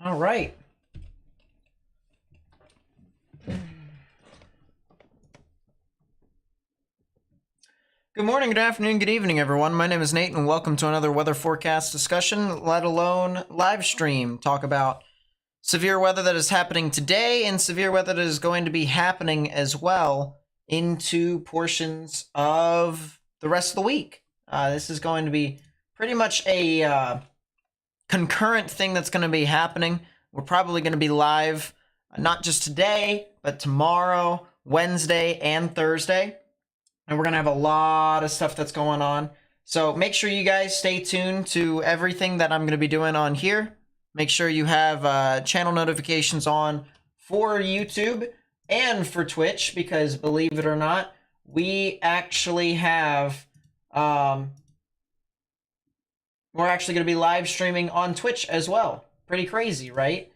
All right. Good morning, good afternoon, good evening, everyone. My name is Nate, and welcome to another weather forecast discussion, let alone live stream. Talk about severe weather that is happening today and severe weather that is going to be happening as well into portions of the rest of the week. This is going to be pretty much a concurrent thing that's going to be happening. We're probably going to be live not just today, but tomorrow, Wednesday, and Thursday. And we're going to have a lot of stuff that's going on. So make sure you guys stay tuned to everything that I'm going to be doing on here. Make sure you have channel notifications on for YouTube and for Twitch, because believe it or not, we actually have, we're actually going to be live streaming on Twitch as well. Pretty crazy, right?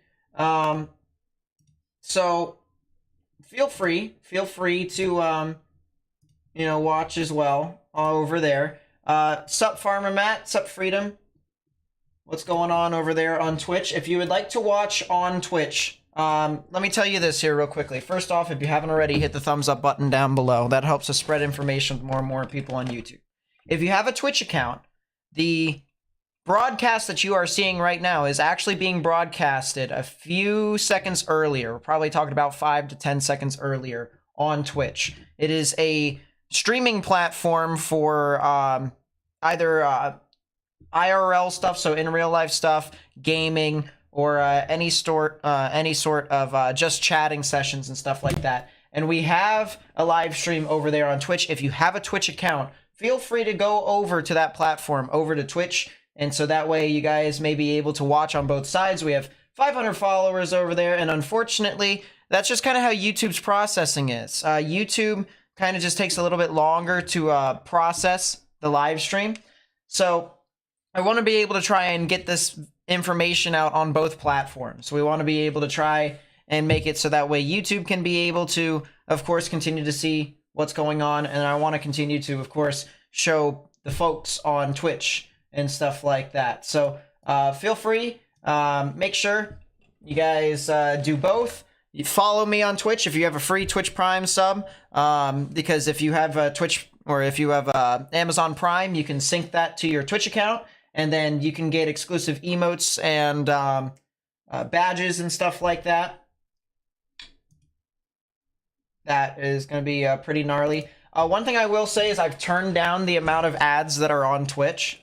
So feel free to, watch as well over there. Sup Farmer Matt, sup Freedom. What's going on over there on Twitch? If you would like to watch on Twitch, let me tell you this here real quickly. First off, if you haven't already, hit the thumbs up button down below. That helps us spread information with more and more people on YouTube. If you have a Twitch account, the broadcast that you are seeing right now is actually being broadcasted a few seconds earlier. We're probably talking about 5 to 10 seconds earlier on Twitch. It is a streaming platform for either IRL stuff, so in real life stuff, gaming, or any sort of just chatting sessions and stuff like that. And we have a live stream over there on Twitch. If you have a Twitch account, feel free to go over to that platform, over to Twitch, and so that way you guys may be able to watch on both sides. We have 500 followers over there, and unfortunately, that's just kind of how YouTube's processing is. YouTube kind of just takes a little bit longer to process the live stream. So I want to be able to try and get this information out on both platforms. We want to be able to try and make it so that way YouTube can be able to, of course, continue to see what's going on. And I want to continue to, of course, show the folks on Twitch and stuff like that. So feel free, make sure you guys do both. You follow me on Twitch if you have a free Twitch Prime sub, because if you have Twitch, or if you have Amazon Prime, you can sync that to your Twitch account, and then you can get exclusive emotes and badges and stuff like that. That is going to be pretty gnarly. One thing I will say is I've turned down the amount of ads that are on Twitch.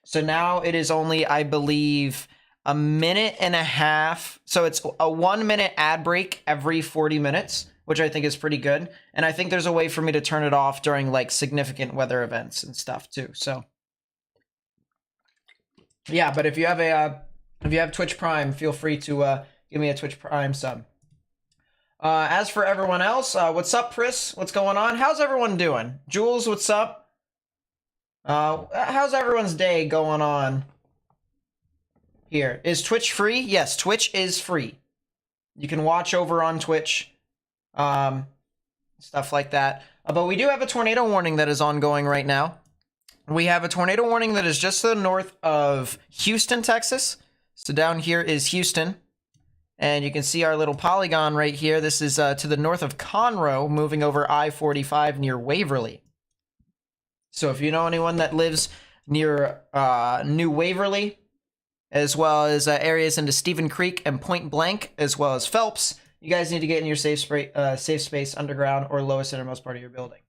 So now it is only, I believe, a minute and a half. So it's a 1 minute ad break every 40 minutes, which I think is pretty good. And I think there's a way for me to turn it off during like significant weather events and stuff too. So yeah, but if you have Twitch Prime, feel free to give me a Twitch Prime sub. As for everyone else, what's up, Chris? What's going on? How's everyone doing? Jules, what's up? How's everyone's day going on? Here, is Twitch free? Yes, Twitch is free. You can watch over on Twitch, stuff like that. But we do have a tornado warning that is ongoing right now. We have a tornado warning that is just to the north of Houston, Texas. So down here is Houston. And you can see our little polygon right here. This is to the north of Conroe, moving over I-45 near Waverly. So if you know anyone that lives near New Waverly, as well as areas into Stephen Creek and Point Blank, as well as Phelps, you guys need to get in your safe space underground or lowest innermost part of your building.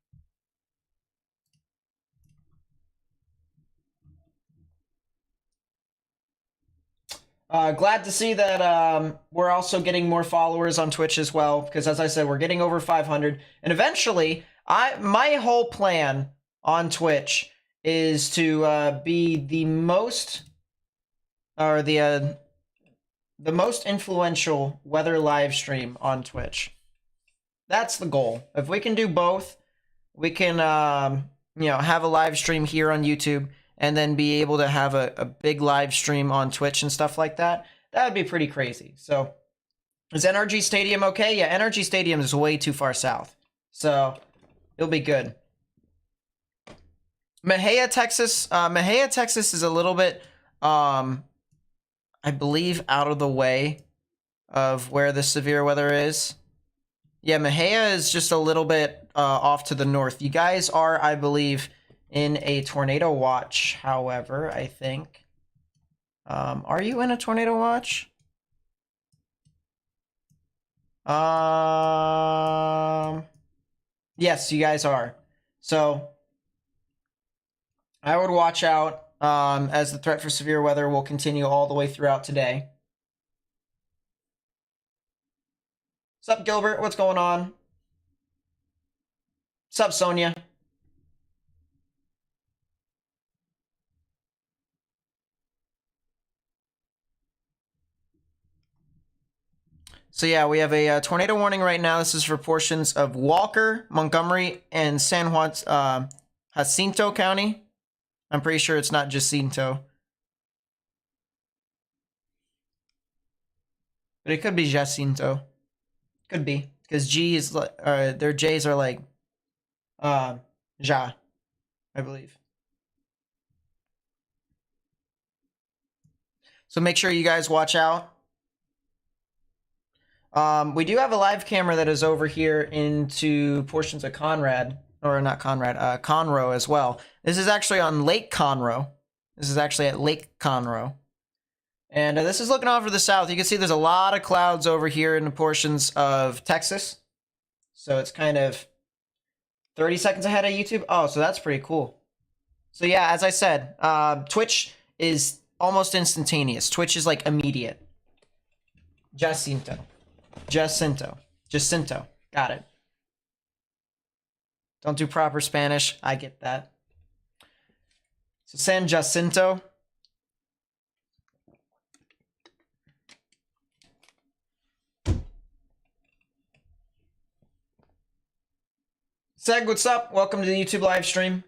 Glad to see that we're also getting more followers on Twitch as well, because as I said, we're getting over 500. And eventually, my whole plan on Twitch is to be the most... or the most influential weather live stream on Twitch. That's the goal. If we can do both, we can, have a live stream here on YouTube and then be able to have a big live stream on Twitch and stuff like that. That would be pretty crazy. So, is NRG Stadium okay? Yeah, NRG Stadium is way too far south. So, it'll be good. Mejia, Texas is a little bit I believe out of the way of where the severe weather is. Yeah, Mahia is just a little bit off to the north. You guys are, I believe, in a tornado watch, however, I think. Are you in a tornado watch? Yes, you guys are. So, I would watch out as the threat for severe weather will continue all the way throughout today. Sup, Gilbert? What's going on? Sup, Sonia? So yeah, we have a tornado warning right now. This is for portions of Walker, Montgomery, and San Juan, Jacinto County. I'm pretty sure it's not Jacinto. But it could be Jacinto. Could be. Because G is like, their J's are like, Ja, I believe. So make sure you guys watch out. We do have a live camera that is over here into portions of Conrad, or not Conrad, Conroe as well. This is actually on Lake Conroe. This is actually at Lake Conroe. And this is looking off to the south. You can see there's a lot of clouds over here in the portions of Texas. So it's kind of 30 seconds ahead of YouTube. Oh, so that's pretty cool. So yeah, as I said, Twitch is almost instantaneous. Twitch is like immediate. Jacinto. Got it. Don't do proper Spanish. I get that. So San Jacinto. Seg, what's up? Welcome to the YouTube live stream.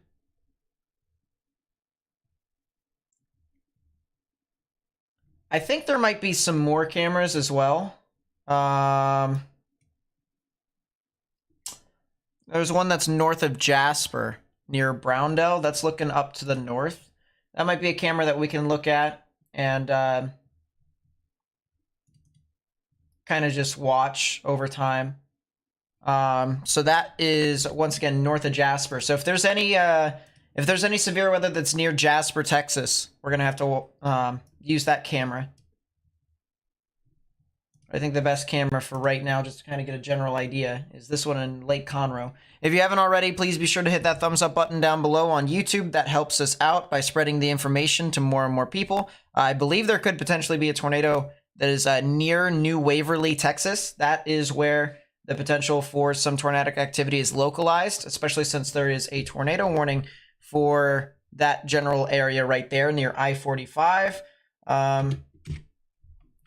I think there might be some more cameras as well. There's one that's north of Jasper, near Browndell. That's looking up to the north. That might be a camera that we can look at and kind of just watch over time. So that is once again north of Jasper. So if there's any severe weather that's near Jasper, Texas, we're gonna have to use that camera. I think the best camera for right now, just to kind of get a general idea, is this one in Lake Conroe. If you haven't already, please be sure to hit that thumbs up button down below on YouTube. That helps us out by spreading the information to more and more people. I believe there could potentially be a tornado that is near New Waverly, Texas. That is where the potential for some tornadic activity is localized, especially since there is a tornado warning for that general area right there near I-45.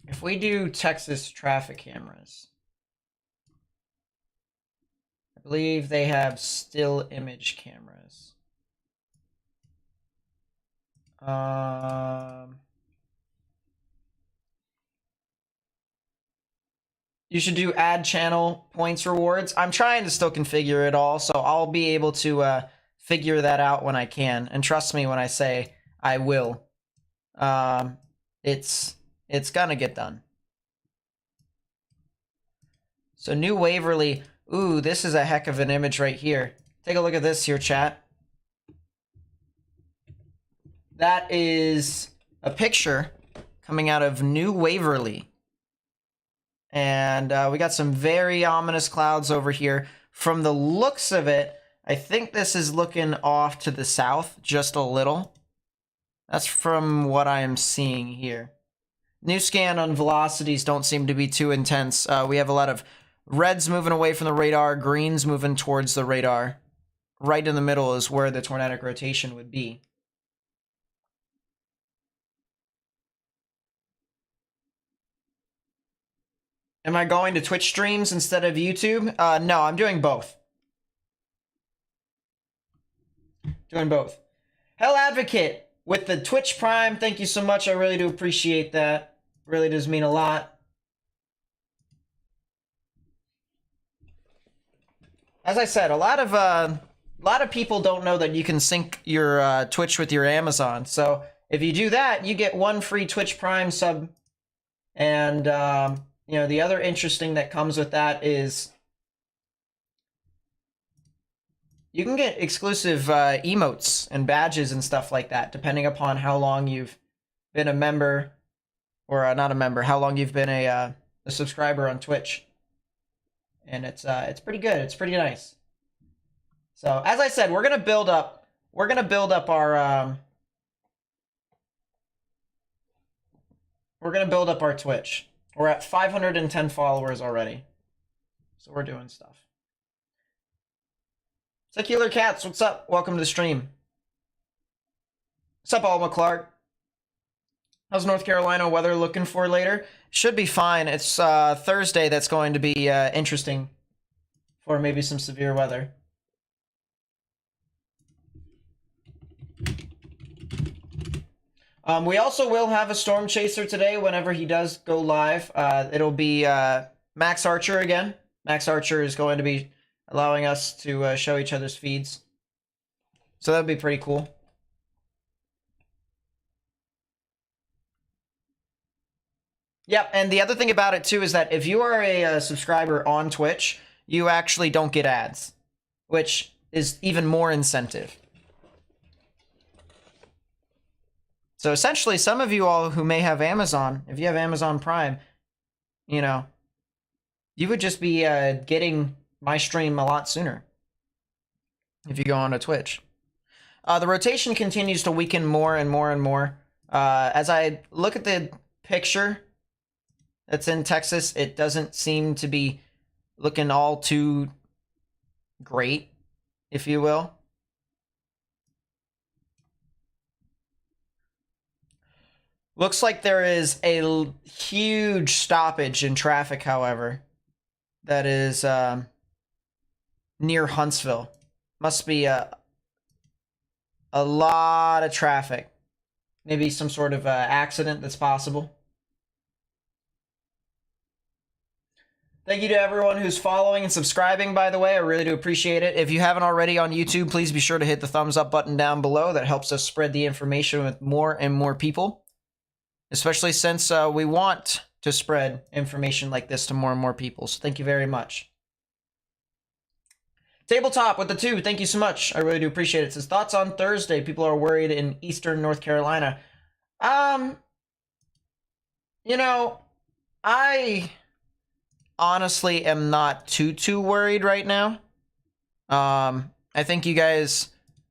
If we do Texas traffic cameras, I believe they have still image cameras. You should do add channel points rewards. I'm trying to still configure it all, so I'll be able to figure that out when I can. And trust me when I say I will. It's gonna get done. So New Waverly. Ooh, this is a heck of an image right here. Take a look at this here, chat. That is a picture coming out of New Waverly. And we got some very ominous clouds over here. From the looks of it, I think this is looking off to the south just a little. That's from what I am seeing here. New scan on velocities don't seem to be too intense. We have a lot of reds moving away from the radar, greens moving towards the radar. Right in the middle is where the tornadic rotation would be. Am I going to Twitch streams instead of YouTube? No, I'm doing both. Doing both. Hell Advocate with the Twitch Prime. Thank you so much. I really do appreciate that. Really does mean a lot. As I said, a lot of people don't know that you can sync your Twitch with your Amazon. So if you do that, you get 1 free Twitch Prime sub. And, you know, the other interesting that comes with that is you can get exclusive emotes and badges and stuff like that, depending upon how long you've been a member, or not a member, how long you've been a subscriber on Twitch. And it's pretty good. It's pretty nice. So as I said, we're gonna build up our Twitch. We're at 510 followers already, so we're doing stuff. Secular Cats, what's up? Welcome to the stream. What's up, Alma Clark? How's North Carolina weather looking for later? Should be fine. It's Thursday that's going to be interesting for maybe some severe weather. We also will have a Storm Chaser today whenever he does go live. It'll be Max Archer again. Max Archer is going to be allowing us to show each other's feeds. So that'd be pretty cool. Yep, and the other thing about it too is that if you are a subscriber on Twitch, you actually don't get ads, which is even more incentive. So essentially, some of you all who may have Amazon, if you have Amazon Prime, you know, you would just be getting my stream a lot sooner if you go on to Twitch. The rotation continues to weaken more and more and more. As I look at the picture that's in Texas, it doesn't seem to be looking all too great, if you will. Looks like there is a huge stoppage in traffic, however, that is near Huntsville. Must be a lot of traffic. Maybe some sort of accident that's possible. Thank you to everyone who's following and subscribing, by the way. I really do appreciate it. If you haven't already on YouTube, please be sure to hit the thumbs up button down below. That helps us spread the information with more and more people. Especially since we want to spread information like this to more and more people. So thank you very much. Tabletop with the 2. Thank you so much. I really do appreciate it. It says, thoughts on Thursday. People are worried in eastern North Carolina. You know, I honestly am not too worried right now. I think you guys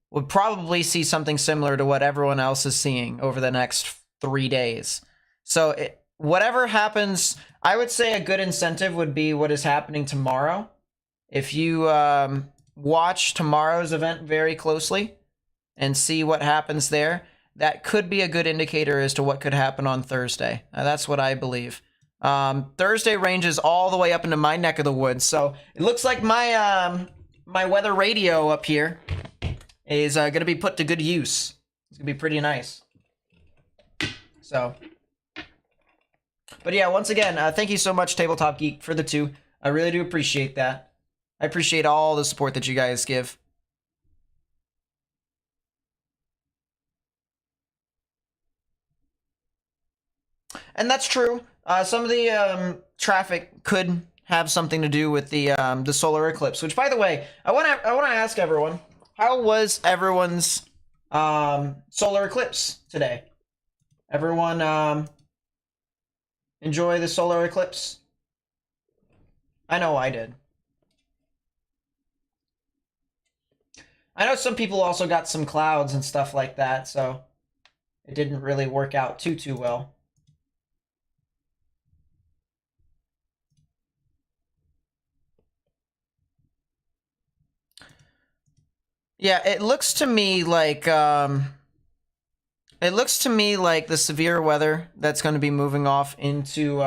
would probably see something similar to what everyone else is seeing over the next 3 days. So whatever happens, I would say a good incentive would be what is happening tomorrow. If you watch tomorrow's event very closely and see what happens there, that could be a good indicator as to what could happen on Thursday. That's what I believe. Thursday ranges all the way up into my neck of the woods, so it looks like my my weather radio up here is going to be put to good use. It's going to be pretty nice. So, but yeah, once again, thank you so much, Tabletop Geek, for the 2. I really do appreciate that. I appreciate all the support that you guys give. And that's true. Some of the traffic could have something to do with the solar eclipse. Which, by the way, I want to ask everyone, how was everyone's solar eclipse today? Everyone enjoy the solar eclipse? I know I did. I know some people also got some clouds and stuff like that, so it didn't really work out too well. Yeah, it looks to me like the severe weather that's going to be moving off into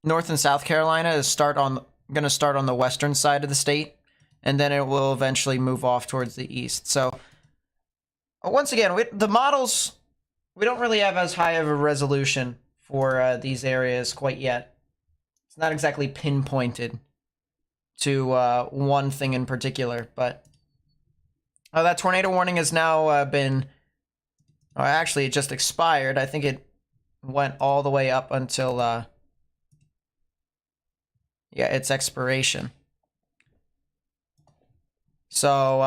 North and South Carolina is going to start on the western side of the state, and then it will eventually move off towards the east. So once again, the models, we don't really have as high of a resolution for these areas quite yet. It's not exactly pinpointed to one thing in particular, but that tornado warning has now been Oh, actually, it just expired. I think it went all the way up until, yeah, its expiration. So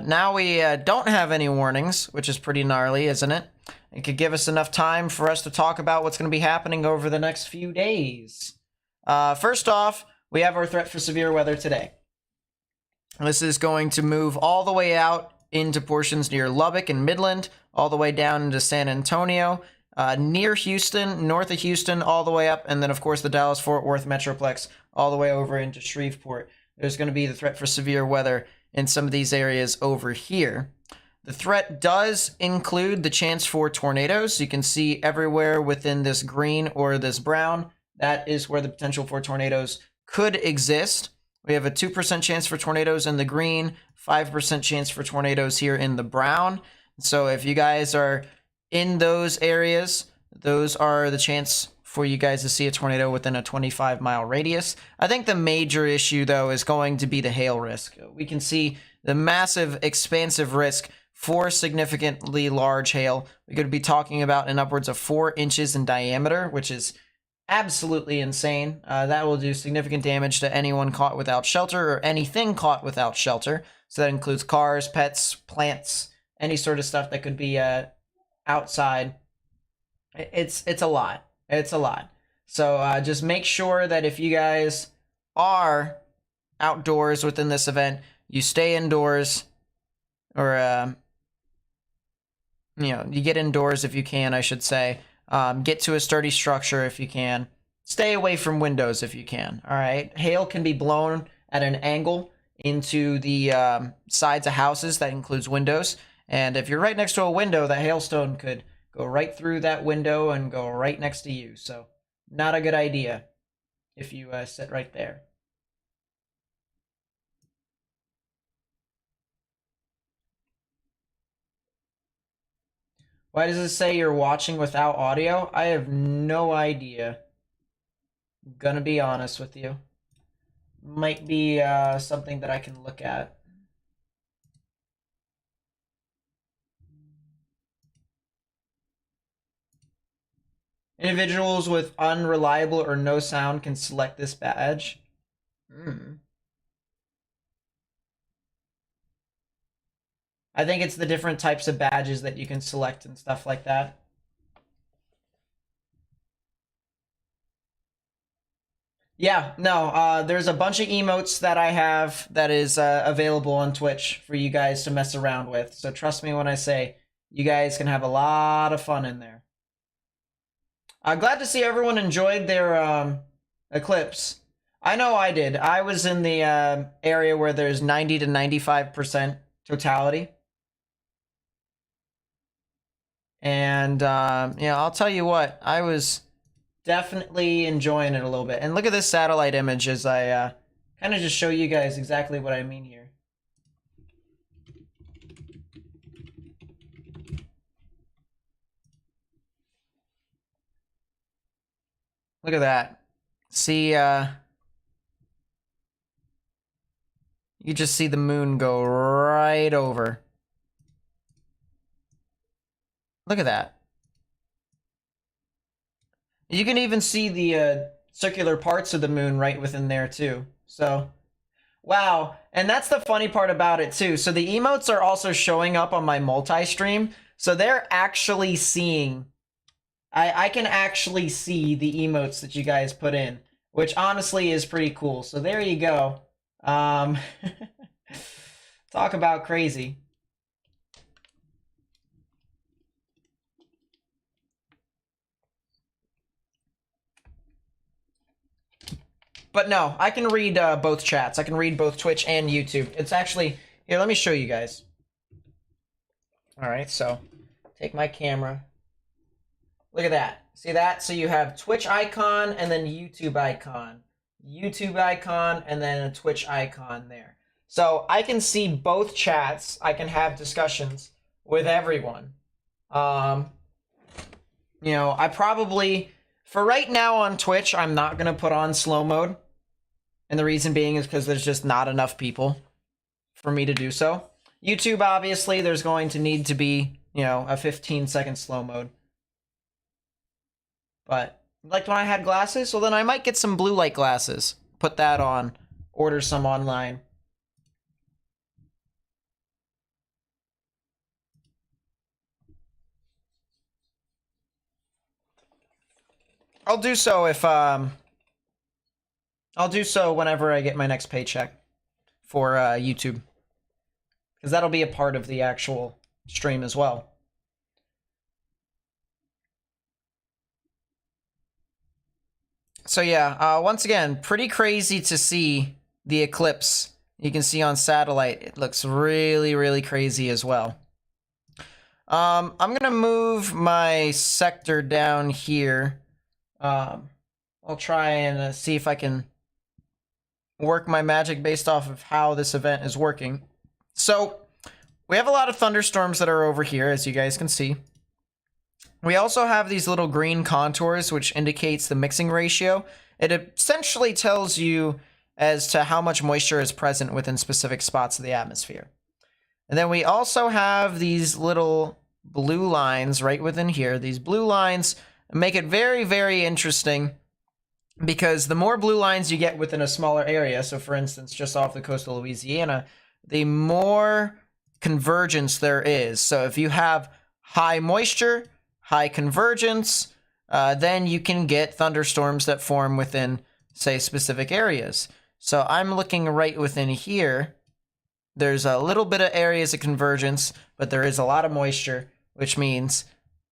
now we don't have any warnings, which is pretty gnarly, isn't it? It could give us enough time for us to talk about what's going to be happening over the next few days. First off, we have our threat for severe weather today. This is going to move all the way out into portions near Lubbock and Midland, all the way down into San Antonio, near Houston, north of Houston, all the way up, and then, of course, the Dallas-Fort Worth Metroplex, all the way over into Shreveport. There's going to be the threat for severe weather in some of these areas over here. The threat does include the chance for tornadoes. You can see everywhere within this green or this brown, that is where the potential for tornadoes could exist. We have a 2% chance for tornadoes in the green, 5% chance for tornadoes here in the brown. So if you guys are in those areas, those are the chance for you guys to see a tornado within a 25-mile radius. I think the major issue, though, is going to be the hail risk. We can see the massive, expansive risk for significantly large hail. We could be talking about in upwards of 4 inches in diameter, which is absolutely insane. That will do significant damage to anyone caught without shelter or anything caught without shelter. So that includes cars, pets, plants, any sort of stuff that could be outside. It's a lot. It's a lot. So just make sure that if you guys are outdoors within this event, you stay indoors, or you get indoors if you can, I should say. Get to a sturdy structure if you can. Stay away from windows if you can. All right. Hail can be blown at an angle into the sides of houses. That includes windows. And if you're right next to a window, that hailstone could go right through that window and go right next to you. So not a good idea if you sit right there. Why does it say you're watching without audio? I have no idea. I'm gonna be honest with you. Might be something that I can look at. Individuals with unreliable or no sound can select this badge. I think it's the different types of badges that you can select and stuff like that. Yeah, no, there's a bunch of emotes that I have that is available on Twitch for you guys to mess around with. So trust me when I say you guys can have a lot of fun in there. Glad to see everyone enjoyed their Eclipse. I know I did. I was in the area where there's 90 to 95% totality. And, I'll tell you what, I was definitely enjoying it a little bit. And look at this satellite image as I kind of just show you guys exactly what I mean here. Look at that. See, you just see the moon go right over. Look at that. You can even see the circular parts of the moon right within there too. So, wow. And that's the funny part about it too. So the emotes are also showing up on my multi-stream. So they're actually seeing, I can actually see the emotes that you guys put in, which honestly is pretty cool. So there you go. Talk about crazy. But no, I can read both chats. I can read both Twitch and YouTube. It's actually, here, let me show you guys. All right, so take my camera. Look at that. See that? So you have Twitch icon and then YouTube icon. YouTube icon and then a Twitch icon there. So I can see both chats. I can have discussions with everyone. I probably, for right now on Twitch, I'm not going to put on slow mode. And the reason being is because there's just not enough people for me to do so. YouTube, obviously, there's going to need to be you know, a 15-second slow mode. But like when I had glasses, well then I might get some blue light glasses. Put that on. Order some online. I'll do so if I'll do so whenever I get my next paycheck for YouTube. Because that'll be a part of the actual stream as well. So yeah, once again, pretty crazy to see the eclipse. You can see on satellite, it looks really, really crazy as well. I'm gonna move my sector down here. I'll try and see if I can work my magic based off of how this event is working. So, we have a lot of thunderstorms that are over here, as you guys can see. We also have these little green contours, which indicates the mixing ratio. It essentially tells you as to how much moisture is present within specific spots of the atmosphere. And then we also have these little blue lines right within here. These blue lines make it very, very interesting because the more blue lines you get within a smaller area, so for instance, just off the coast of Louisiana, the more convergence there is. So if you have high moisture, high convergence, then you can get thunderstorms that form within, say, specific areas. So I'm looking right within here. There's a little bit of areas of convergence, but there is a lot of moisture, which means,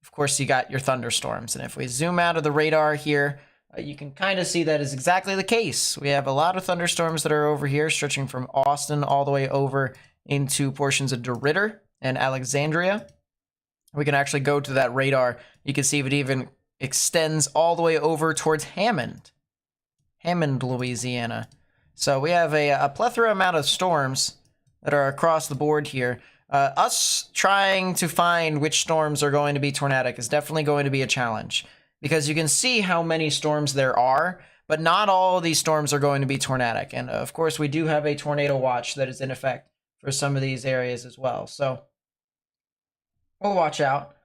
of course, you got your thunderstorms. And if we zoom out of the radar here, you can kind of see that is exactly the case. We have a lot of thunderstorms that are over here, stretching from Austin all the way over into portions of DeRidder and Alexandria. We can actually go to that radar. You can see if it even extends all the way over towards Hammond, Louisiana. So we have a plethora amount of storms that are across the board here. Us trying to find which storms are going to be tornadic is definitely going to be a challenge because you can see how many storms there are, but not all of these storms are going to be tornadic. And of course, we do have a tornado watch that is in effect for some of these areas as well. So we'll watch out.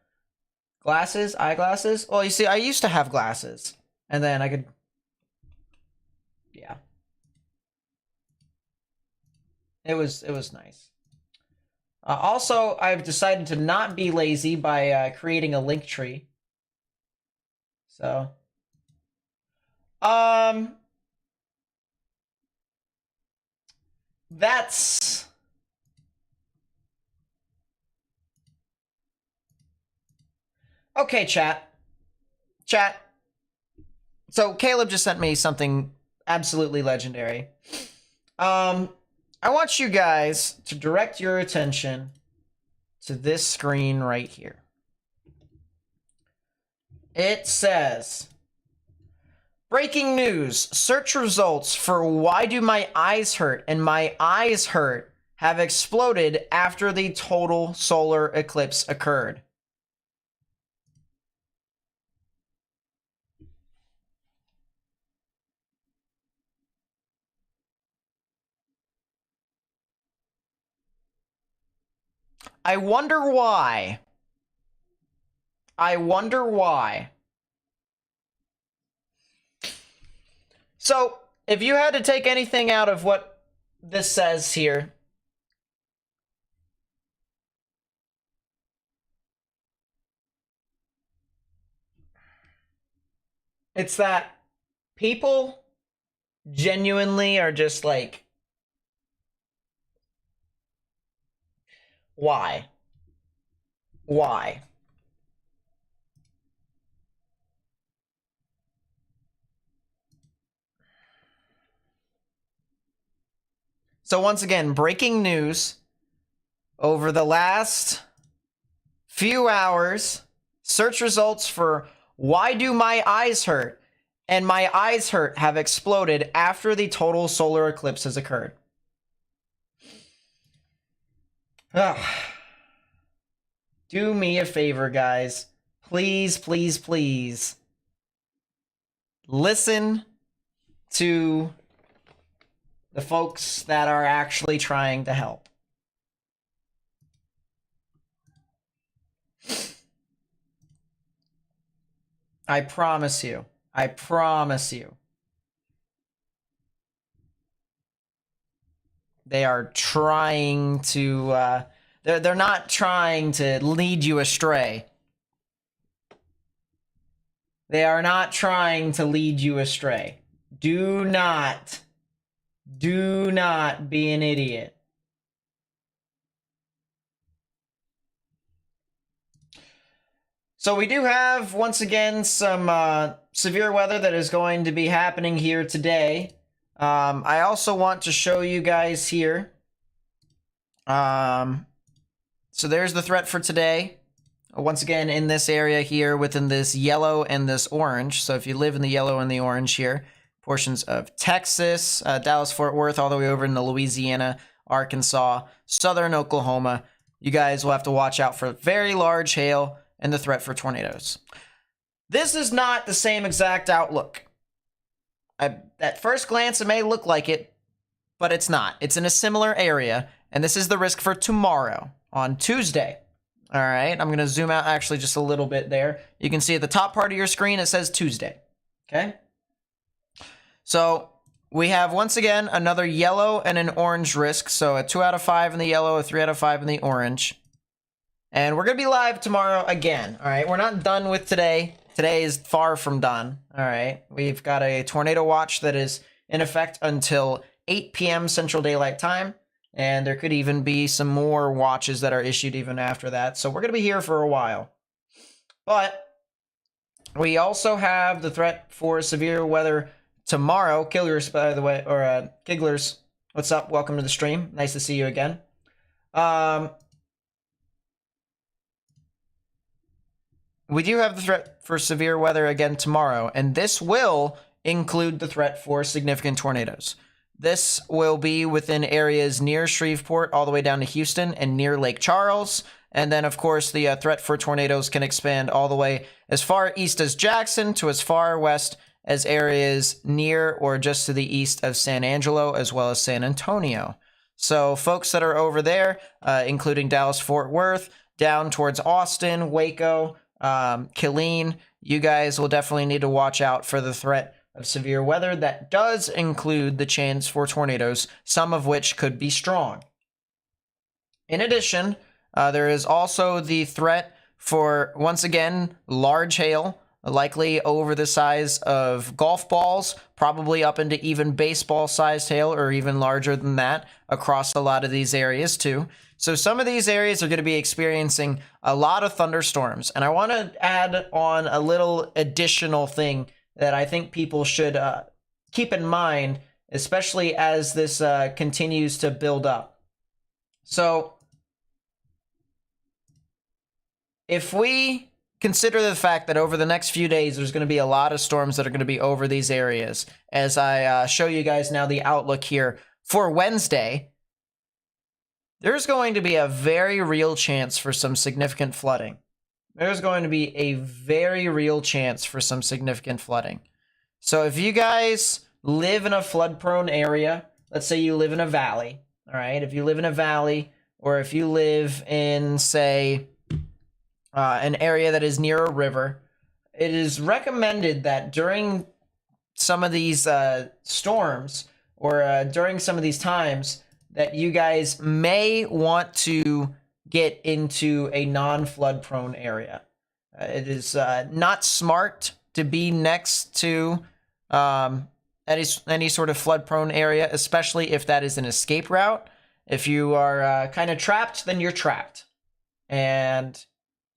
Glasses, eyeglasses. Well, you see, I used to have glasses, and then I could, yeah. It was nice. Also, I've decided to not be lazy by creating a link tree. So, that's okay. Chat. So Caleb just sent me something absolutely legendary. I want you guys to direct your attention to this screen right here. It says, breaking news, search results for why do my eyes hurt and my eyes hurt have exploded after the total solar eclipse occurred. I wonder why. So, if you had to take anything out of what this says here, it's that people genuinely are just like, why? Why? So once again, breaking news over the last few hours, search results for why do my eyes hurt and my eyes hurt have exploded after the total solar eclipse has occurred. Ugh. Do me a favor, guys. Please, please, please. Listen to the folks that are actually trying to help. I promise you. I promise you. They are trying to, they're not trying to lead you astray. They are not trying to lead you astray. Do not be an idiot. So we do have, once again, some severe weather that is going to be happening here today. I also want to show you guys here. So there's the threat for today. Once again, in this area here, within this yellow and this orange. So if you live in the yellow and the orange here, portions of Texas, Dallas, Fort Worth, all the way over into Louisiana, Arkansas, southern Oklahoma, you guys will have to watch out for very large hail and the threat for tornadoes. This is not the same exact outlook. At first glance, it may look like it, but it's not. It's in a similar area, and this is the risk for tomorrow, on Tuesday. All right, I'm going to zoom out actually just a little bit there. You can see at the top part of your screen, it says Tuesday. Okay? So we have, once again, another yellow and an orange risk. So a 2 out of 5 in the yellow, a 3 out of 5 in the orange. And we're going to be live tomorrow again. All right, we're not done with today. Today is far from done. All right, we've got a tornado watch that is in effect until 8 p.m. Central Daylight Time. And there could even be some more watches that are issued even after that. So we're going to be here for a while. But we also have the threat for severe weather tomorrow. Killers, by the way, or Gigglers, what's up? Welcome to the stream. Nice to see you again. We do have the threat for severe weather again tomorrow. And this will include the threat for significant tornadoes. This will be within areas near Shreveport all the way down to Houston and near Lake Charles. And then, of course, the threat for tornadoes can expand all the way as far east as Jackson to as far west as areas near or just to the east of San Angelo, as well as San Antonio. So folks that are over there, including Dallas, Fort Worth, down towards Austin, Waco, Killeen, you guys will definitely need to watch out for the threat of severe weather that does include the chance for tornadoes, some of which could be strong. In addition, there is also the threat for, once again, large hail, likely over the size of golf balls, probably up into even baseball-sized hail or even larger than that across a lot of these areas too. So some of these areas are going to be experiencing a lot of thunderstorms. And I want to add on a little additional thing that I think people should keep in mind, especially as this continues to build up. So if we consider the fact that over the next few days, there's going to be a lot of storms that are going to be over these areas, as I show you guys now the outlook here for Wednesday, there's going to be a very real chance for some significant flooding. There's going to be a very real chance for some significant flooding. So if you guys live in a flood-prone area, let's say you live in a valley, all right? If you live in a valley, or if you live in, say, an area that is near a river, it is recommended that during some of these storms, or during some of these times, that you guys may want to get into a non-flood prone area. It is not smart to be next to any sort of flood prone area, especially if that is an escape route. If you are kind of trapped, then you're trapped. And,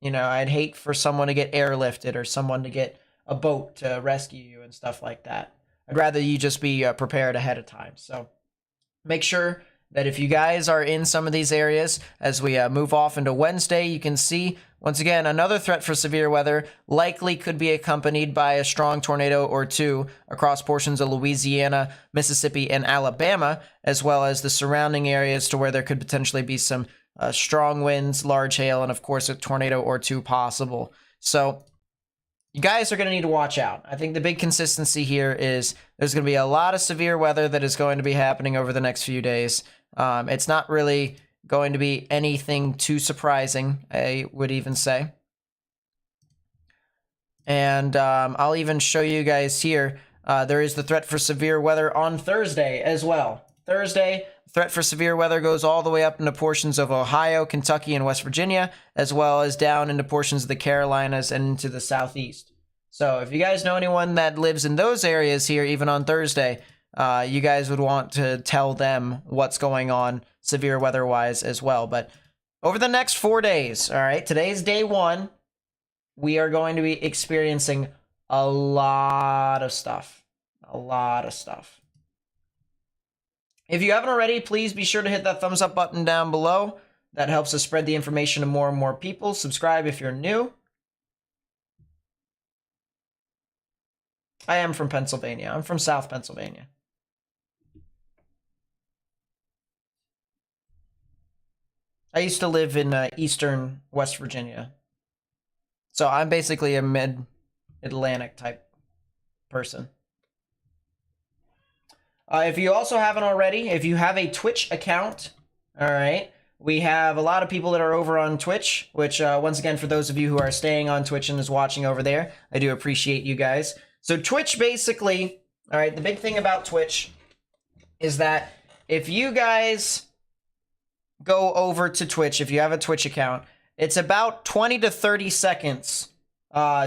you know, I'd hate for someone to get airlifted or someone to get a boat to rescue you and stuff like that. I'd rather you just be prepared ahead of time. So make sure that if you guys are in some of these areas, as we move off into Wednesday, you can see, once again, another threat for severe weather likely could be accompanied by a strong tornado or two across portions of Louisiana, Mississippi, and Alabama, as well as the surrounding areas to where there could potentially be some strong winds, large hail, and of course a tornado or two possible. So you guys are going to need to watch out. I think the big consistency here is there's going to be a lot of severe weather that is going to be happening over the next few days. It's not really going to be anything too surprising, I would even say. And I'll even show you guys here. There is the threat for severe weather on Thursday as well. Thursday, threat for severe weather goes all the way up into portions of Ohio, Kentucky, and West Virginia, as well as down into portions of the Carolinas and into the Southeast. So if you guys know anyone that lives in those areas here, even on Thursday, you guys would want to tell them what's going on severe weather-wise as well. But over the next 4 days, all right, today's day 1, we are going to be experiencing a lot of stuff. A lot of stuff. If you haven't already, please be sure to hit that thumbs up button down below. That helps us spread the information to more and more people. Subscribe if you're new. I am from Pennsylvania. I'm from South Pennsylvania. I used to live in eastern West Virginia. So I'm basically a mid-Atlantic type person. If you also haven't already, if you have a Twitch account, all right, we have a lot of people that are over on Twitch, which once again, for those of you who are staying on Twitch and is watching over there, I do appreciate you guys. So Twitch basically, all right, the big thing about Twitch is that if you guys go over to Twitch, if you have a Twitch account, it's about 20 to 30 seconds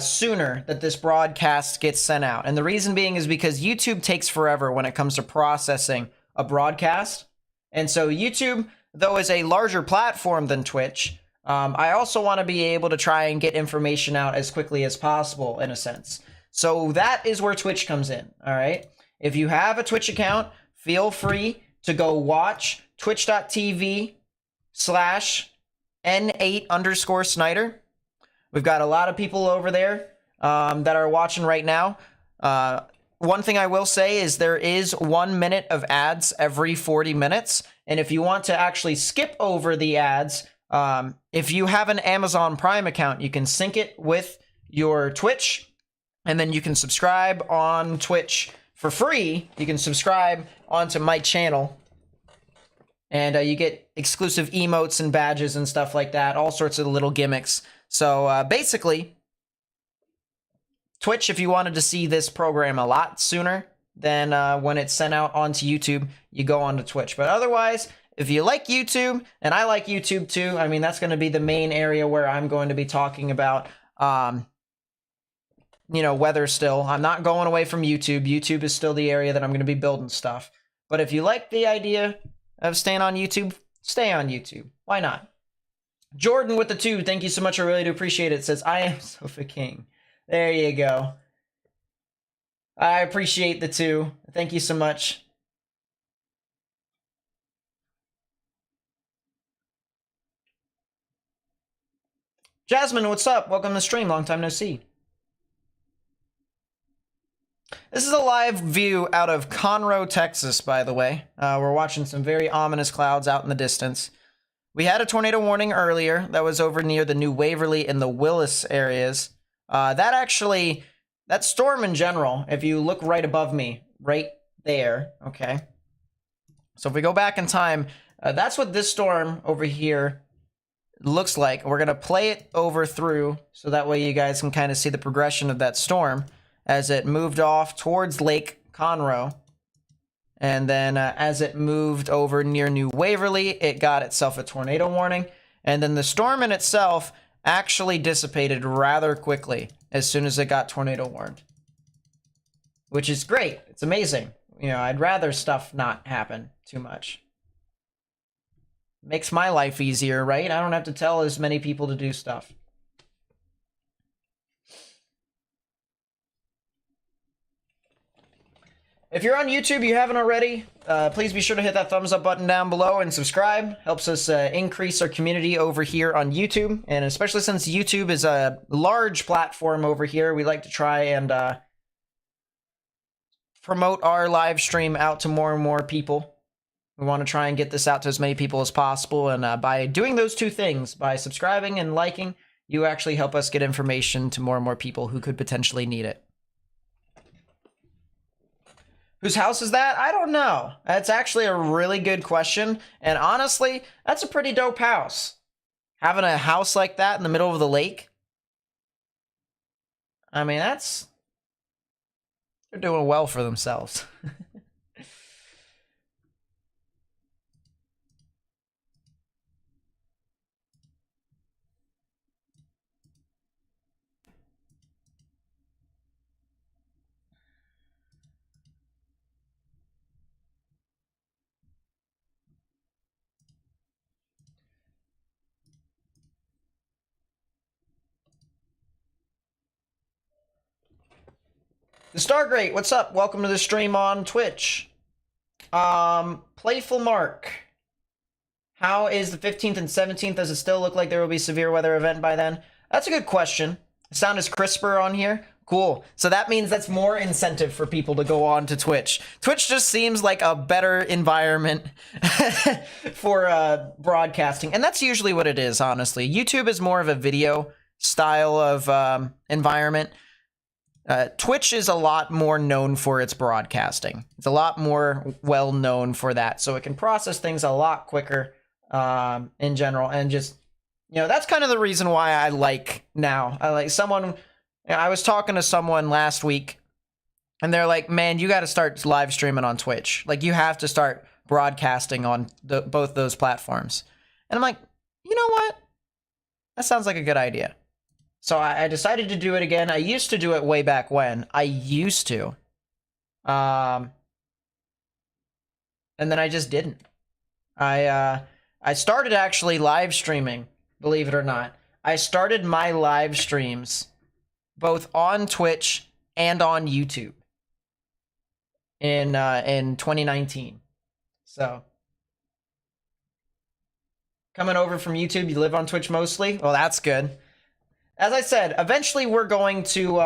sooner that this broadcast gets sent out. And the reason being is because YouTube takes forever when it comes to processing a broadcast. And so YouTube, though, is a larger platform than Twitch, I also want to be able to try and get information out as quickly as possible, in a sense. So that is where Twitch comes in, all right? If you have a Twitch account, feel free to go watch twitch.tv/N8_Snyder. We've got a lot of people over there that are watching right now. One thing I will say is there is 1 minute of ads every 40 minutes. And if you want to actually skip over the ads, if you have an Amazon Prime account, you can sync it with your Twitch, and then you can subscribe on Twitch for free. You can subscribe onto my channel, and you get exclusive emotes and badges and stuff like that, all sorts of little gimmicks. So basically, Twitch, if you wanted to see this program a lot sooner than when it's sent out onto YouTube, you go onto Twitch. But otherwise, if you like YouTube, and I like YouTube too, I mean, that's going to be the main area where I'm going to be talking about, you know, weather still. I'm not going away from YouTube. YouTube is still the area that I'm going to be building stuff. But if you like the idea of staying on YouTube, stay on YouTube. Why not? Jordan with the 2, thank you so much. I really do appreciate it. Says, I am Sofa King. There you go. I appreciate the 2. Thank you so much. Jasmine, what's up? Welcome to the stream. Long time no see. This is a live view out of Conroe, Texas, by the way. We're watching some very ominous clouds out in the distance. We had a tornado warning earlier that was over near the New Waverly and the Willis areas. That storm in general, if you look right above me, right there, okay? So if we go back in time, that's what this storm over here looks like. We're going to play it over through so that way you guys can kind of see the progression of that storm as it moved off towards Lake Conroe. And then as it moved over near New Waverly, it got itself a tornado warning. And then the storm in itself actually dissipated rather quickly as soon as it got tornado warned. Which is great. It's amazing. You know, I'd rather stuff not happen too much. Makes my life easier, right? I don't have to tell as many people to do stuff. If you're on YouTube, you haven't already, please be sure to hit that thumbs up button down below and subscribe. Helps us increase our community over here on YouTube. And especially since YouTube is a large platform over here, we like to try and promote our live stream out to more and more people. We want to try and get this out to as many people as possible. And by doing those 2 things, by subscribing and liking, you actually help us get information to more and more people who could potentially need it. Whose house is that? I don't know. That's actually a really good question. And honestly, that's a pretty dope house. Having a house like that in the middle of the lake. I mean, they're doing well for themselves. The Stargreat, what's up? Welcome to the stream on Twitch. Playful Mark. How is the 15th and 17th? Does it still look like there will be severe weather event by then? That's a good question. The sound is crisper on here. Cool. So that means that's more incentive for people to go on to Twitch. Twitch just seems like a better environment for broadcasting. And that's usually what it is, honestly. YouTube is more of a video style of environment. Twitch is a lot more known for its broadcasting. It's a lot more well known for that, so it can process things a lot quicker in general. And just, you know, that's kind of the reason why I like someone. I was talking to someone last week, and they're like, "Man, you got to start live streaming on Twitch. Like, you have to start broadcasting on both those platforms." And I'm like, you know what? That sounds like a good idea. So I decided to do it again. I used to do it way back when. And then I just didn't. I started actually live streaming, believe it or not. I started my live streams both on Twitch and on YouTube in 2019. So coming over from YouTube, you live on Twitch mostly? Well, that's good. As I said, eventually we are going to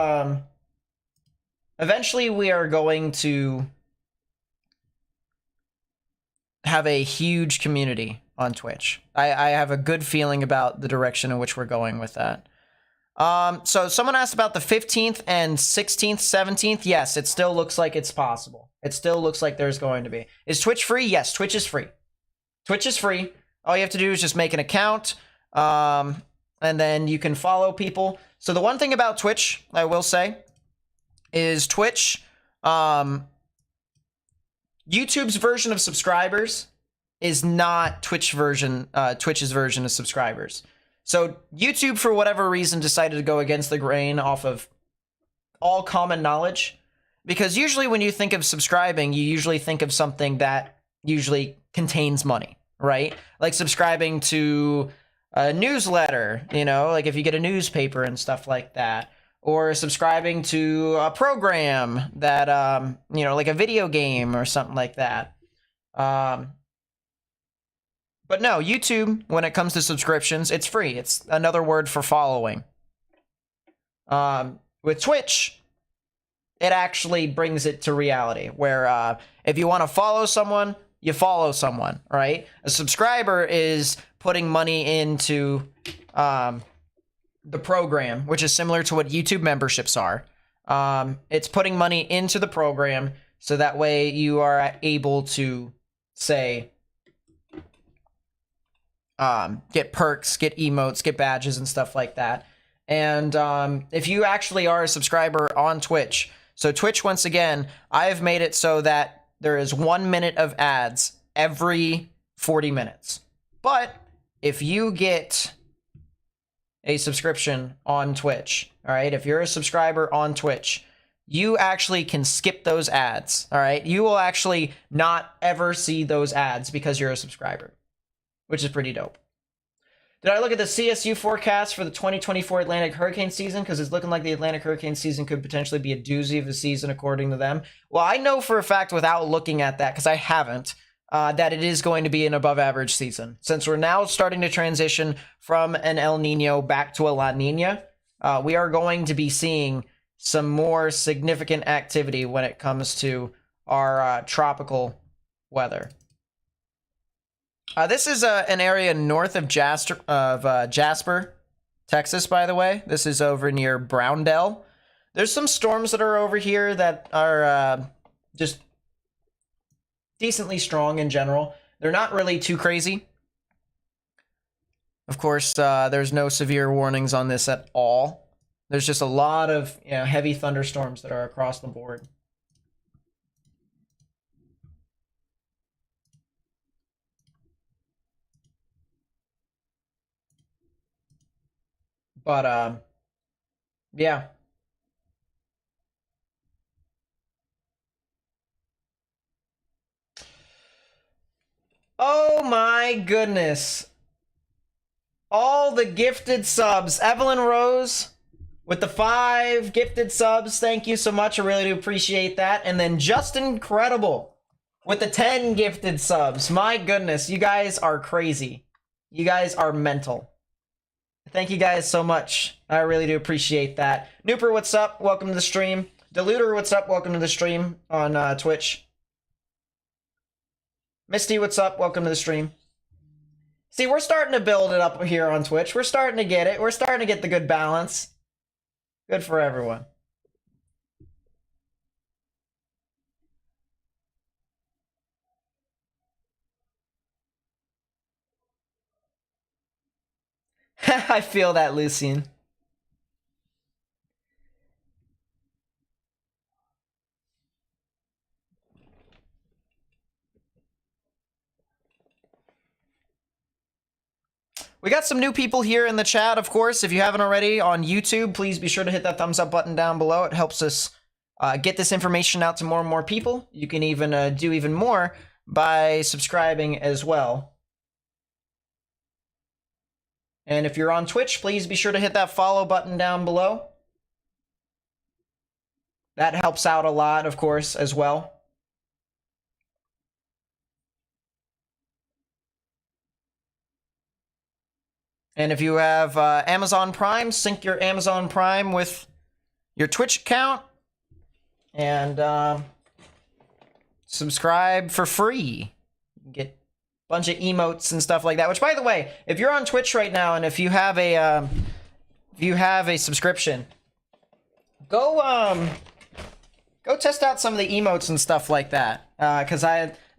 have a huge community on Twitch. I have a good feeling about the direction in which we're going with that. So someone asked about the 15th and 16th, 17th. Yes, it still looks like it's possible. It still looks like there's going to be. Is Twitch free? Yes, Twitch is free. Twitch is free. All you have to do is just make an account. And then you can follow people. So the one thing about Twitch, I will say, is Twitch, YouTube's version of subscribers is not Twitch's version of subscribers. So YouTube, for whatever reason, decided to go against the grain off of all common knowledge. Because usually when you think of subscribing, you usually think of something that usually contains money, right? Like subscribing to a newsletter, you know, like if you get a newspaper and stuff like that, or subscribing to a program that, you know, like a video game or something like that. But no, YouTube, when it comes to subscriptions, it's free. It's another word for following. With Twitch, it actually brings it to reality, where if you want to follow someone, you follow someone, right? A subscriber is putting money into the program, which is similar to what YouTube memberships are. It's putting money into the program so that way you are able to, say, get perks, get emotes, get badges, and stuff like that. And if you actually are a subscriber on Twitch, so Twitch, once again, I've made it so that there is 1 minute of ads every 40 minutes. But if you get a subscription on Twitch, all right, if you're a subscriber on Twitch, you actually can skip those ads, all right? You will actually not ever see those ads because you're a subscriber, which is pretty dope. Did I look at the CSU forecast for the 2024 Atlantic hurricane season? Because it's looking like the Atlantic hurricane season could potentially be a doozy of a season, according to them. Well, I know for a fact, without looking at that, because I haven't, that it is going to be an above average season. Since we're now starting to transition from an El Nino back to a La Nina, we are going to be seeing some more significant activity when it comes to our tropical weather. This is an area north of Jasper, Texas, by the way. This is over near Browndell. There's some storms that are over here that are just decently strong in general. They're not really too crazy. Of course, there's no severe warnings on this at all. There's just a lot of heavy thunderstorms that are across the board. But yeah. Oh my goodness. All the gifted subs. Evelyn Rose with the 5 gifted subs. Thank you so much. I really do appreciate that. And then Just Incredible with the 10 gifted subs. My goodness, you guys are crazy. You guys are mental. Thank you guys so much. I really do appreciate that. Nooper, what's up? Welcome to the stream. Deluder, what's up? Welcome to the stream on Twitch. Misty, what's up? Welcome to the stream. See, we're starting to build it up here on Twitch. We're starting to get it. We're starting to get the good balance. Good for everyone. I feel that, Lucien. We got some new people here in the chat, of course. If you haven't already on YouTube, please be sure to hit that thumbs up button down below. It helps us get this information out to more and more people. You can even do even more by subscribing as well. And if you're on Twitch, please be sure to hit that follow button down below. That helps out a lot, of course, as well. And if you have Amazon Prime, sync your Amazon Prime with your Twitch account and subscribe for free. You can get a bunch of emotes and stuff like that. Which, by the way, if you're on Twitch right now and if you have a subscription, go test out some of the emotes and stuff like that. Because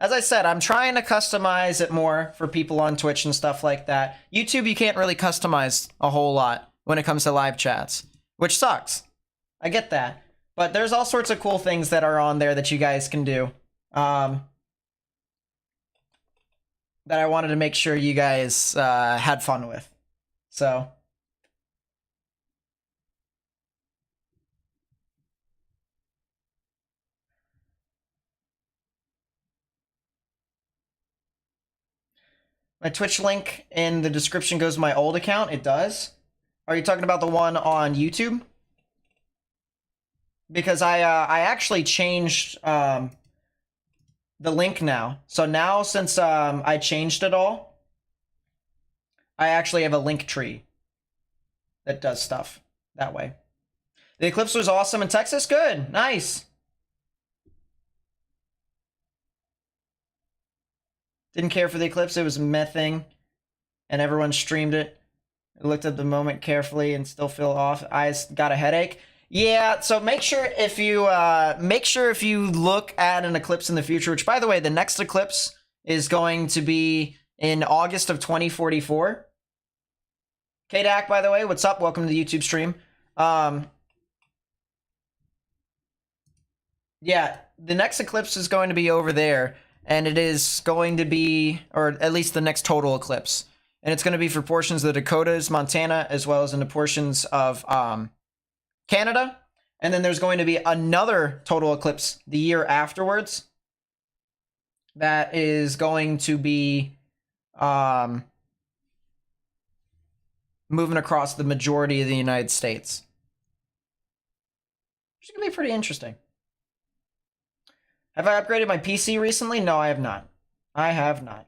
as I said, I'm trying to customize it more for people on Twitch and stuff like that. YouTube, you can't really customize a whole lot when it comes to live chats, which sucks. I get that. But there's all sorts of cool things that are on there that you guys can do. That I wanted to make sure you guys had fun with. So... my Twitch link in the description goes to my old account. It does. Are you talking about the one on YouTube? Because I actually changed the link now. So now since I changed it all, I actually have a link tree that does stuff that way. The Eclipse was awesome in Texas. Good. Nice. Didn't care for the Eclipse. It was a meh thing. And everyone streamed it. I looked at the moment carefully and still feel off. Eyes got a headache. Yeah, so make sure if you look at an eclipse in the future, which by the way, the next eclipse is going to be in August of 2044. KDAC, by the way, what's up? Welcome to the YouTube stream. Yeah, the next eclipse is going to be over there, and it is going to be, or at least the next total eclipse, and it's going to be for portions of the Dakotas, Montana, as well as into portions of Canada, and then there's going to be another total eclipse the year afterwards that is going to be moving across the majority of the United States. Which is going to be pretty interesting. Have I upgraded my PC recently? No, I have not. I have not.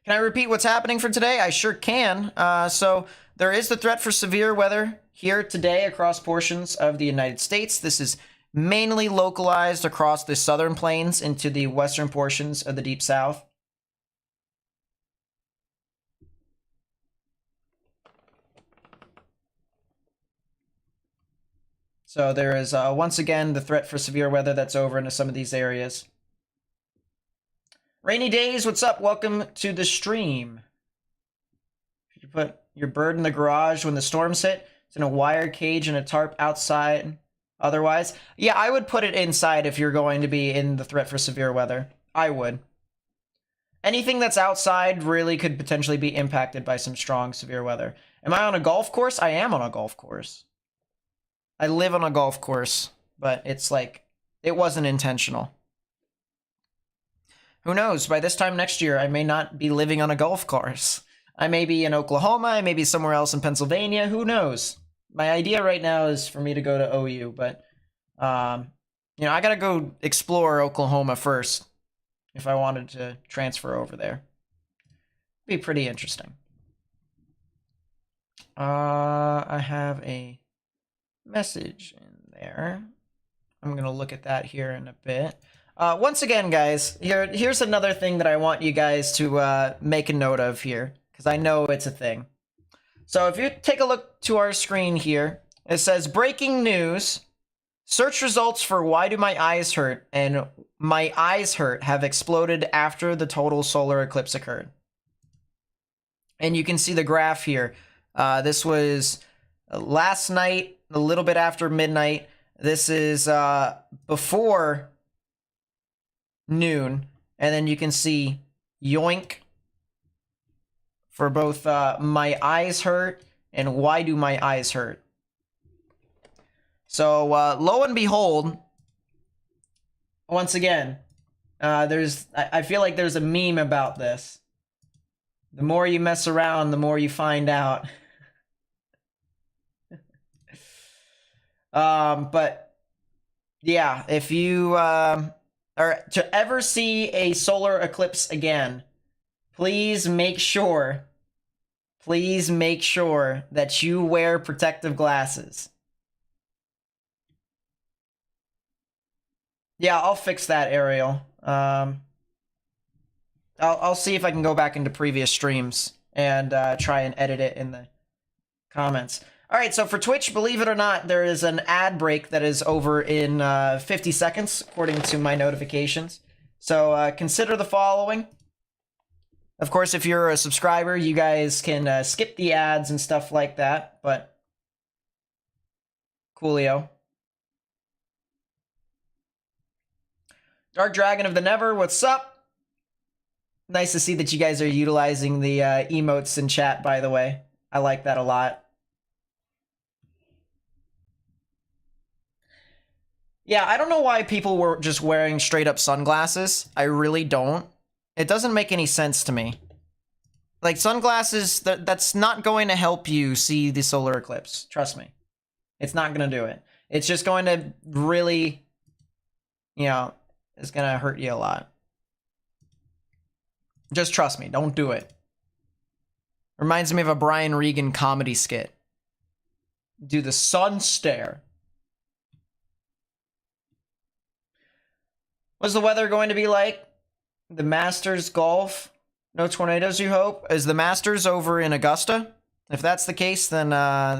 Can I repeat what's happening for today? I sure can. So there is the threat for severe weather here today across portions of the United States. This is mainly localized across the southern plains into the western portions of the Deep South. So there is, once again, the threat for severe weather that's over into some of these areas. Rainy Days, what's up? Welcome to the stream. put your bird in the garage when the storms hit. It's in a wire cage and a tarp outside. Otherwise, yeah, I would put it inside if you're going to be in the threat for severe weather. I would. Anything that's outside really could potentially be impacted by some strong severe weather. Am I on a golf course? I am on a golf course. I live on a golf course, but it's like, it wasn't intentional. Who knows? By this time next year, I may not be living on a golf course. I may be in Oklahoma, I may be somewhere else in Pennsylvania, who knows? My idea right now is for me to go to OU, but, you know, I gotta go explore Oklahoma first if I wanted to transfer over there. Be pretty interesting. I have a message in there. I'm gonna look at that here in a bit. Once again, guys, here's another thing that I want you guys to make a note of here, because I know it's a thing. So if you take a look to our screen here, it says breaking news. Search results for why do my eyes hurt and my eyes hurt have exploded after the total solar eclipse occurred. And you can see the graph here. This was last night, a little bit after midnight. This is before noon. And then you can see yoink for both my eyes hurt and why do my eyes hurt. So lo and behold, once again, I feel like there's a meme about this. The more you mess around, the more you find out. But yeah, if you are to ever see a solar eclipse again, please make sure that you wear protective glasses. Yeah, I'll fix that, Ariel. I'll see if I can go back into previous streams and try and edit it in the comments. All right, so for Twitch, believe it or not, there is an ad break that is over in 50 seconds, according to my notifications. So consider the following. Of course, if you're a subscriber, you guys can skip the ads and stuff like that, but coolio. Dark Dragon of the Never, what's up? Nice to see that you guys are utilizing the emotes in chat, by the way. I like that a lot. Yeah, I don't know why people were just wearing straight up sunglasses. I really don't. It doesn't make any sense to me. Like, sunglasses, that's not going to help you see the solar eclipse. Trust me. It's not going to do it. It's just going to really, you know, it's going to hurt you a lot. Just trust me. Don't do it. Reminds me of a Brian Regan comedy skit. Do the sun stare. What's the weather going to be like? The Masters golf? No tornadoes, you hope? Is the Masters over in Augusta? If that's the case, then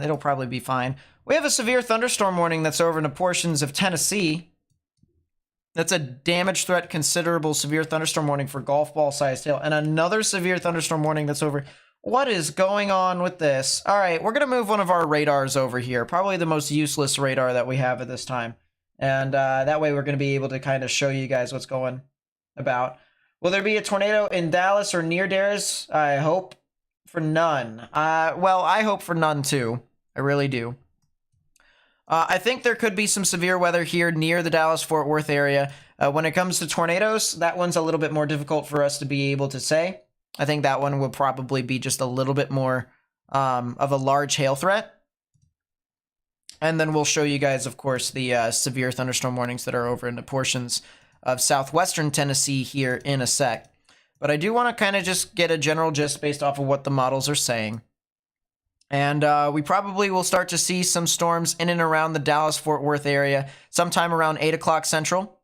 it'll probably be fine. We have a severe thunderstorm warning that's over into portions of Tennessee. That's a damage threat considerable severe thunderstorm warning for golf ball sized hail. And another severe thunderstorm warning that's over. What is going on with this? All right, we're going to move one of our radars over here. Probably the most useless radar that we have at this time. And that way we're going to be able to kind of show you guys what's going about. Will there be a tornado in Dallas or near Dallas? I hope for none. Well, I hope for none too. I really do. I think there could be some severe weather here near the Dallas-Fort Worth area. When it comes to tornadoes, that one's a little bit more difficult for us to be able to say. I think that one will probably be just a little bit more of a large hail threat. And then we'll show you guys, of course, the severe thunderstorm warnings that are over in the portions of southwestern Tennessee here in a sec. But I do want to kind of just get a general gist based off of what the models are saying. And we probably will start to see some storms in and around the Dallas-Fort Worth area sometime around 8 o'clock Central.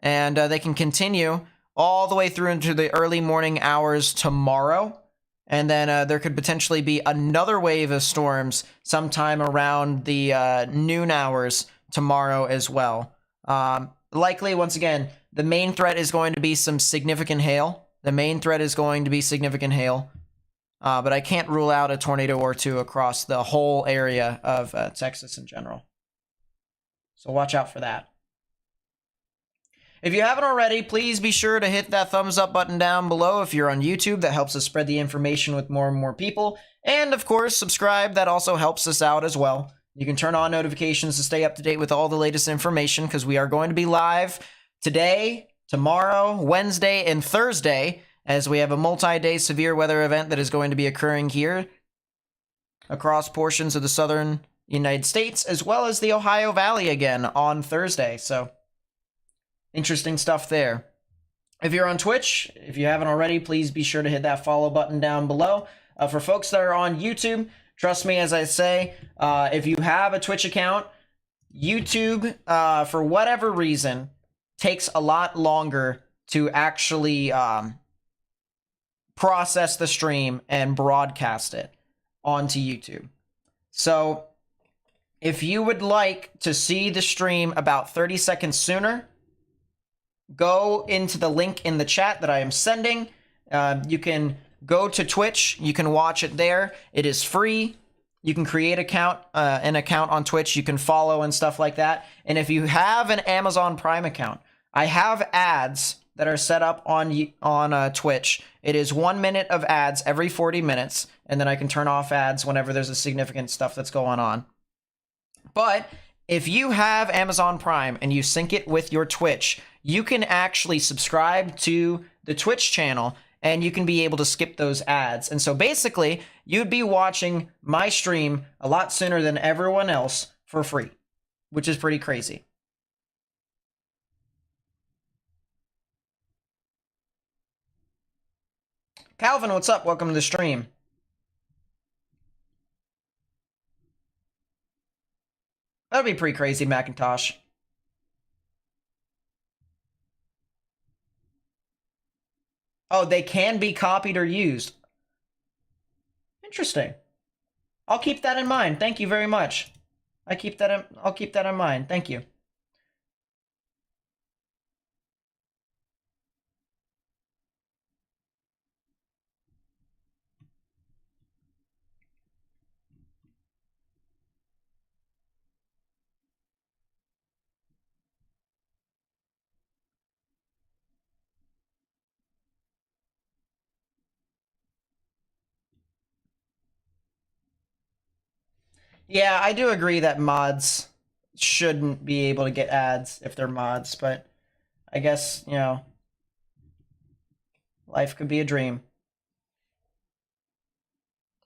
And they can continue all the way through into the early morning hours tomorrow. And then there could potentially be another wave of storms sometime around the noon hours tomorrow as well. Likely, once again, the main threat is going to be some significant hail. The main threat is going to be significant hail. but I can't rule out a tornado or two across the whole area of Texas in general. So watch out for that. If you haven't already, please be sure to hit that thumbs up button down below if you're on YouTube. That helps us spread the information with more and more people. And of course, subscribe. That also helps us out as well. You can turn on notifications to stay up to date with all the latest information, because we are going to be live today, tomorrow, Wednesday, and Thursday, as we have a multi-day severe weather event that is going to be occurring here across portions of the southern United States, as well as the Ohio Valley again on Thursday. So interesting stuff there. If you're on Twitch, if you haven't already, please be sure to hit that follow button down below. For folks that are on YouTube, trust me as I say, if you have a Twitch account, YouTube, for whatever reason, takes a lot longer to actually process the stream and broadcast it onto YouTube. So if you would like to see the stream about 30 seconds sooner, go into the link in the chat that I am sending. You can go to Twitch. You can watch it there. It is free. You can create an account on Twitch. You can follow and stuff like that. And if you have an Amazon Prime account, I have ads that are set up on Twitch. It is 1 minute of ads every 40 minutes, and then I can turn off ads whenever there's a significant stuff that's going on. But if you have Amazon Prime and you sync it with your Twitch, you can actually subscribe to the Twitch channel and you can be able to skip those ads. And so basically, you'd be watching my stream a lot sooner than everyone else for free, which is pretty crazy. Calvin, what's up? Welcome to the stream. That'd be pretty crazy, Macintosh. Oh, they can be copied or used. Interesting. I'll keep that in mind. Thank you very much. I'll keep that in mind. Thank you. Yeah, I do agree that mods shouldn't be able to get ads if they're mods, but I guess, you know, life could be a dream.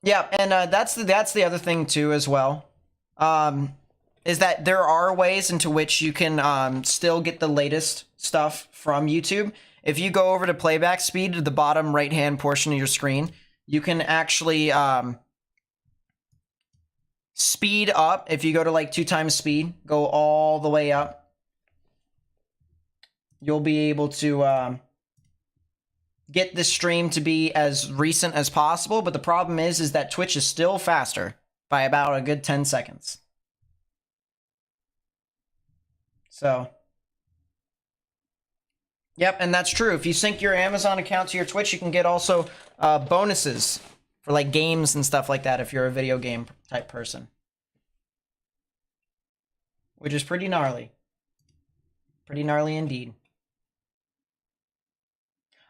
Yeah, and that's the other thing too as well, is that there are ways into which you can still get the latest stuff from YouTube. If you go over to playback speed to the bottom right-hand portion of your screen, you can actually speed up. If you go to like 2 times speed, go all the way up, you'll be able to get the stream to be as recent as possible. But the problem is that Twitch is still faster by about a good 10 seconds. So, yep, and that's true. If you sync your Amazon account to your Twitch, you can get also bonuses for like games and stuff like that if you're a video game type person. Which is pretty gnarly. Pretty gnarly indeed.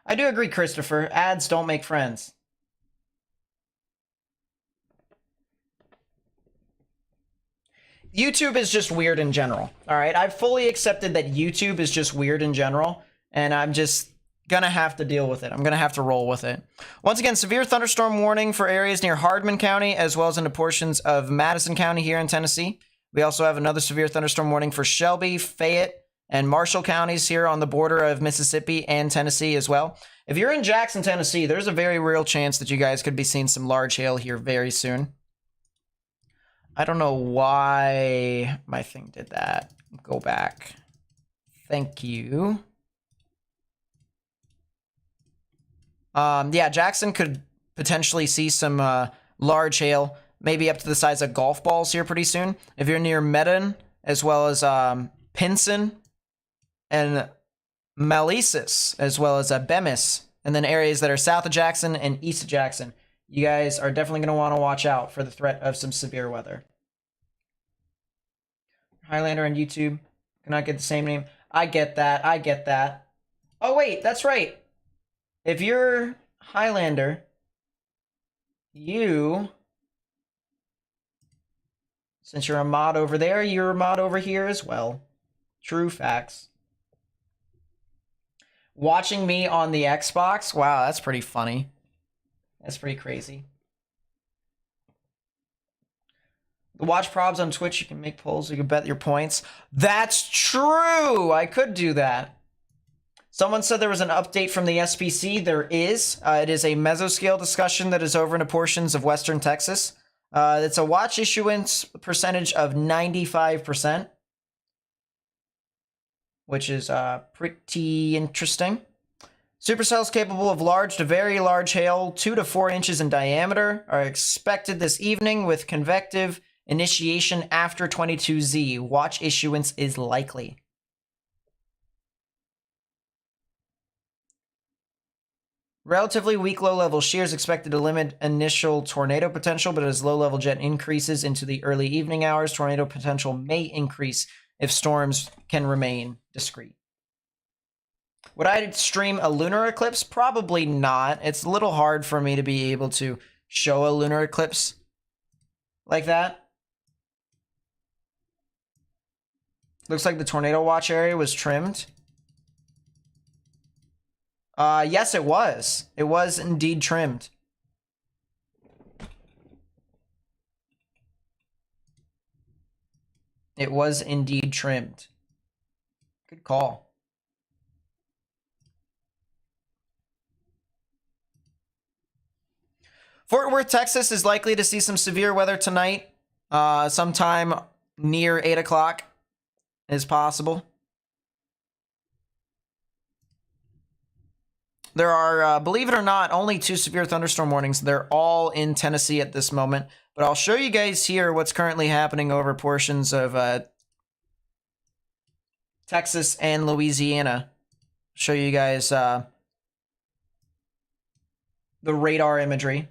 I do agree, Christopher. Ads don't make friends. YouTube is just weird in general. All right, I've fully accepted that YouTube is just weird in general, and I'm just gonna have to deal with it. I'm gonna have to roll with it. Once again, severe thunderstorm warning for areas near Hardman County, as well as into portions of Madison County here in Tennessee. We also have another severe thunderstorm warning for Shelby, Fayette, and Marshall counties here on the border of Mississippi and Tennessee as well. If you're in Jackson, Tennessee, there's a very real chance that you guys could be seeing some large hail here very soon. I don't know why my thing did that. Go back. Thank you. Yeah, Jackson could potentially see some large hail, maybe up to the size of golf balls here pretty soon. If you're near Medon, as well as Pinson and Malisis, as well as Bemis, and then areas that are south of Jackson and east of Jackson, you guys are definitely going to want to watch out for the threat of some severe weather. Highlander on YouTube cannot get the same name. I get that. I get that. Oh, wait, that's right. If you're Highlander, you, since you're a mod over there, you're a mod over here as well. True facts. Watching me on the Xbox? Wow, that's pretty funny. That's pretty crazy. The watch probs on Twitch, you can make polls, you can bet your points. That's true! I could do that. Someone said there was an update from the SPC. There is. It is a mesoscale discussion that is over into portions of Western Texas. It's a watch issuance percentage of 95%, which is pretty interesting. Supercells capable of large to very large hail, 2 to 4 inches in diameter, are expected this evening with convective initiation after 22Z. Watch issuance is likely. Relatively weak low-level shear is expected to limit initial tornado potential, but as low-level jet increases into the early evening hours, tornado potential may increase if storms can remain discrete. Would I stream a lunar eclipse? Probably not. It's a little hard for me to be able to show a lunar eclipse like that. Looks like the tornado watch area was trimmed. Yes, it was. It was indeed trimmed. It was indeed trimmed. Good call. Fort Worth, Texas is likely to see some severe weather tonight. Sometime near 8 o'clock is possible. There are, believe it or not, only 2 severe thunderstorm warnings. They're all in Tennessee at this moment. But I'll show you guys here what's currently happening over portions of Texas and Louisiana. Show you guys the radar imagery.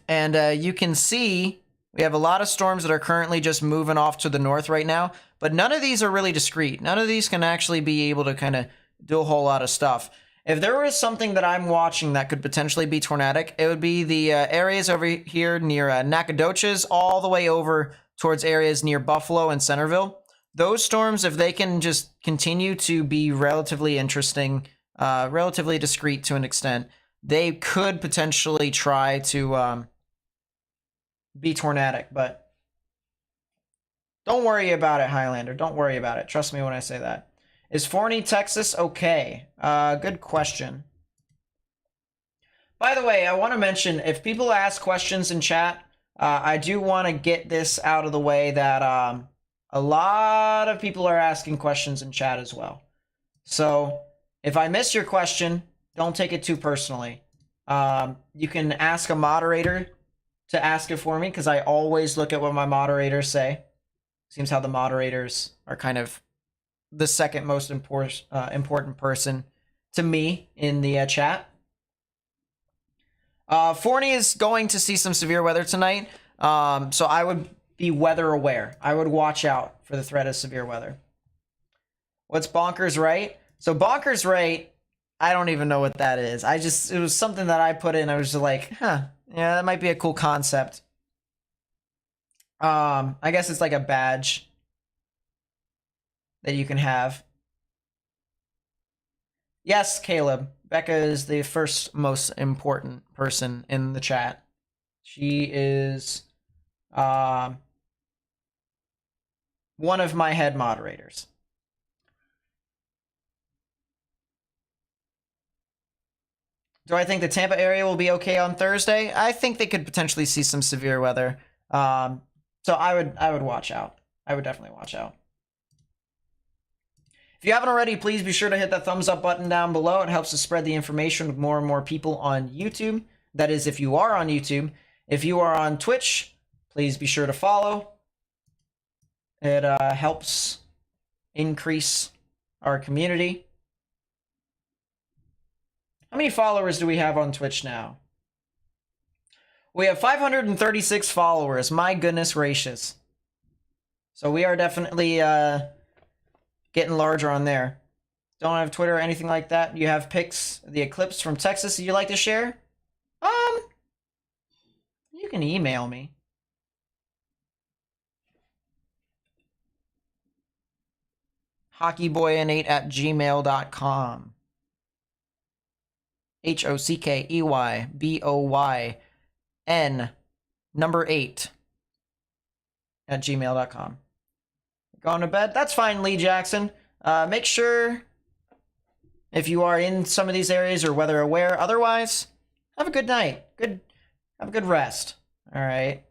And you can see we have a lot of storms that are currently just moving off to the north right now. But none of these are really discrete. None of these can actually be able to kind of do a whole lot of stuff. If there was something that I'm watching that could potentially be tornadic, it would be the areas over here near Nacogdoches, all the way over towards areas near Buffalo and Centerville. Those storms, if they can just continue to be relatively interesting, relatively discrete to an extent, they could potentially try to be tornadic. But don't worry about it, Highlander. Don't worry about it. Trust me when I say that. Is Forney, Texas okay? Good question. By the way, I want to mention, if people ask questions in chat, I do want to get this out of the way that a lot of people are asking questions in chat as well. So if I miss your question, don't take it too personally. You can ask a moderator to ask it for me, because I always look at what my moderators say. Seems how the moderators are kind of the second most important person to me in the chat. Forney is going to see some severe weather tonight, so I would be weather aware. I would watch out for the threat of severe weather. What's bonkers right? So bonkers right, I don't even know what that is. It was something that I put in. I was just like, huh, yeah, that might be a cool concept. I guess it's like a badge that you can have. Yes, Caleb. Becca is the first most important person in the chat. She is one of my head moderators. Do I think the Tampa area will be okay on Thursday? I think they could potentially see some severe weather. So I would watch out. I would definitely watch out. If you haven't already, please be sure to hit that thumbs up button down below. It helps to spread the information with more and more people on YouTube. That is, if you are on YouTube. If you are on Twitch, please be sure to follow. It helps increase our community. How many followers do we have on Twitch now? We have 536 followers. My goodness gracious. So we are definitely getting larger on there. Don't have Twitter or anything like that. You have pics of the Eclipse from Texas that you'd like to share? You can email me. hockeyboy8@gmail.com. HOCKEYBOYN number 8 at gmail.com. Going to bed? That's fine, Lee Jackson. Make sure if you are in some of these areas or weather aware. Otherwise, have a good night. Have a good rest. All right.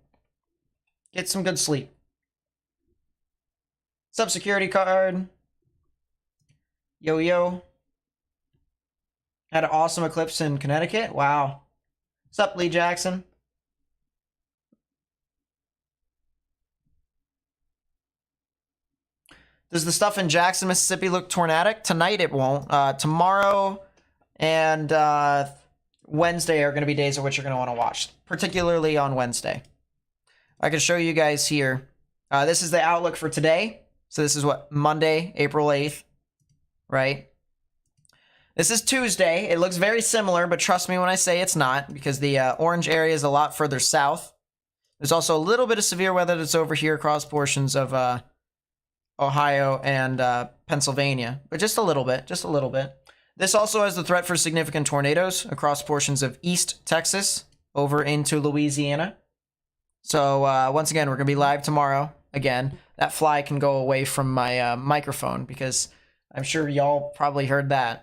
Get some good sleep. Sub security card. Yo, yo. Had an awesome eclipse in Connecticut. Wow. Sup, Lee Jackson? Does the stuff in Jackson, Mississippi look tornadic? Tonight it won't. Tomorrow and Wednesday are going to be days of which you're going to want to watch, particularly on Wednesday. I can show you guys here. This is the outlook for today. So this is what, Monday, April 8th, right? This is Tuesday. It looks very similar, but trust me when I say it's not, because the orange area is a lot further south. There's also a little bit of severe weather that's over here across portions of Ohio and Pennsylvania, but just a little bit, This also has the threat for significant tornadoes across portions of East Texas over into Louisiana. So once again, we're going to be live tomorrow. Again, that fly can go away from my microphone because I'm sure y'all probably heard that.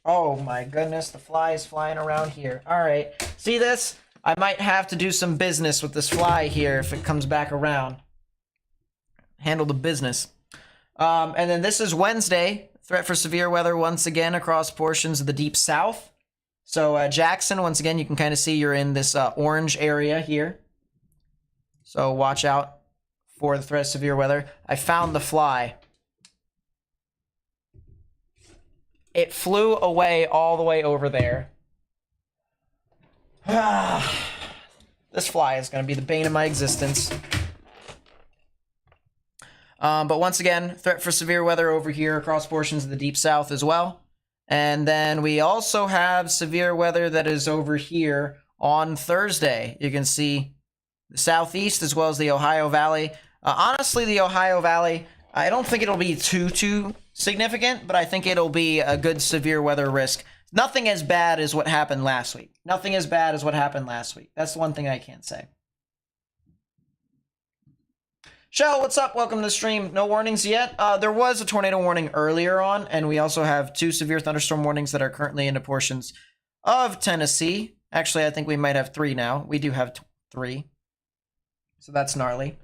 Oh my goodness, the fly is flying around here. All right, see this? I might have to do some business with this fly here if it comes back around. Handle the business. And then this is Wednesday. Threat for severe weather once again across portions of the deep south. So Jackson, once again, you can kind of see you're in this orange area here. So watch out for the threat of severe weather. I found the fly. It flew away all the way over there. This fly is going to be the bane of my existence. But once again, threat for severe weather over here across portions of the deep south as well. And then we also have severe weather that is over here on Thursday. You can see the southeast as well as the Ohio Valley. Honestly, the Ohio Valley, I don't think it'll be too significant, but I think it'll be a good severe weather risk. Nothing as bad as what happened last week. Nothing as bad as what happened last week. That's the one thing I can't say. Shell, what's up? Welcome to the stream. No warnings yet. There was a tornado warning earlier on, and we also have 2 severe thunderstorm warnings that are currently into portions of Tennessee. Actually, I think we might have 3 now. We do have 3. So that's gnarly.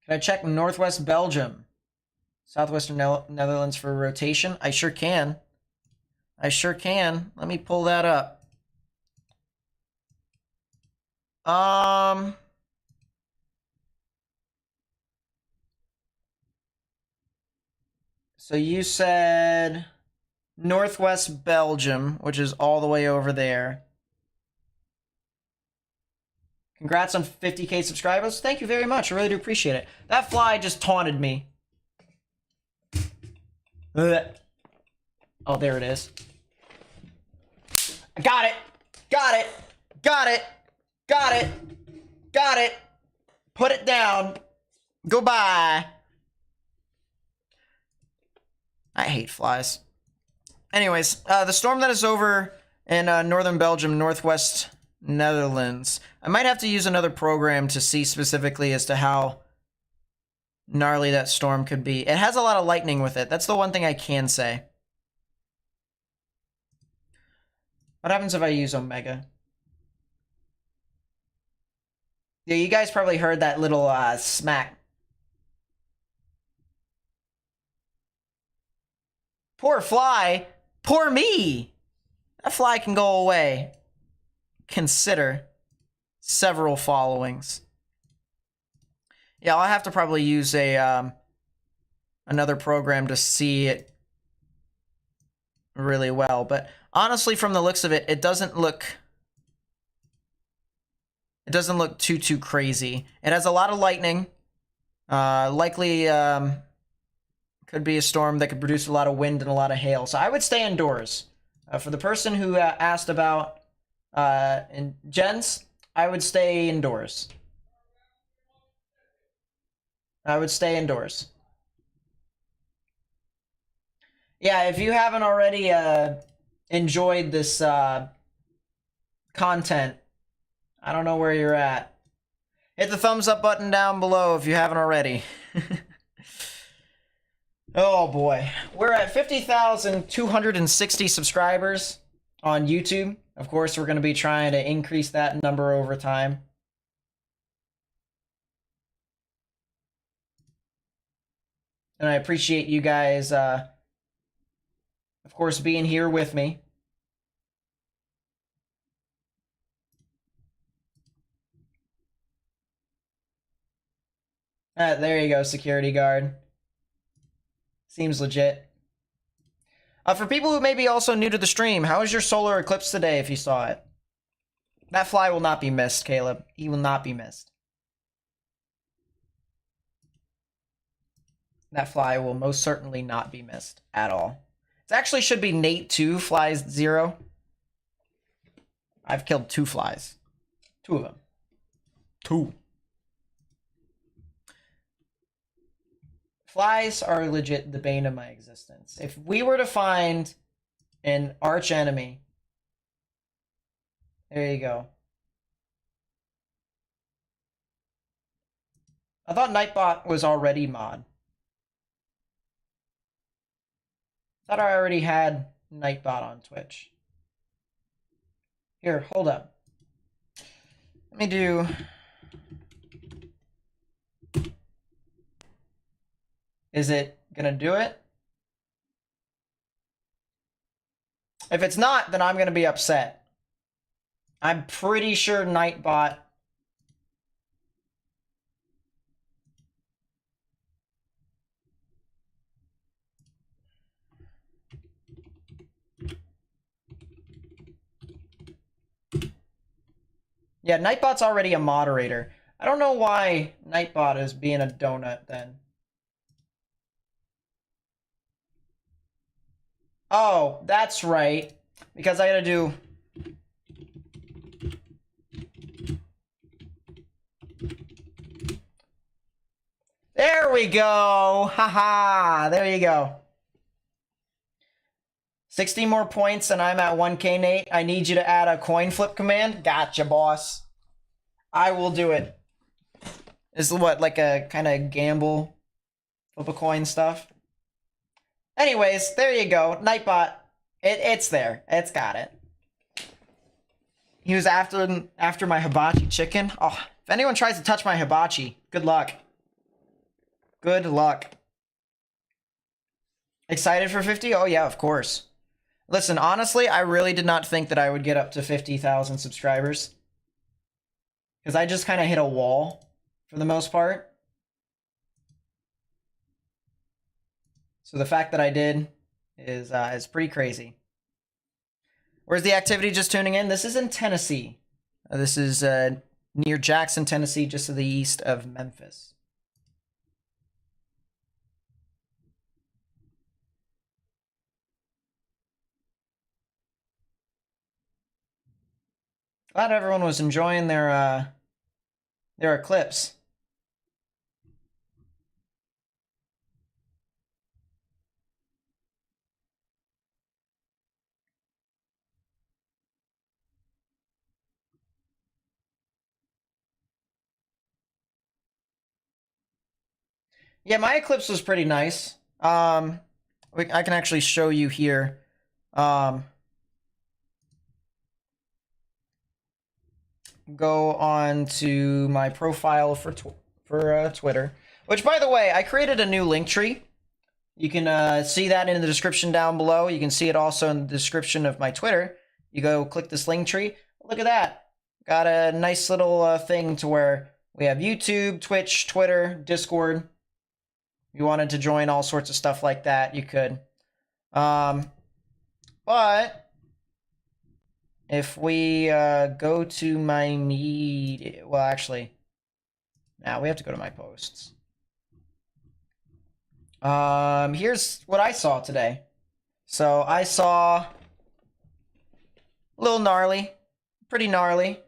Can I check Northwest Belgium? Southwestern Netherlands for rotation? I sure can. Let me pull that up. So you said Northwest Belgium, which is all the way over there. Congrats on 50K subscribers. Thank you very much. I really do appreciate it. That fly just taunted me. Ugh. Oh, there it is. I got it. Got it. Put it down. Goodbye. I hate flies. Anyways, the storm that is over in northern Belgium, northwest Netherlands. I might have to use another program to see specifically as to how gnarly that storm could be. It has a lot of lightning with it. That's the one thing I can say. What happens if I use Omega? Yeah, you guys probably heard that little smack. Poor fly. Poor me. That fly can go away. Consider several followings. Yeah, I'll have to probably use a another program to see it really well. But honestly, from the looks of it, it doesn't look too crazy. It has a lot of lightning. Likely could be a storm that could produce a lot of wind and a lot of hail. So I would stay indoors. For the person who asked about gens, I would stay indoors. I would stay indoors. Yeah, if you haven't already enjoyed this content, I don't know where you're at. Hit the thumbs up button down below if you haven't already. Oh boy. We're at 50,260 subscribers on YouTube. Of course, we're going to be trying to increase that number over time. And I appreciate you guys, of course, being here with me. There you go, security guard. Seems legit. For people who may be also new to the stream, how was your solar eclipse today if you saw it? That fly will not be missed, Caleb. He will not be missed. That fly will most certainly not be missed at all. It actually should be Nate2 flies 0. I've killed 2 flies. 2 of them. 2. Flies are legit the bane of my existence. If we were to find an arch enemy, there you go. I thought Nightbot was already mod. I thought I already had Nightbot on Twitch. Here, hold up. Let me do... Is it gonna do it? If it's not, then I'm gonna be upset. I'm pretty sure Nightbot... Yeah, Nightbot's already a moderator. I don't know why Nightbot is being a donut then. Oh, that's right. Because I gotta do... There we go! Haha! There you go. 60 more points and I'm at 1K, Nate. I need you to add a coin flip command. Gotcha, boss. I will do it. This is what, like a kind of gamble, flip a coin stuff? Anyways, there you go. Nightbot. It's there. It's got it. He was after my hibachi chicken. Oh, if anyone tries to touch my hibachi, good luck. Good luck. Excited for 50? Oh yeah, of course. Listen, honestly, I really did not think that I would get up to 50,000 subscribers. Because I just kind of hit a wall for the most part. So the fact that I did is pretty crazy. Where's the activity just tuning in? This is in Tennessee. This is near Jackson, Tennessee, just to the east of Memphis. Glad everyone was enjoying their eclipse. Yeah, my eclipse was pretty nice. I can actually show you here. Go on to my profile for Twitter, which, by the way, I created a new link tree. You can see that in the description down below. You can see it also in the description of my Twitter. You go click this link tree. Look at that. Got a nice little thing to where we have YouTube, Twitch, Twitter, Discord. If you wanted to join all sorts of stuff like that, you could. But if we go to my media, well, actually, now we have to go to my posts. Here's what I saw today. So I saw a little gnarly, pretty gnarly.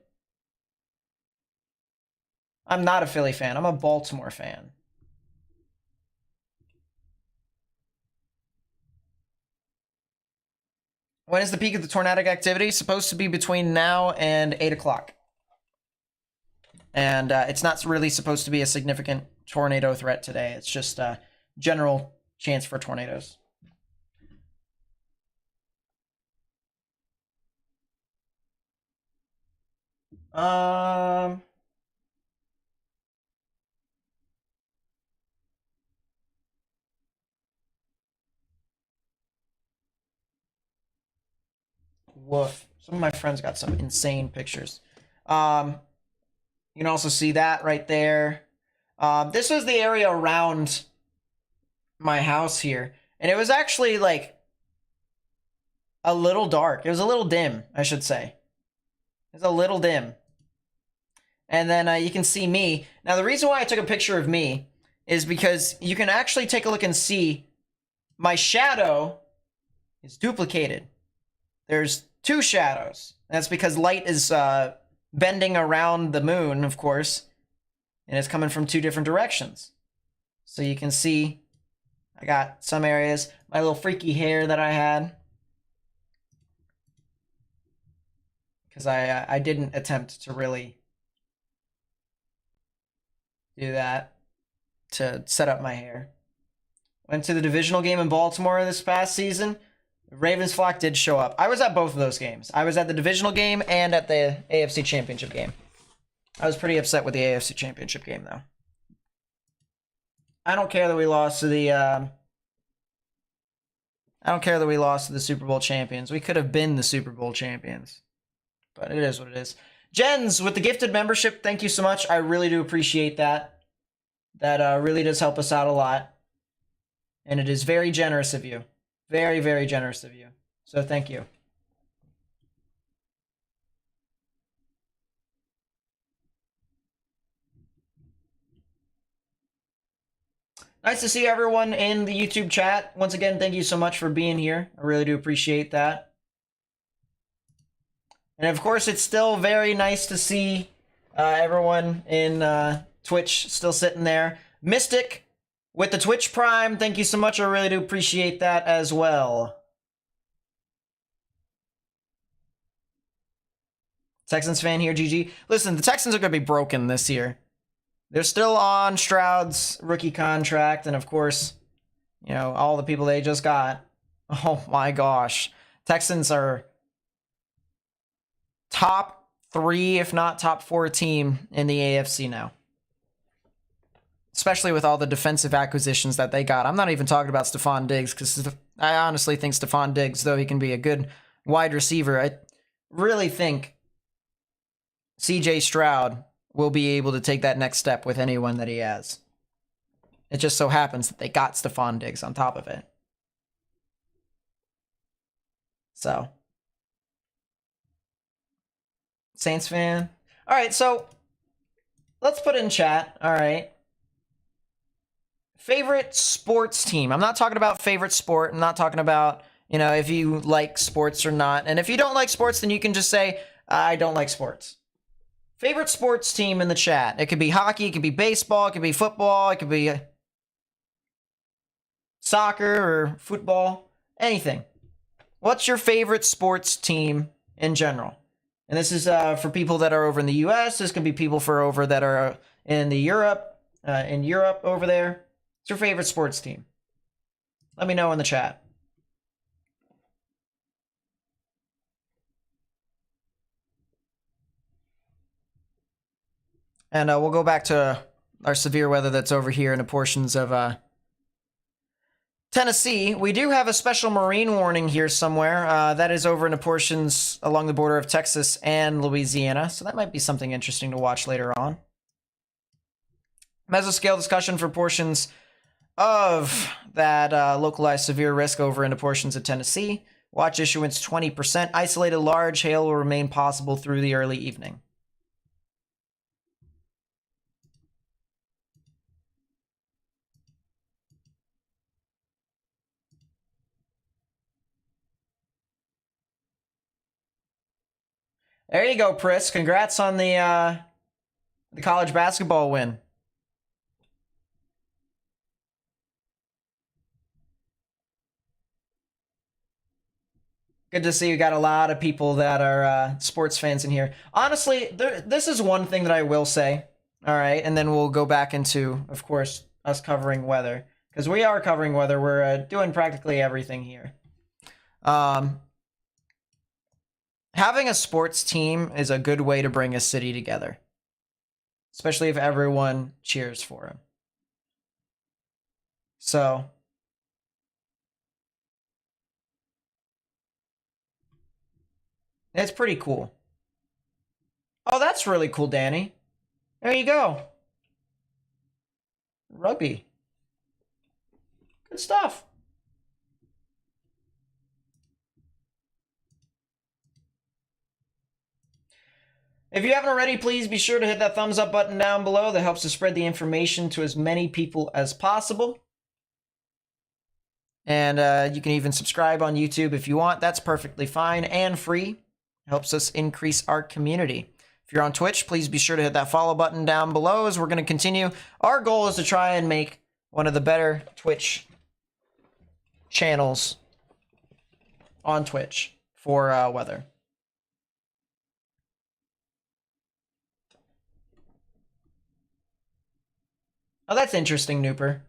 I'm not a Philly fan. I'm a Baltimore fan. When is the peak of the tornadic activity? Supposed to be between now and 8 o'clock. And it's not really supposed to be a significant tornado threat today. It's just a general chance for tornadoes. Woof. Some of my friends got some insane pictures. You can also see that right there. This was the area around my house here. And it was actually like a little dark. It was a little dim, I should say. It was a little dim. And then you can see me. Now, the reason why I took a picture of me is because you can actually take a look and see my shadow is duplicated. There's two shadows. That's because light is bending around the moon, of course, and it's coming from two different directions. So you can see I got some areas, my little freaky hair that I had, because I didn't attempt to really do that to set up my hair. Went to the divisional game in Baltimore this past season. The Ravens flock did show up. I was at both of those games. I was at the divisional game and at the AFC Championship game. I was pretty upset with the AFC Championship game, though. I don't care that we lost to the I don't care that we lost to the Super Bowl champions. We could have been the Super Bowl champions. But it is what it is. Jens, with the gifted membership, thank you so much. I really do appreciate that. That really does help us out a lot. And it is very generous of you. Very, very generous of you. So thank you. Nice to see everyone in the YouTube chat. Once again, thank you so much for being here. I really do appreciate that. And of course, it's still very nice to see everyone in Twitch still sitting there. Mystic with the Twitch Prime, thank you so much. I really do appreciate that as well. Texans fan here, GG. Listen, the Texans are going to be broken this year. They're still on Stroud's rookie contract, and of course, you know, all the people they just got. Oh my gosh. Texans are top 3, if not top 4 team in the AFC now. Especially with all the defensive acquisitions that they got. I'm not even talking about Stephon Diggs, because I honestly think Stephon Diggs, though he can be a good wide receiver, I really think CJ Stroud will be able to take that next step with anyone that he has. It just so happens that they got Stephon Diggs on top of it. So. Saints fan. All right, so let's put in chat. All right. Favorite sports team. I'm not talking about favorite sport. I'm not talking about, you know, if you like sports or not. And if you don't like sports, then you can just say, I don't like sports. Favorite sports team in the chat. It could be hockey, it could be baseball, it could be football, it could be soccer or football, anything. What's your favorite sports team in general? And this is for people that are over in the US. This can be people that are in Europe over there. What's your favorite sports team? Let me know in the chat. And we'll go back to our severe weather that's over here in the portions of Tennessee. We do have a special marine warning here somewhere. That is over in the portions along the border of Texas and Louisiana. So that might be something interesting to watch later on. Mesoscale discussion for portions of that localized severe risk over into portions of Tennessee. Watch issuance 20%. Isolated large hail will remain possible through the early evening. There you go, Pris. Congrats on the college basketball win. Good to see you got a lot of people that are sports fans in here. Honestly, this is one thing that I will say. All right, and then we'll go back into, of course, us covering weather. Because we are covering weather. We're doing practically everything here. Having a sports team is a good way to bring a city together. Especially if everyone cheers for him. So... it's pretty cool. Oh, that's really cool, Danny. There you go. Rugby. Good stuff. If you haven't already, please be sure to hit that thumbs up button down below. That helps to spread the information to as many people as possible. And you can even subscribe on YouTube if you want. That's perfectly fine and free. Helps us increase our community. If you're on Twitch, please be sure to hit that follow button down below as we're going to continue. Our goal is to try and make one of the better Twitch channels on Twitch for weather. Oh, that's interesting, Nooper.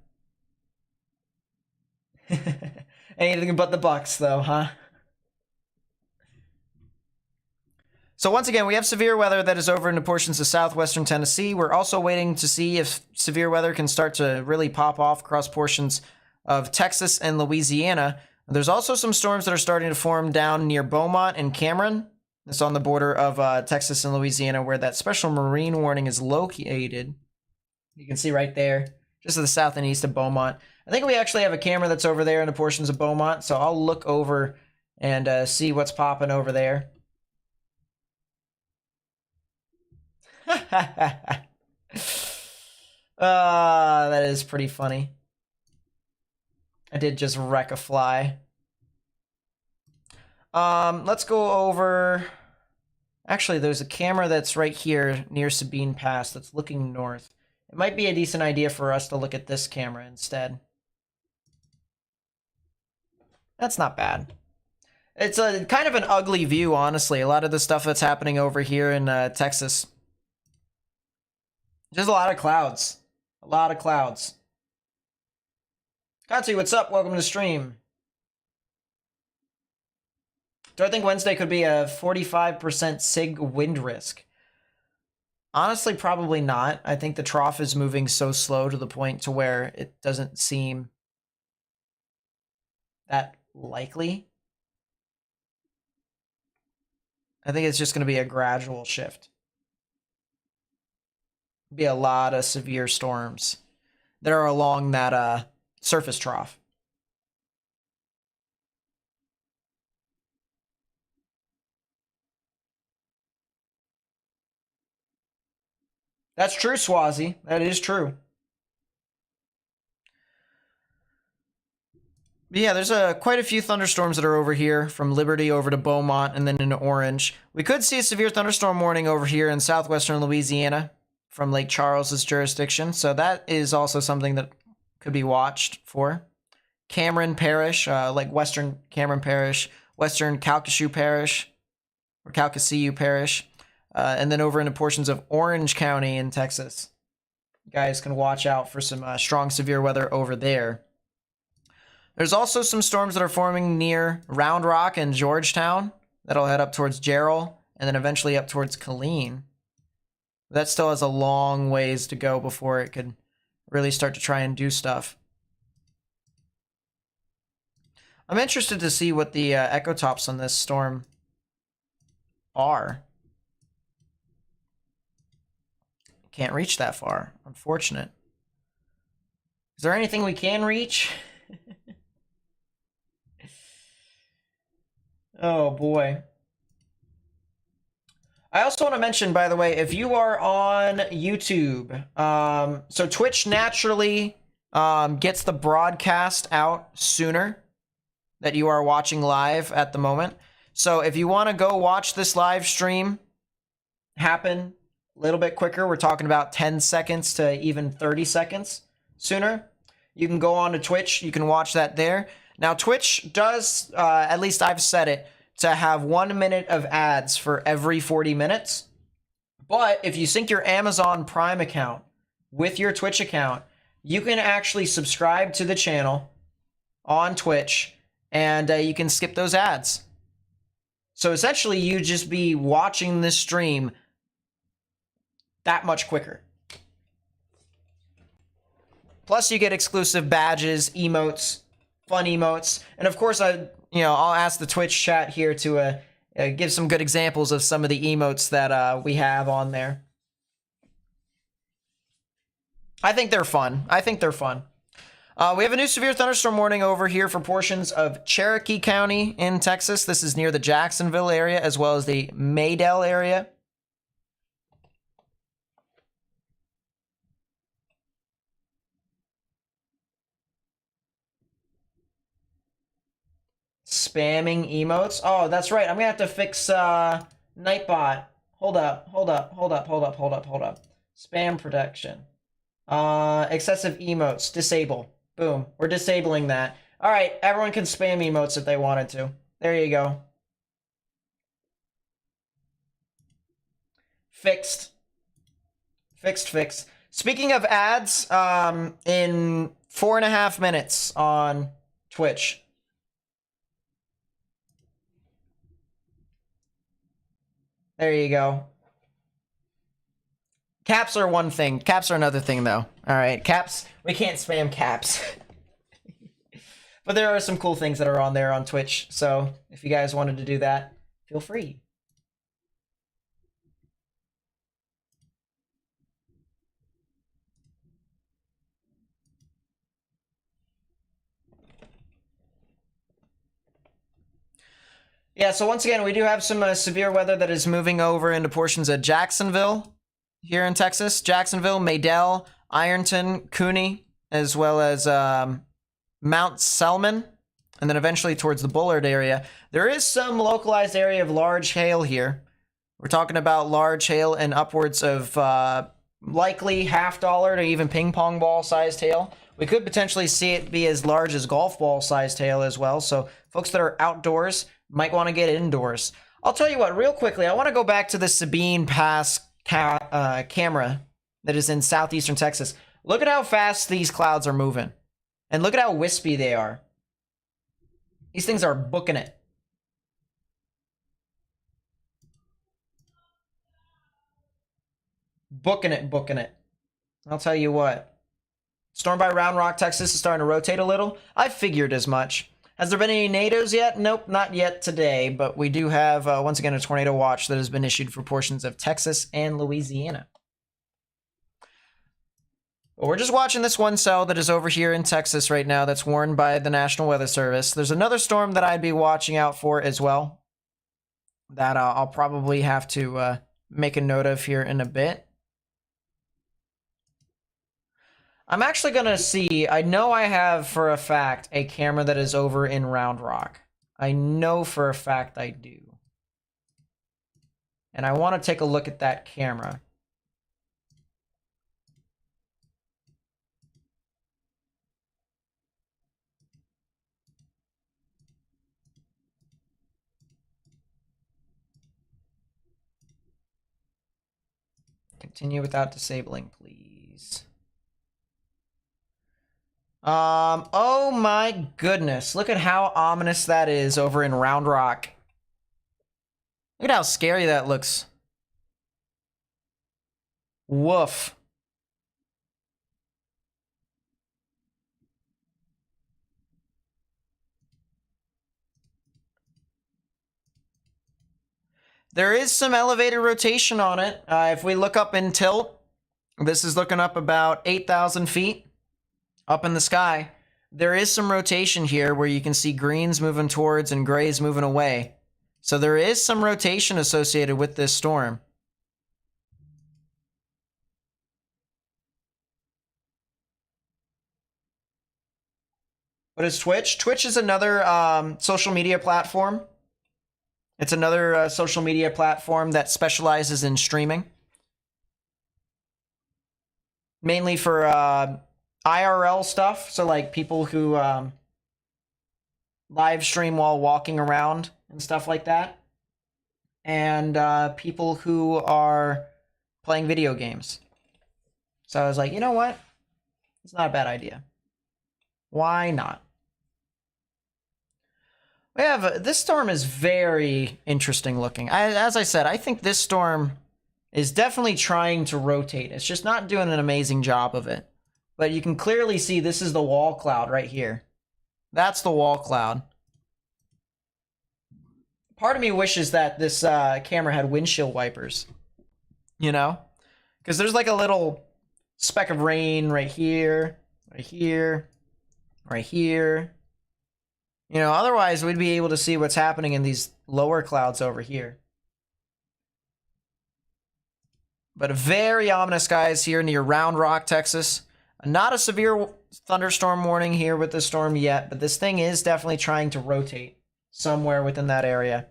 Anything but the Bucks, though, huh? So once again, we have severe weather that is over into portions of southwestern Tennessee. We're also waiting to see if severe weather can start to really pop off across portions of Texas and Louisiana. There's also some storms that are starting to form down near Beaumont and Cameron. It's on the border of Texas and Louisiana where that special marine warning is located. You can see right there, just to the south and east of Beaumont. I think we actually have a camera that's over there in the portions of Beaumont, so I'll look over and see what's popping over there. That is pretty funny. I did just wreck a fly. Let's go over... actually, there's a camera that's right here near Sabine Pass that's looking north. It might be a decent idea for us to look at this camera instead. That's not bad. It's a kind of an ugly view, honestly. A lot of the stuff that's happening over here in Texas. Just a lot of clouds. A lot of clouds. Katsu, what's up? Welcome to the stream. Do I think Wednesday could be a 45% SIG wind risk? Honestly, probably not. I think the trough is moving so slow to the point to where it doesn't seem that likely. I think it's just going to be a gradual shift. Be a lot of severe storms that are along that surface trough. That's true, Swazi. That is true. But yeah, there's quite a few thunderstorms that are over here, from Liberty over to Beaumont and then into Orange. We could see a severe thunderstorm warning over here in southwestern Louisiana from Lake Charles's jurisdiction, so that is also something that could be watched for. Cameron Parish, like western Cameron Parish, western Calcasieu Parish, or Calcasieu Parish, and then over into portions of Orange County in Texas. You guys can watch out for some strong severe weather over there. There's also some storms that are forming near Round Rock and Georgetown that'll head up towards Jarrell and then eventually up towards Killeen. That still has a long ways to go before it could really start to try and do stuff. I'm interested to see what the echotops on this storm are. Can't reach that far, unfortunate. Is there anything we can reach? Oh boy. I also want to mention, by the way, if you are on YouTube, so Twitch naturally gets the broadcast out sooner that you are watching live at the moment. So if you want to go watch this live stream happen a little bit quicker, we're talking about 10 seconds to even 30 seconds sooner, you can go on to Twitch. You can watch that there. Now, Twitch does, at least I've set it, to have 1 minute of ads for every 40 minutes. But if you sync your Amazon Prime account with your Twitch account, you can actually subscribe to the channel on Twitch, and you can skip those ads. So essentially, you just be watching this stream that much quicker. Plus, you get exclusive badges, emotes, fun emotes, and of course, I'll ask the Twitch chat here to give some good examples of some of the emotes that we have on there. I think they're fun. We have a new severe thunderstorm warning over here for portions of Cherokee County in Texas. This is near the Jacksonville area as well as the Maydell area. Spamming emotes. Oh, that's right. I'm gonna have to fix Nightbot. Hold up. Spam protection. Excessive emotes. Disable. Boom. We're disabling that. All right, everyone can spam emotes if they wanted to. There you go. Fixed. Speaking of ads, in 4.5 minutes on Twitch. There you go. Caps are one thing. Caps are another thing, though. All right, caps. We can't spam caps. But there are some cool things that are on there on Twitch. So if you guys wanted to do that, feel free. Yeah, so once again, we do have some severe weather that is moving over into portions of Jacksonville here in Texas. Jacksonville, Maydell, Ironton, Cooney, as well as Mount Selman, and then eventually towards the Bullard area. There is some localized area of large hail here. We're talking about large hail and upwards of likely $50 to even ping pong ball sized hail. We could potentially see it be as large as golf ball sized hail as well. So folks that are outdoors might want to get indoors. I'll tell you what, real quickly, I want to go back to the Sabine Pass camera that is in southeastern Texas. Look at how fast these clouds are moving. And look at how wispy they are. These things are booking it. Booking it. I'll tell you what. Storm by Round Rock, Texas is starting to rotate a little. I figured as much. Has there been any tornadoes yet? Nope, not yet today, but we do have, once again, a tornado watch that has been issued for portions of Texas and Louisiana. But we're just watching this one cell that is over here in Texas right now that's warned by the National Weather Service. There's another storm that I'd be watching out for as well that I'll probably have to make a note of here in a bit. I'm actually going to see, I know I have for a fact a camera that is over in Round Rock. I know for a fact I do. And I want to take a look at that camera. Continue without disabling, please. Oh my goodness. Look at how ominous that is over in Round Rock. Look at how scary that looks. Woof. There is some elevated rotation on it. If we look up in tilt, this is looking up about 8,000 feet. up in the sky. There is some rotation here where you can see greens moving towards and grays moving away. So there is some rotation associated with this storm. What is Twitch? Twitch is another social media platform. It's another social media platform that specializes in streaming. Mainly for IRL stuff. So like people who live stream while walking around and stuff like that. And people who are playing video games. So I was like, you know what? It's not a bad idea. Why not? We have this storm is very interesting looking. As I said, I think this storm is definitely trying to rotate. It's just not doing an amazing job of it. But you can clearly see this is the wall cloud right here. That's the wall cloud. Part of me wishes that this camera had windshield wipers. You know? Because there's like a little speck of rain right here, right here, right here. You know, otherwise we'd be able to see what's happening in these lower clouds over here. But a very ominous skies here near Round Rock, Texas. Not a severe thunderstorm warning here with this storm yet, but this thing is definitely trying to rotate somewhere within that area.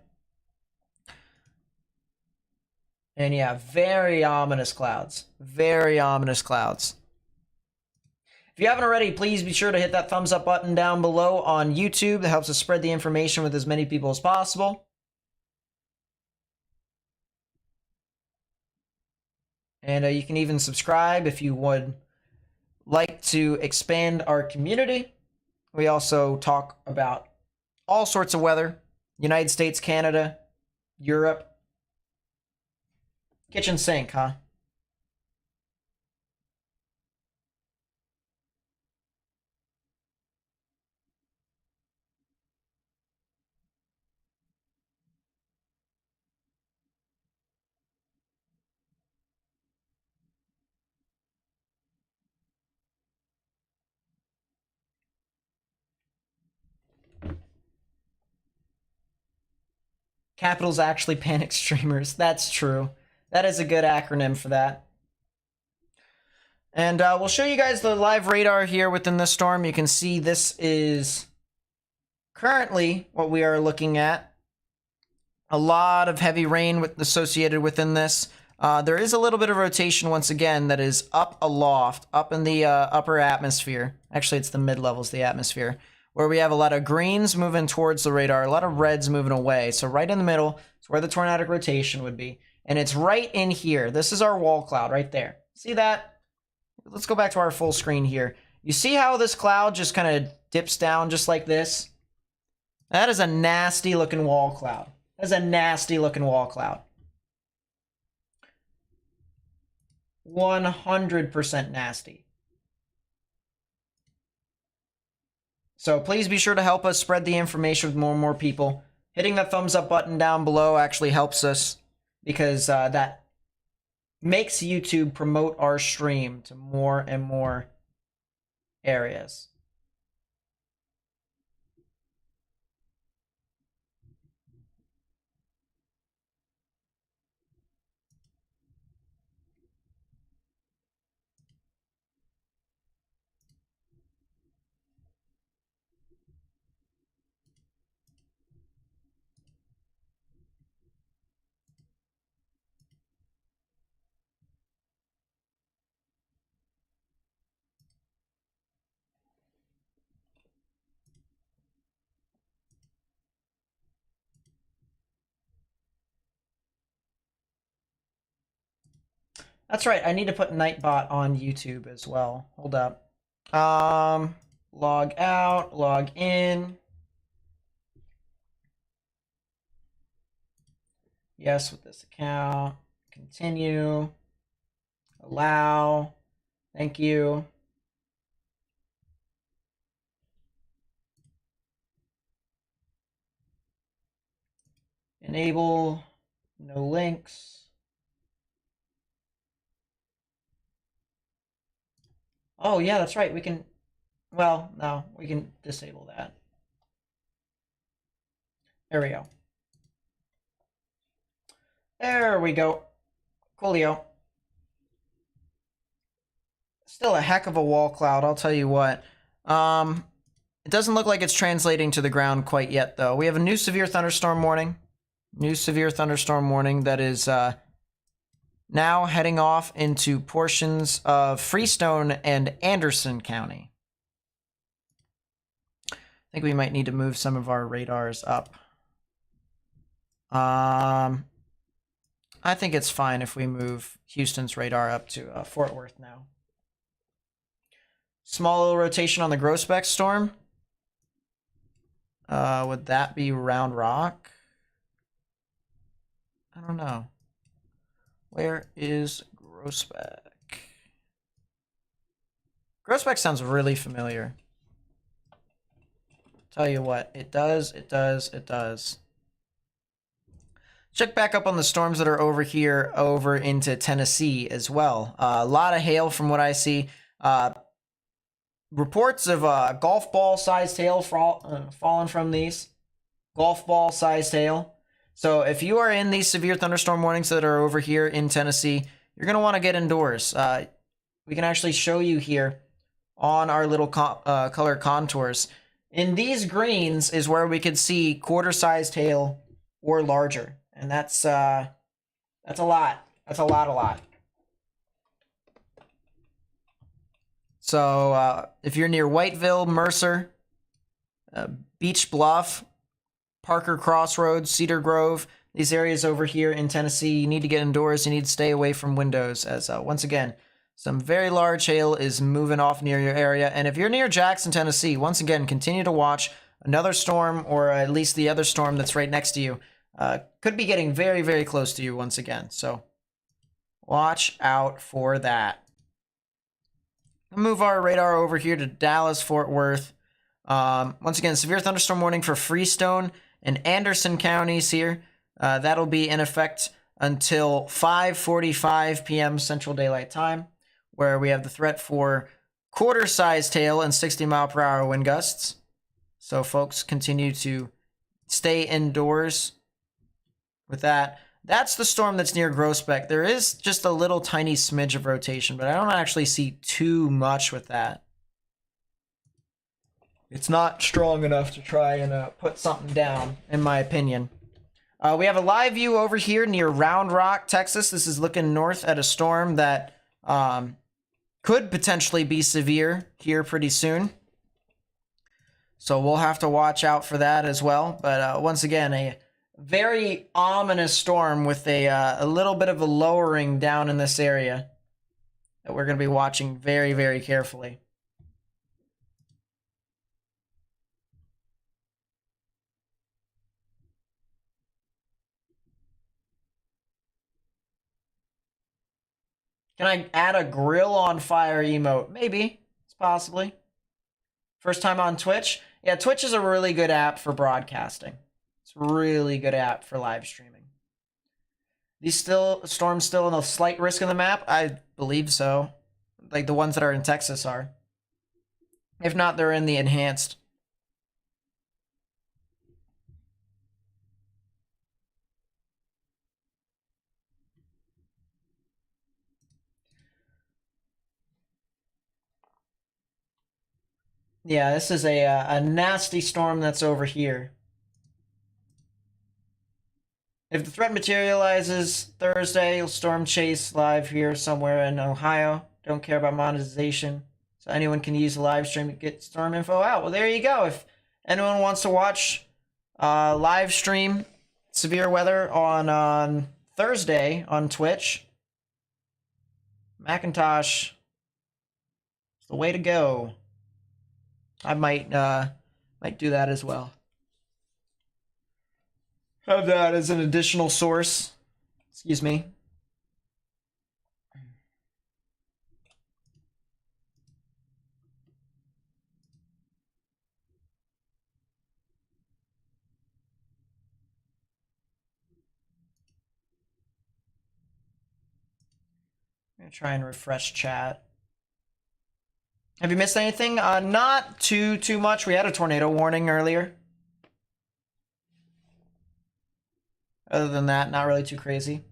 And yeah, very ominous clouds. Very ominous clouds. If you haven't already, please be sure to hit that thumbs up button down below on YouTube. That helps us spread the information with as many people as possible. And you can even subscribe if you would like to expand our community. We also talk about all sorts of weather. United States, Canada, Europe. Kitchen sink, huh? Capitals actually panic streamers. That's true. That is a good acronym for that. And we'll show you guys the live radar here within the storm. You can see this is currently what we are looking at. A lot of heavy rain associated within this. There is a little bit of rotation once again that is up aloft, up in the upper atmosphere. Actually, it's the mid-levels of the atmosphere, where we have a lot of greens moving towards the radar, a lot of reds moving away. So right in the middle is where the tornadic rotation would be. And it's right in here. This is our wall cloud right there. See that? Let's go back to our full screen here. You see how this cloud just kind of dips down just like this? That is a nasty looking wall cloud. That is a nasty looking wall cloud. 100% nasty. So please be sure to help us spread the information with more and more people. Hitting that thumbs up button down below actually helps us because that makes YouTube promote our stream to more and more areas. That's right, I need to put Nightbot on YouTube as well. Hold up. Log out, log in. Yes, with this account. Continue. Allow. Thank you. Enable. No links. Oh, yeah, that's right. We can Well, no, we can disable that. There we go. There we go. Coolio. Still a heck of a wall cloud, I'll tell you what. It doesn't look like it's translating to the ground quite yet, though. We have a new severe thunderstorm warning. New severe thunderstorm warning that is now heading off into portions of Freestone and Anderson County. I think we might need to move some of our radars up. I think it's fine if we move Houston's radar up to Fort Worth now. Small little rotation on the Groesbeck storm. Would that be Round Rock? I don't know. Where is Groesbeck? Groesbeck sounds really familiar. Tell you what, it does. Check back up on the storms that are over here, over into Tennessee as well. A lot of hail from what I see. Reports of golf ball sized hail falling from these. Golf ball sized hail. So if you are in these severe thunderstorm warnings that are over here in Tennessee, you're going to want to get indoors. We can actually show you here on our little color contours. In these greens is where we could see quarter-sized hail or larger. And that's a lot. That's a lot. So if you're near Whiteville, Mercer, Beach Bluff, Parker Crossroads, Cedar Grove, these areas over here in Tennessee, you need to get indoors. You need to stay away from windows as, once again, some very large hail is moving off near your area. And if you're near Jackson, Tennessee, once again, continue to watch another storm, or at least the other storm that's right next to you. Could be getting very, very close to you once again. So watch out for that. We'll move our radar over here to Dallas, Fort Worth. Once again, severe thunderstorm warning for Freestone and Anderson counties here. That'll be in effect until 5:45 p.m. Central Daylight Time, where we have the threat for quarter-sized hail and 60-mile-per-hour wind gusts. So folks, continue to stay indoors with that. That's the storm that's near Groesbeck. There is just a little tiny smidge of rotation, but I don't actually see too much with that. It's not strong enough to try and put something down, in my opinion. We have a live view over here near Round Rock, Texas. This is looking north at a storm that could potentially be severe here pretty soon. So we'll have to watch out for that as well. But once again, a very ominous storm with a little bit of a lowering down in this area that we're going to be watching very, very carefully. Can I add a grill on fire emote? Maybe. It's possibly. First time on Twitch? Yeah, Twitch is a really good app for broadcasting. It's a really good app for live streaming. These storms still in a slight risk in the map? I believe so. Like the ones that are in Texas are. If not, they're in the enhanced. Yeah, this is a nasty storm that's over here. If the threat materializes Thursday, you'll storm chase live here somewhere in Ohio. Don't care about monetization. So anyone can use the live stream to get storm info out. Well, there you go. If anyone wants to watch live stream severe weather on Thursday on Twitch, Macintosh is the way to go. I might do that as well. Have that as an additional source. Excuse me. I'm gonna try and refresh chat. Have you missed anything? Not too much. We had a tornado warning earlier. Other than that, not really too crazy.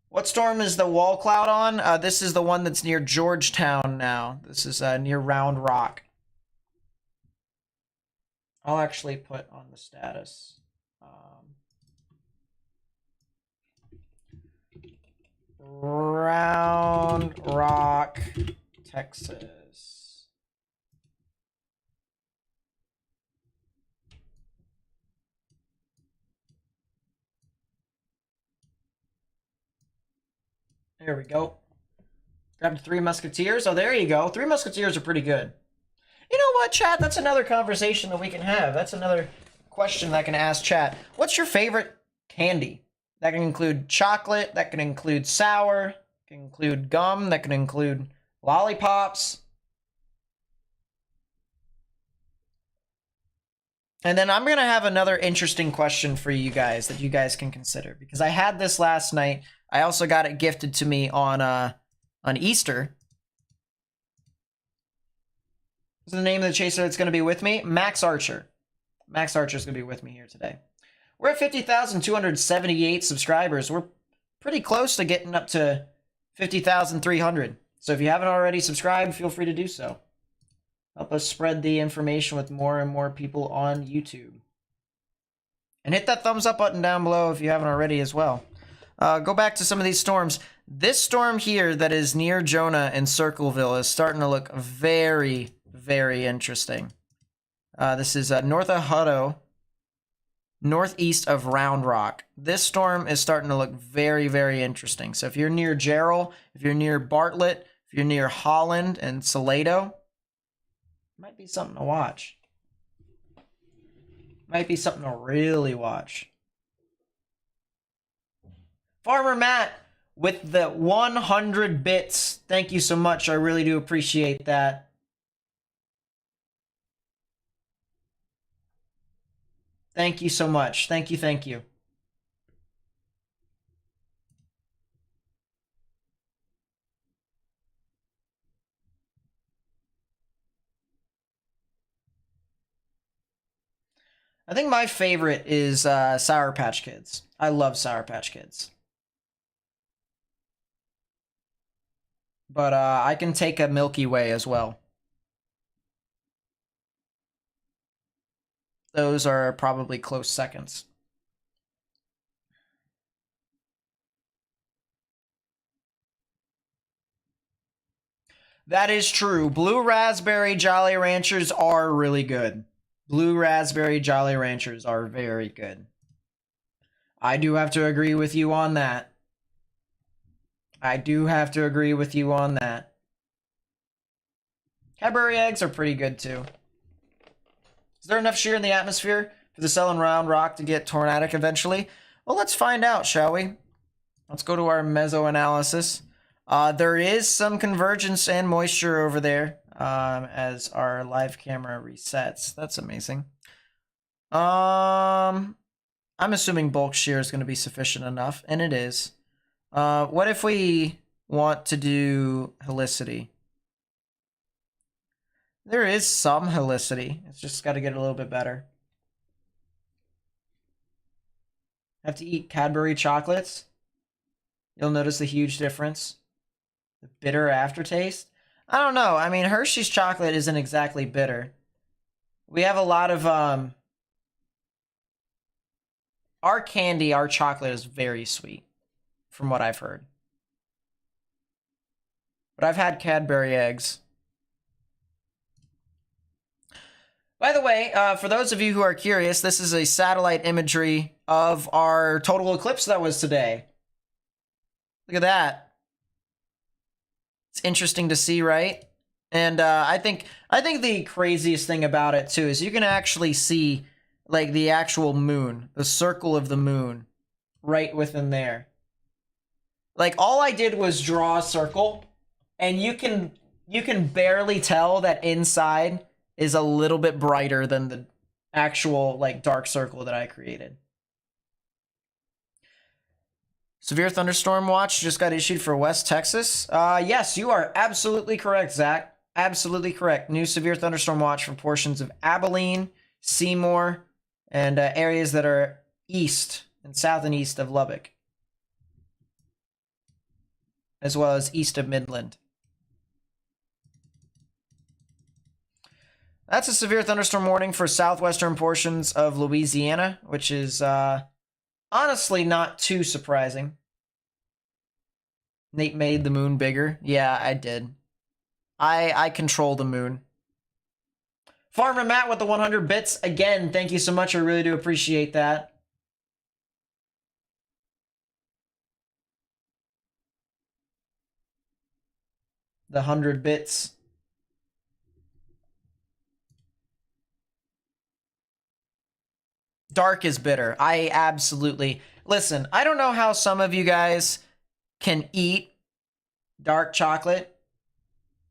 What storm is the wall cloud on? This is the one that's near Georgetown now. This is near Round Rock. I'll actually put on the status. Round Rock, Texas. There we go. Grabbed Three Musketeers. Oh, there you go. Three Musketeers are pretty good. You know what, chat? That's another conversation that we can have. That's another question that I can ask chat. What's your favorite candy? That can include chocolate. That can include sour. Can include gum. That can include lollipops. And then I'm going to have another interesting question for you guys that you guys can consider. Because I had this last night. I also got it gifted to me on Easter. What's the name of the chaser that's going to be with me? Max Archer. Max Archer is going to be with me here today. We're at 50,278 subscribers. We're pretty close to getting up to 50,300. So if you haven't already subscribed, feel free to do so. Help us spread the information with more and more people on YouTube. And hit that thumbs up button down below if you haven't already as well. Go back to some of these storms. This storm here that is near Jonah and Circleville is starting to look very, very interesting. This is north of Hutto, northeast of Round Rock. This storm is starting to look very, very interesting. So if you're near Jarrell, if you're near Bartlett, if you're near Holland and Salado, might be something to watch. Might be something to really watch. Farmer Matt with the 100 bits. Thank you so much. I really do appreciate that. Thank you so much. Thank you, thank you. I think my favorite is Sour Patch Kids. I love Sour Patch Kids. But I can take a Milky Way as well. Those are probably close seconds. That is true. Blue Raspberry Jolly Ranchers are really good. Blue Raspberry Jolly Ranchers are very good. I do have to agree with you on that. I do have to agree with you on that. Cadbury eggs are pretty good too. Is there enough shear in the atmosphere for the cell in Round Rock to get tornadic eventually? Well, let's find out, shall we? Let's go to our meso-analysis. There is some convergence and moisture over there as our live camera resets. That's amazing. I'm assuming bulk shear is going to be sufficient enough, and it is. What if we want to do helicity? There is some helicity. It's just got to get a little bit better. Have to eat Cadbury chocolates. You'll notice a huge difference. The bitter aftertaste. I don't know. I mean, Hershey's chocolate isn't exactly bitter. We have a lot of our candy, our chocolate is very sweet, from what I've heard. But I've had Cadbury eggs. By the way, for those of you who are curious, this is a satellite imagery of our total eclipse that was today. Look at that. It's interesting to see, right? And I think the craziest thing about it too is you can actually see like the actual moon, the circle of the moon, right within there. Like all I did was draw a circle, and you can barely tell that inside is a little bit brighter than the actual like dark circle that I created. Severe thunderstorm watch just got issued for West Texas. Yes, you are absolutely correct, Zach. Absolutely correct. New severe thunderstorm watch for portions of Abilene, Seymour, and areas that are east and south and east of Lubbock, as well as east of Midland. That's a severe thunderstorm warning for southwestern portions of Louisiana, which is honestly not too surprising. Nate made the moon bigger. Yeah, I did. I control the moon. Farmer Matt with the 100 bits. Again, thank you so much. I really do appreciate that. The 100 bits. Dark is bitter. I absolutely... Listen, I don't know how some of you guys can eat dark chocolate.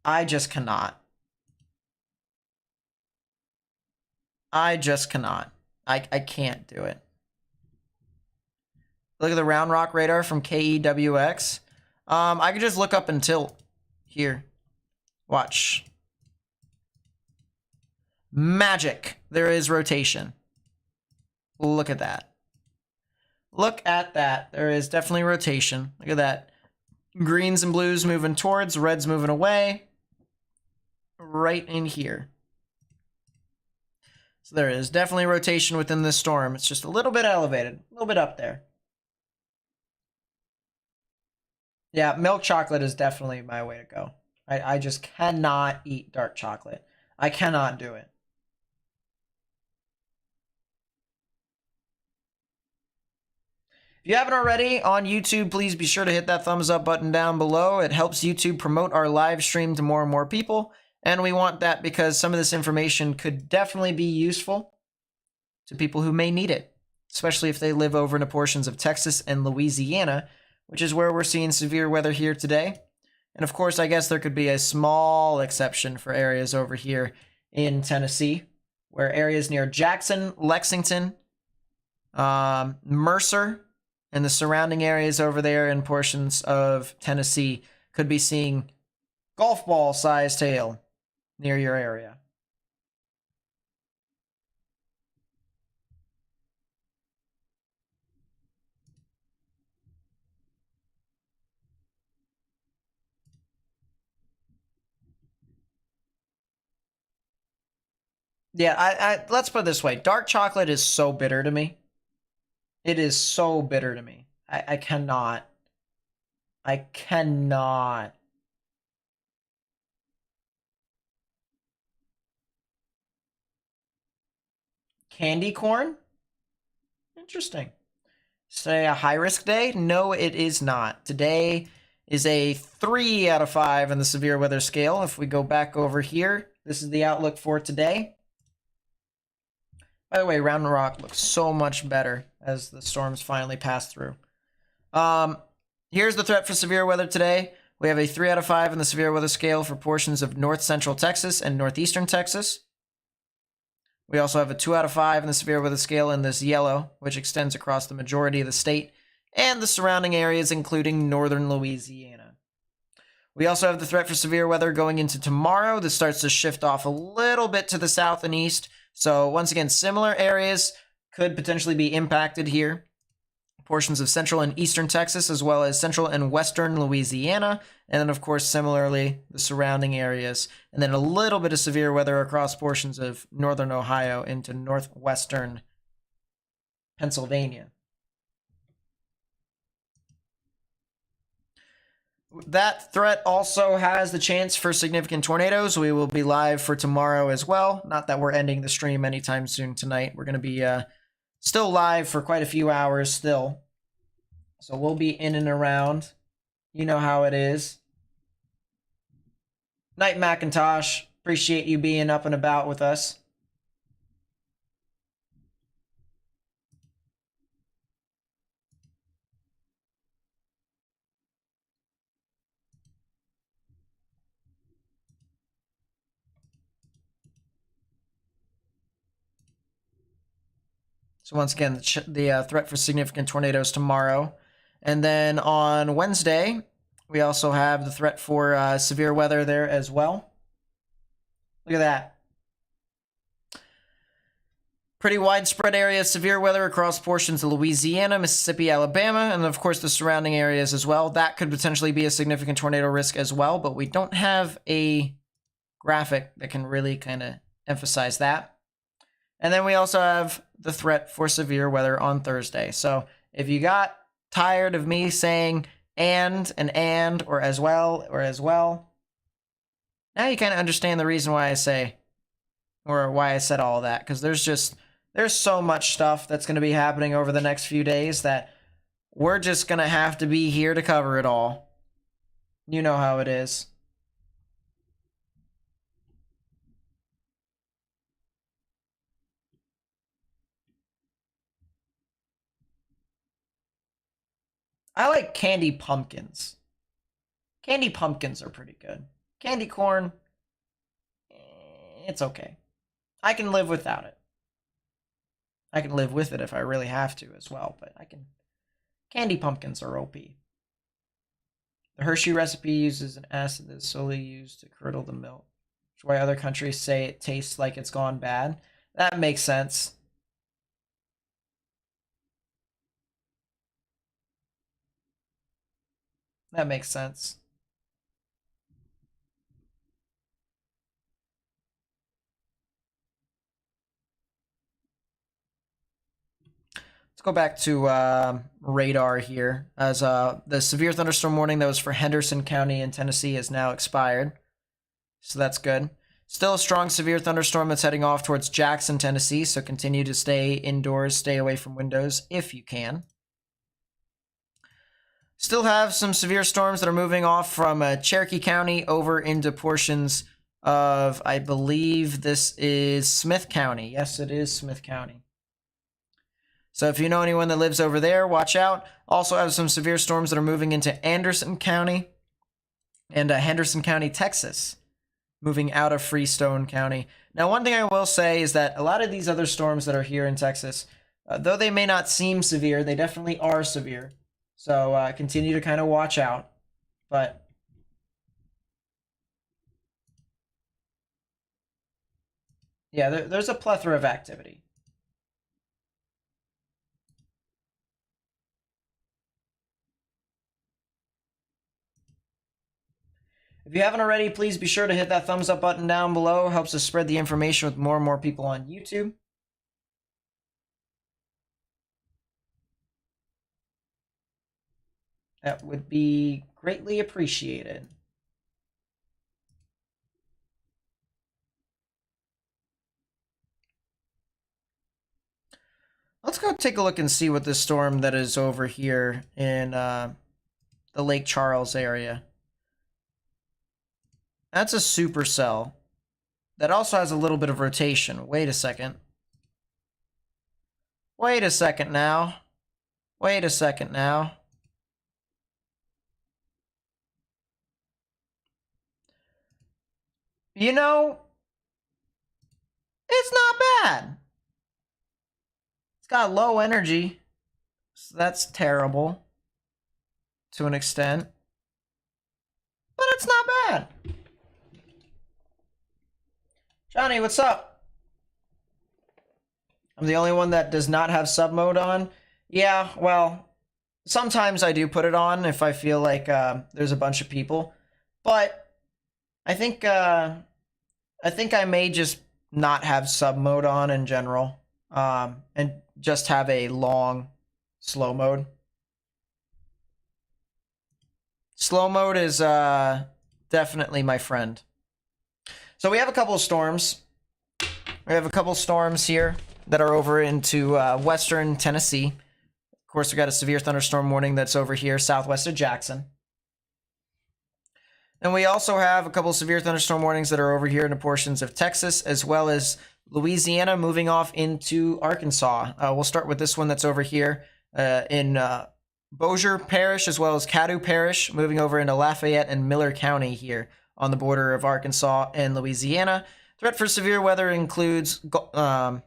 I just cannot. I just cannot. I can't do it. Look at the round rock radar from KEWX. I could just look up and tilt here. Watch. Magic. There is rotation. Look at that. Look at that. There is definitely rotation. Look at that. Greens and blues moving towards, reds moving away. Right in here. So there is definitely rotation within this storm. It's just a little bit elevated, a little bit up there. Yeah, milk chocolate is definitely my way to go. I just cannot eat dark chocolate. I cannot do it. If you haven't already on YouTube, please be sure to hit that thumbs up button down below. It helps YouTube promote our live stream to more and more people. And we want that because some of this information could definitely be useful to people who may need it, especially if they live over in portions of Texas and Louisiana, which is where we're seeing severe weather here today. And of course, I guess there could be a small exception for areas over here in Tennessee, where areas near Jackson, Lexington, Mercer, and the surrounding areas over there in portions of Tennessee could be seeing golf ball sized hail near your area. Yeah, let's put it this way. Dark chocolate is so bitter to me. It is so bitter to me. I cannot. I cannot. Candy corn? Interesting. Say a high-risk day? No, it is not. Today is a 3 out of 5 in the severe weather scale. If we go back over here, this is the outlook for today. By the way, Round Rock looks so much better as the storms finally pass through. Here's the threat for severe weather today. We have a 3 out of 5 in the severe weather scale for portions of north central Texas and northeastern Texas. We also have a 2 out of 5 in the severe weather scale in this yellow, which extends across the majority of the state and the surrounding areas, including northern Louisiana. We also have the threat for severe weather going into tomorrow. This starts to shift off a little bit to the south and east. So once again, similar areas could potentially be impacted here. Portions of central and eastern Texas, as well as central and western Louisiana. And then, of course, similarly, the surrounding areas. And then a little bit of severe weather across portions of northern Ohio into northwestern Pennsylvania. That threat also has the chance for significant tornadoes. We will be live for tomorrow as well. Not that we're ending the stream anytime soon tonight. We're going to be still live for quite a few hours still. So we'll be in and around. You know how it is. Night Macintosh. Appreciate you being up and about with us. So once again, the threat for significant tornadoes tomorrow. And then on Wednesday, we also have the threat for severe weather there as well. Look at that. Pretty widespread area of severe weather across portions of Louisiana, Mississippi, Alabama, and of course the surrounding areas as well. That could potentially be a significant tornado risk as well, but we don't have a graphic that can really kind of emphasize that. And then we also have the threat for severe weather on Thursday. So if you got tired of me saying and, or as well, now you kind of understand the reason why I say, or why I said all that, because there's so much stuff that's going to be happening over the next few days that we're just going to have to be here to cover it all. You know how it is. I like candy pumpkins. Candy pumpkins are pretty good. Candy corn, it's okay. I can live without it. I can live with it if I really have to as well, but I can. Candy pumpkins are OP. The Hershey recipe uses an acid that is solely used to curdle the milk, which is why other countries say it tastes like it's gone bad. That makes sense. That makes sense. Go back to radar here, as the severe thunderstorm warning that was for Henderson County in Tennessee has now expired. So that's good. Still a strong severe thunderstorm that's heading off towards Jackson, Tennessee, so continue to stay indoors, stay away from windows if you can. Still have some severe storms that are moving off from Cherokee County over into portions of, I believe this is Smith County. Yes, it is Smith County. So if you know anyone that lives over there, watch out. Also have some severe storms that are moving into Anderson County and Henderson County, Texas, moving out of Freestone County. Now, one thing I will say is that a lot of these other storms that are here in Texas, though they may not seem severe, they definitely are severe. So continue to kind of watch out. But yeah, there's a plethora of activity. If you haven't already, please be sure to hit that thumbs up button down below. It helps us spread the information with more and more people on YouTube. That would be greatly appreciated. Let's go take a look and see what this storm that is over here in the Lake Charles area. That's a supercell. That also has a little bit of rotation. Wait a second. Wait a second now. Wait a second now. You know, it's not bad. It's got low energy, so that's terrible to an extent. But it's not bad. Johnny, what's up? I'm the only one that does not have sub mode on. Yeah, well, sometimes I do put it on if I feel like there's a bunch of people. But I think I may just not have sub mode on in general, and just have a long slow mode. Slow mode is definitely my friend. So we have a couple of storms. We have a couple of storms here that are over into western Tennessee. Of course, we got a severe thunderstorm warning that's over here southwest of Jackson. And we also have a couple of severe thunderstorm warnings that are over here into portions of Texas, as well as Louisiana, moving off into Arkansas. We'll start with this one that's over here in Bossier Parish, as well as Caddo Parish, moving over into Lafayette and Miller County here on the border of Arkansas and Louisiana. Threat for severe weather includes, I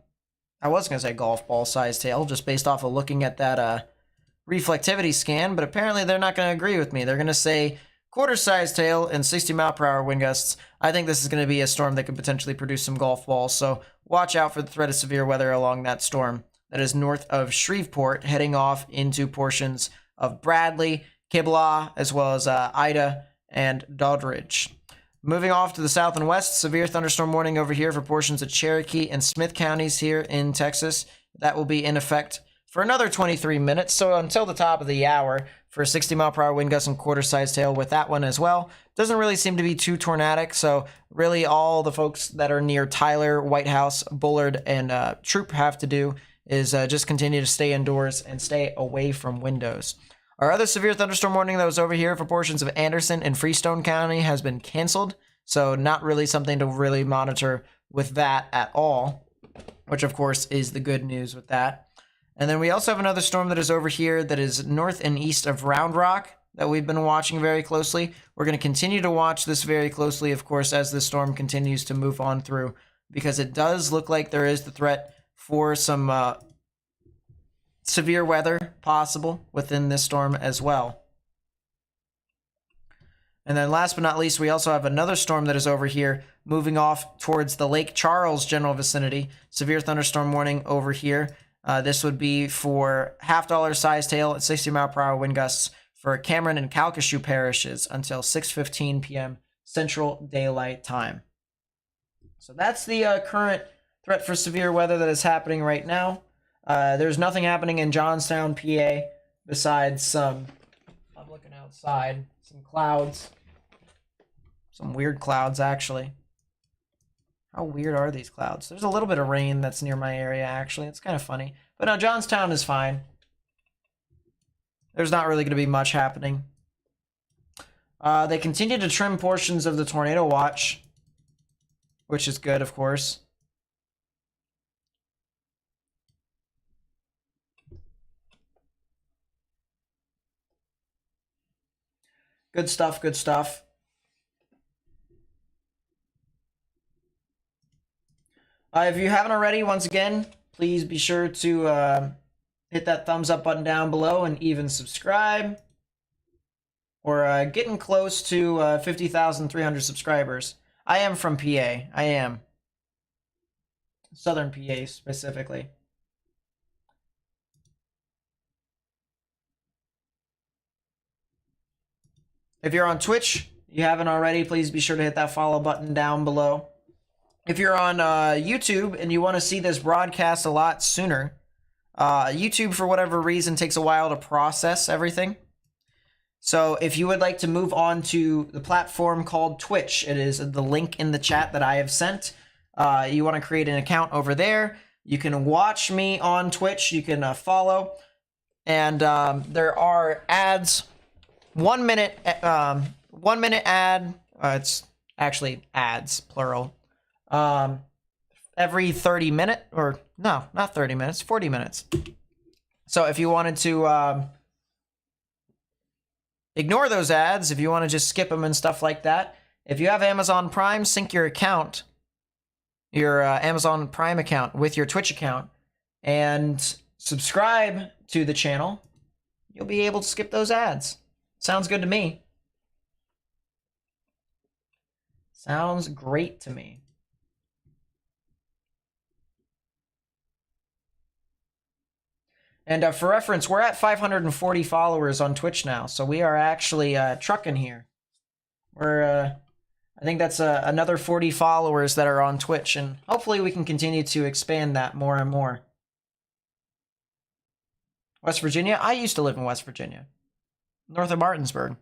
was going to say golf ball size hail, just based off of looking at that reflectivity scan, but apparently they're not going to agree with me. They're going to say quarter-sized tail, and 60-mile-per-hour wind gusts. I think this is going to be a storm that could potentially produce some golf balls, so watch out for the threat of severe weather along that storm that is north of Shreveport, heading off into portions of Bradley, Kiblaw, as well as Ida and Doddridge. Moving off to the south and west, severe thunderstorm warning over here for portions of Cherokee and Smith counties here in Texas. That will be in effect for another 23 minutes, so until the top of the hour for 60-mile-per-hour wind gusts and quarter-sized tail with that one as well. Doesn't really seem to be too tornadic, so really all the folks that are near Tyler, White House, Bullard, and Troop have to do is just continue to stay indoors and stay away from windows. Our other severe thunderstorm warning that was over here for portions of Anderson and Freestone County has been canceled, so not really something to really monitor with that at all, which of course is the good news with that. And then we also have another storm that is over here that is north and east of Round Rock that we've been watching very closely. We're going to continue to watch this very closely, of course, as the storm continues to move on through, because it does look like there is the threat for some severe weather possible within this storm as well. And then last but not least, we also have another storm that is over here moving off towards the Lake Charles general vicinity. Severe thunderstorm warning over here. This would be for half-dollar size tail at 60-mile-per-hour wind gusts for Cameron and Calcasieu parishes until 6:15 p.m. Central Daylight Time. So that's the current threat for severe weather that is happening right now. There's nothing happening in Johnstown, PA, besides some, I'm looking outside, some clouds. Some weird clouds, actually. How weird are these clouds? There's a little bit of rain that's near my area, actually. It's kind of funny. But no, Johnstown is fine. There's not really going to be much happening. They continue to trim portions of the tornado watch, which is good, of course. Good stuff, good stuff. If you haven't already, once again, please be sure to hit that thumbs up button down below and even subscribe. We're getting close to 50,300 subscribers. I am from PA. I am. Southern PA, specifically. If you're on Twitch, you haven't already, please be sure to hit that follow button down below. If you're on YouTube and you want to see this broadcast a lot sooner, YouTube, for whatever reason, takes a while to process everything. So if you would like to move on to the platform called Twitch, it is the link in the chat that I have sent. You want to create an account over there. You can watch me on Twitch. You can follow. And there are ads. 1 minute, 1 minute ad. It's actually ads, plural. Every 30 minutes, or no, not 30 minutes, 40 minutes. So if you wanted to ignore those ads, if you want to just skip them and stuff like that, if you have Amazon Prime, sync your account, your Amazon Prime account with your Twitch account, and subscribe to the channel, you'll be able to skip those ads. Sounds good to me. Sounds great to me. And for reference, we're at 540 followers on Twitch now, so we are actually trucking here. We're, I think that's another 40 followers that are on Twitch, and hopefully we can continue to expand that more and more. West Virginia? I used to live in West Virginia, north of Martinsburg.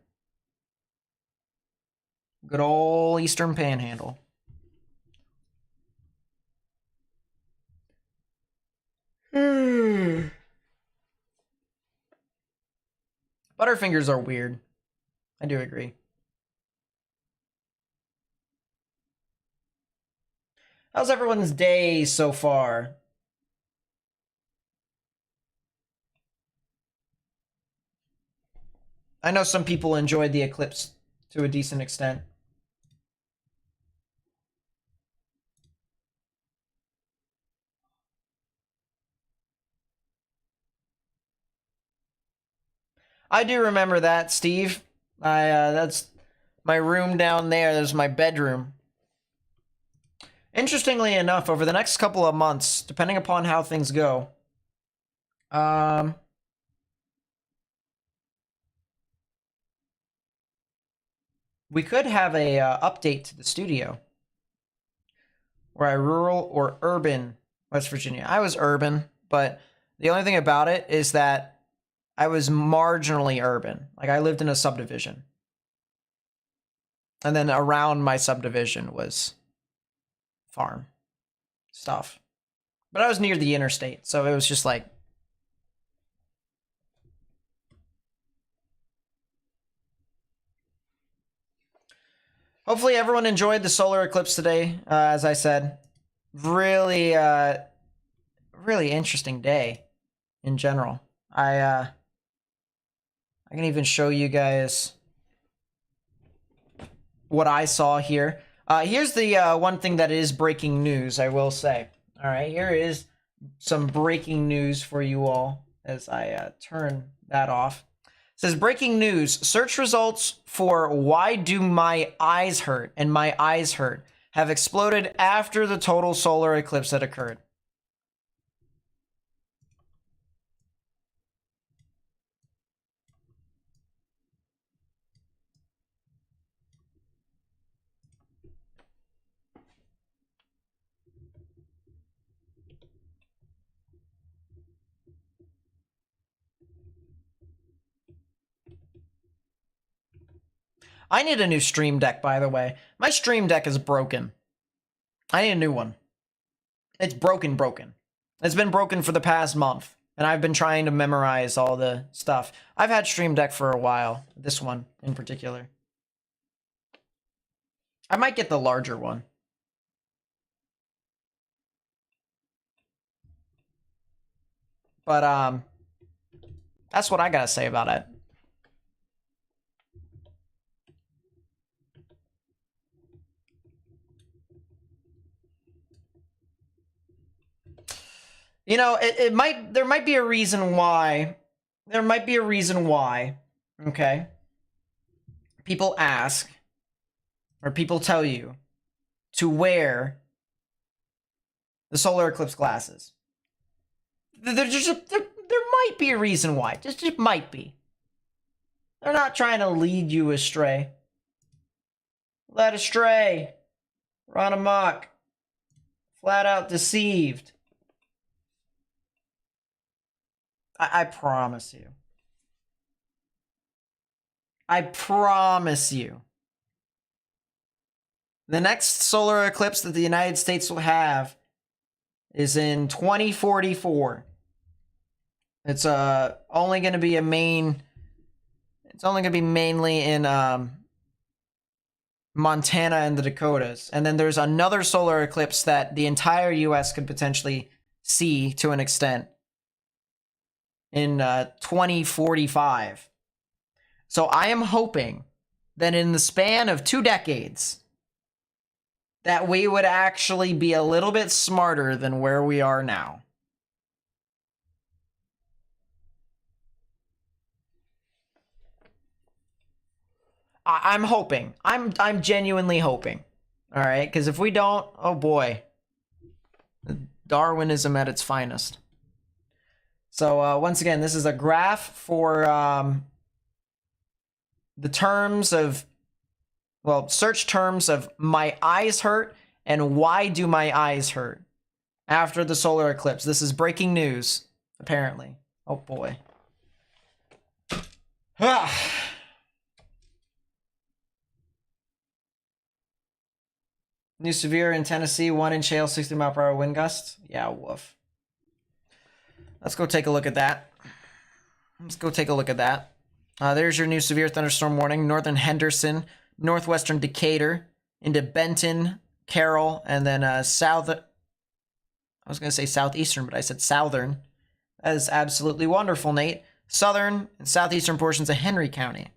Good old Eastern Panhandle. Butterfingers are weird. I do agree. How's everyone's day so far? I know some people enjoyed the eclipse to a decent extent. I do remember that, Steve. That's my room down there. There's my bedroom. Interestingly enough, over the next couple of months, depending upon how things go, we could have a update to the studio. Were I rural or urban West Virginia? I was urban, but the only thing about it is that I was marginally urban. Like, I lived in a subdivision. And then around my subdivision was farm stuff. But I was near the interstate, so it was just like... Hopefully everyone enjoyed the solar eclipse today, as I said. Really, really interesting day in general. I can even show you guys what I saw here. Here's the one thing that is breaking news, I will say. All right, here is some breaking news for you all as I turn that off. It says, breaking news, search results for why do my eyes hurt and my eyes hurt have exploded after the total solar eclipse that occurred. I need a new stream deck, by the way. My stream deck is broken. I need a new one. It's broken. It's been broken for the past month, and I've been trying to memorize all the stuff. I've had stream deck for a while, this one in particular. I might get the larger one. But, that's what I gotta say about it. You know, there might be a reason why. There might be a reason why, okay? People ask, or people tell you, to wear the solar eclipse glasses. There might be a reason why. Just might be. They're not trying to lead you astray. Led astray. Run amok. Flat out deceived. I promise you. I promise you. The next solar eclipse that the United States will have is in 2044. It's only going to be it's only going to be mainly in Montana and the Dakotas. And then there's another solar eclipse that the entire US could potentially see to an extent in 2045. So I am hoping that in the span of 2 decades that we would actually be a little bit smarter than where we are now. I'm hoping. I'm genuinely hoping. All right, because if we don't, oh boy, Darwinism at its finest. So once again, this is a graph for the terms of, well, search terms of my eyes hurt and why do my eyes hurt after the solar eclipse. This is breaking news, apparently. Oh boy. New severe in Tennessee, 1-inch hail, 60-mile-per-hour wind gusts. Yeah, woof. Let's go take a look at that. There's your new severe thunderstorm warning. Northern Henderson, northwestern Decatur, into Benton, Carroll, and then I was going to say southeastern, but I said southern. That is absolutely wonderful, Nate. Southern and southeastern portions of Henry County.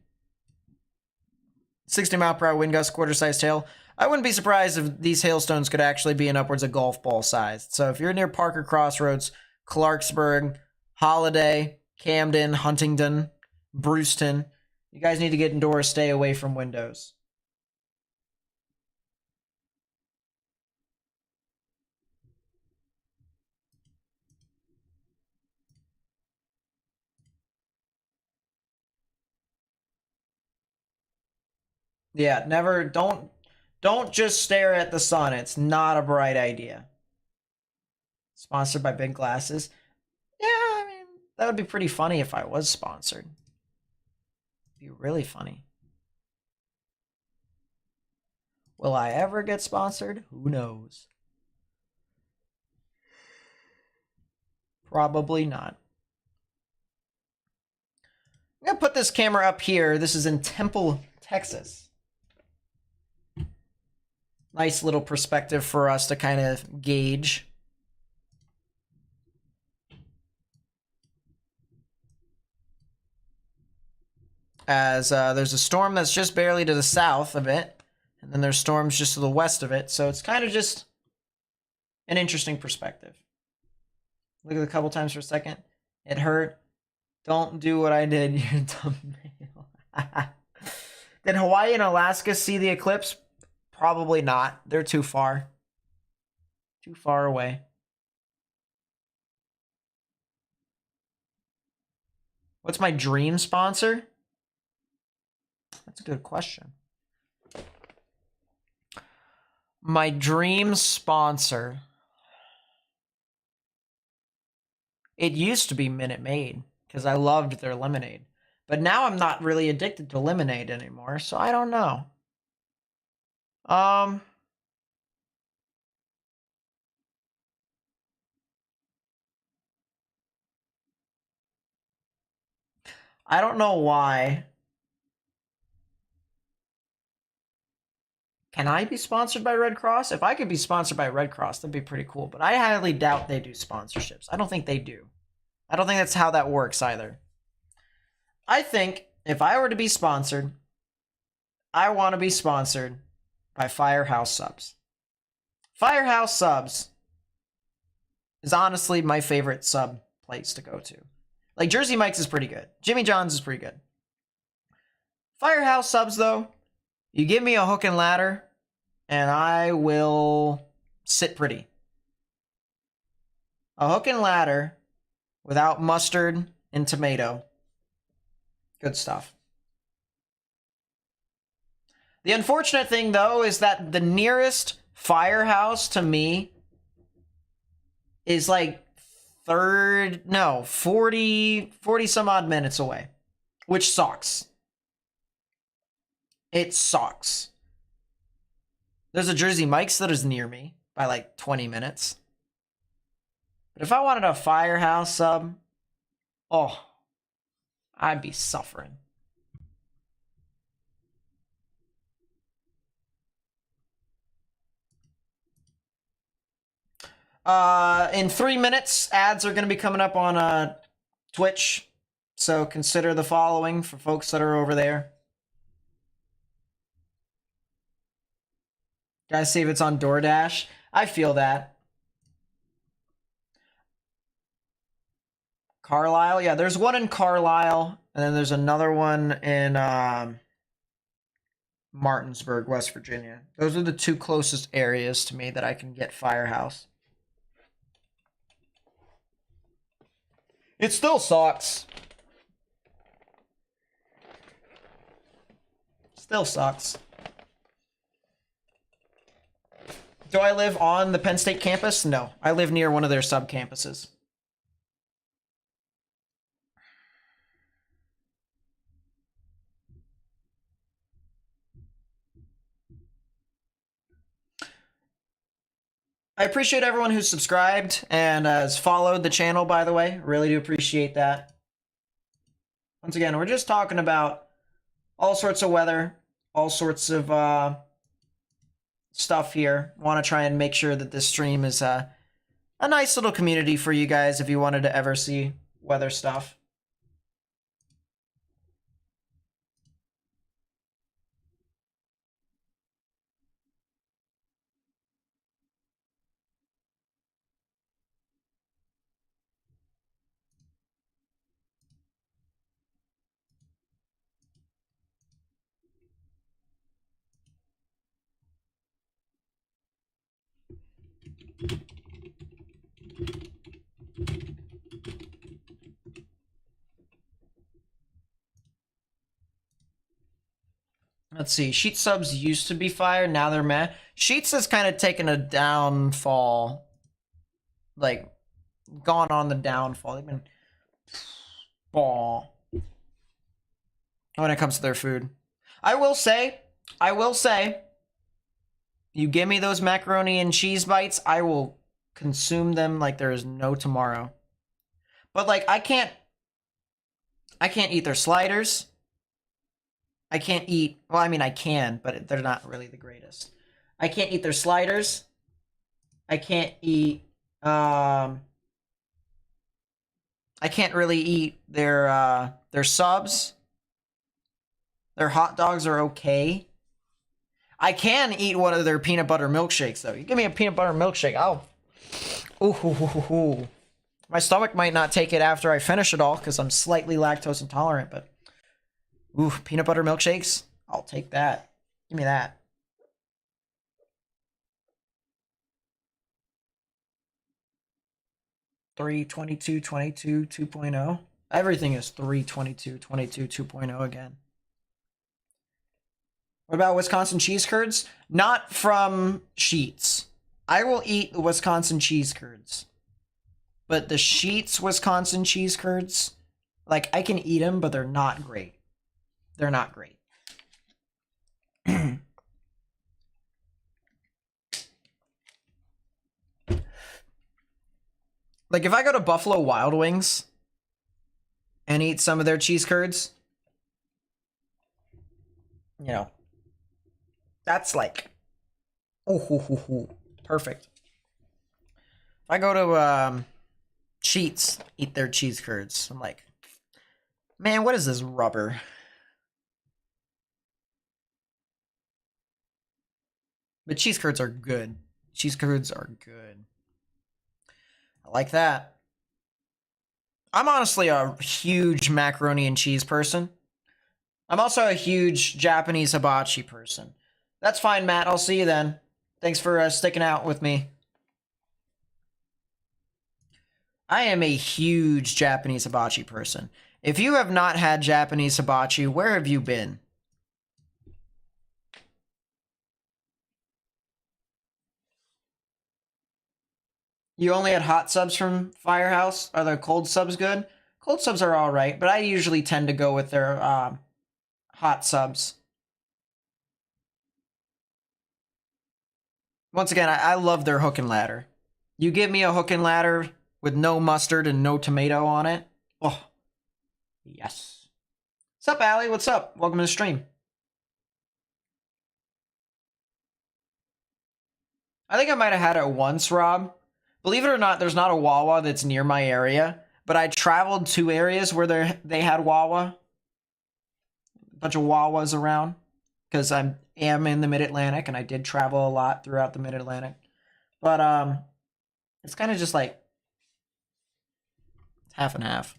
60-mile-per-hour wind gusts, quarter-sized hail. I wouldn't be surprised if these hailstones could actually be in upwards of golf ball size. So if you're near Parker Crossroads, Clarksburg, Holiday, Camden, Huntington, Brewston, you guys need to get indoors, stay away from windows. Yeah, never, don't just stare at the sun. It's not a bright idea. Sponsored by Big Glasses. Yeah, I mean, that would be pretty funny if I was sponsored. It'd be really funny. Will I ever get sponsored? Who knows? Probably not. I'm going to put this camera up here. This is in Temple, Texas. Nice little perspective for us to kind of gauge. As there's a storm that's just barely to the south of it, and then there's storms just to the west of it, so it's kind of just an interesting perspective. Look at it a couple times for a second. It hurt. Don't do what I did, you thumbnail. Did Hawaii and Alaska see the eclipse? Probably not. They're too far. Too far away. What's my dream sponsor? That's a good question. My dream sponsor. It used to be Minute Maid because I loved their lemonade. But now I'm not really addicted to lemonade anymore, so I don't know. I don't know why. Can I be sponsored by Red Cross? If I could be sponsored by Red Cross, that'd be pretty cool. But I highly doubt they do sponsorships. I don't think they do. I don't think that's how that works either. I think if I were to be sponsored, I want to be sponsored by Firehouse Subs. Firehouse Subs is honestly my favorite sub place to go to. Like, Jersey Mike's is pretty good. Jimmy John's is pretty good. Firehouse Subs, though, you give me a hook and ladder, and I will sit pretty. A hook and ladder without mustard and tomato. Good stuff. The unfortunate thing, though, is that the nearest firehouse to me is like 40 some odd minutes away, which sucks. It sucks. There's a Jersey Mike's that is near me by like 20 minutes. But if I wanted a Firehouse sub, oh, I'd be suffering. In 3 minutes, ads are going to be coming up on Twitch. So consider the following for folks that are over there. Guys, see if it's on DoorDash. I feel that. Carlisle? Yeah, there's one in Carlisle, and then there's another one in Martinsburg, West Virginia. Those are the two closest areas to me that I can get Firehouse. It still sucks. Still sucks. Do I live on the Penn State campus? No. I live near one of their sub-campuses. I appreciate everyone who's subscribed and has followed the channel, by the way. Really do appreciate that. Once again, we're just talking about all sorts of weather, all sorts of stuff here. Want to try and make sure that this stream is a nice little community for you guys if you wanted to ever see weather stuff. let's see. Sheet subs used to be fire, now they're meh. Sheets has kind of taken a downfall. Like, gone on the downfall. They've been ball when it comes to their food. I will say, you give me those macaroni and cheese bites, I will consume them like there is no tomorrow. But like, I can't eat their sliders. I can't eat, well, I mean, I can, but they're not really the greatest. I can't eat their sliders. I can't eat, I can't really eat their subs. Their hot dogs are okay. I can eat one of their peanut butter milkshakes, though. You give me a peanut butter milkshake, I'll... Ooh. My stomach might not take it after I finish it all, because I'm slightly lactose intolerant, but... Ooh, peanut butter milkshakes? I'll take that. Give me that. $3.22, 22, 2.0. Everything is $3.22, 22, 2.0 again. What about Wisconsin cheese curds? Not from Sheets. I will eat the Wisconsin cheese curds. But the Sheets Wisconsin cheese curds, like, I can eat them, but they're not great. They're not great. Like, if I go to Buffalo Wild Wings and eat some of their cheese curds, you know, that's like, perfect. If I go to Sheets, eat their cheese curds, I'm like, man, what is this rubber? But cheese curds are good. Cheese curds are good. I like that. I'm honestly a huge macaroni and cheese person. I'm also a huge Japanese hibachi person. That's fine, Matt. I'll see you then. Thanks for sticking out with me. I am a huge Japanese hibachi person. If you have not had Japanese hibachi, where have you been? You only had hot subs from Firehouse? Are the cold subs good? Cold subs are alright, but I usually tend to go with their hot subs. Once again, I love their hook and ladder. You give me a hook and ladder with no mustard and no tomato on it. Oh, yes. What's up, Allie? What's up? Welcome to the stream. I think I might have had it once, Rob. Believe it or not, there's not a Wawa that's near my area, but I traveled to areas where they had Wawa. A bunch of Wawas around, because I am in the Mid-Atlantic, and I did travel a lot throughout the Mid-Atlantic. But it's kind of just like half and half.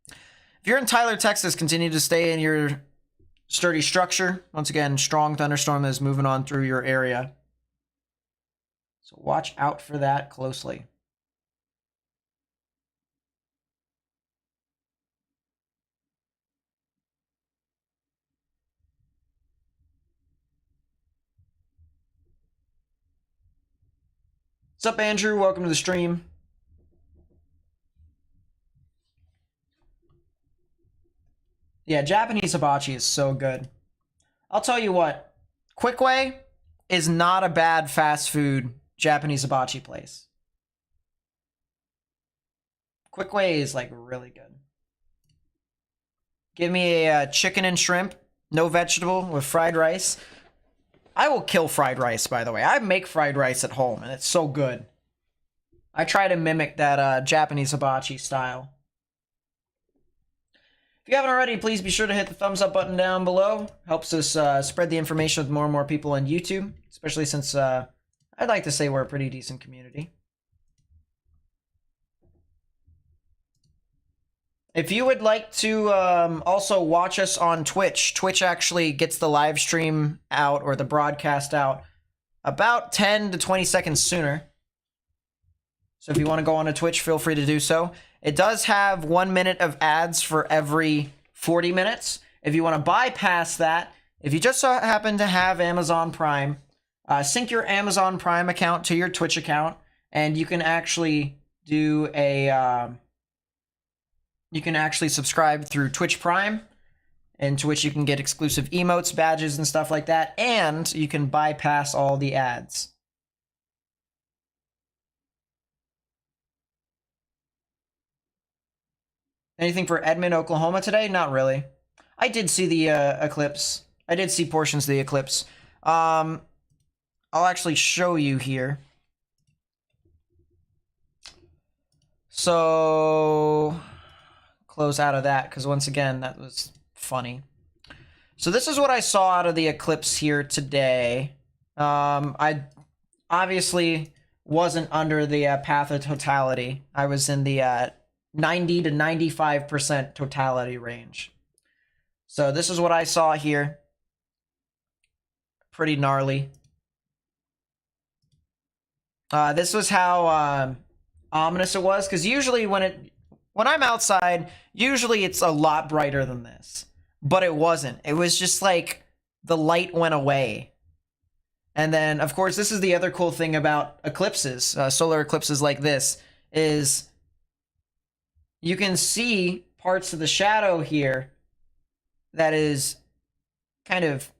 If you're in Tyler, Texas, continue to stay in your sturdy structure. Once again, strong thunderstorm is moving on through your area. So watch out for that closely. What's up, Andrew? Welcome to the stream. Yeah, Japanese hibachi is so good. I'll tell you what, Quickway is not a bad fast food Japanese hibachi place. Quickway is like really good. Give me a chicken and shrimp, no vegetable, with fried rice. I will kill fried rice, by the way. I make fried rice at home, and it's so good. I try to mimic that Japanese hibachi style. If you haven't already, please be sure to hit the thumbs up button down below. Helps us spread the information with more and more people on YouTube, especially since I'd like to say we're a pretty decent community. If you would like to also watch us on Twitch, Twitch actually gets the live stream out or the broadcast out about 10 to 20 seconds sooner. So if you want to go on to Twitch, feel free to do so. It does have 1 minute of ads for every 40 minutes. If you want to bypass that, If you just so happen to have Amazon Prime, sync your Amazon Prime account to your Twitch account, and you can actually do a you can actually subscribe through Twitch Prime, into which you can get exclusive emotes, badges, and stuff like that, and you can bypass all the ads. Anything for Edmond, Oklahoma today? Not really. I did see the eclipse. I did see portions of the eclipse. I'll actually show you here. So, close out of that, because once again, that was funny. So this is what I saw out of the eclipse here today. I obviously wasn't under the path of totality. I was in the 90 to 95% totality range. So this is what I saw here. Pretty gnarly. This was how ominous it was, because usually when I'm outside, usually it's a lot brighter than this. But it wasn't. It was just like the light went away. And then, of course, this is the other cool thing about eclipses, solar eclipses like this, is you can see parts of the shadow here that is kind of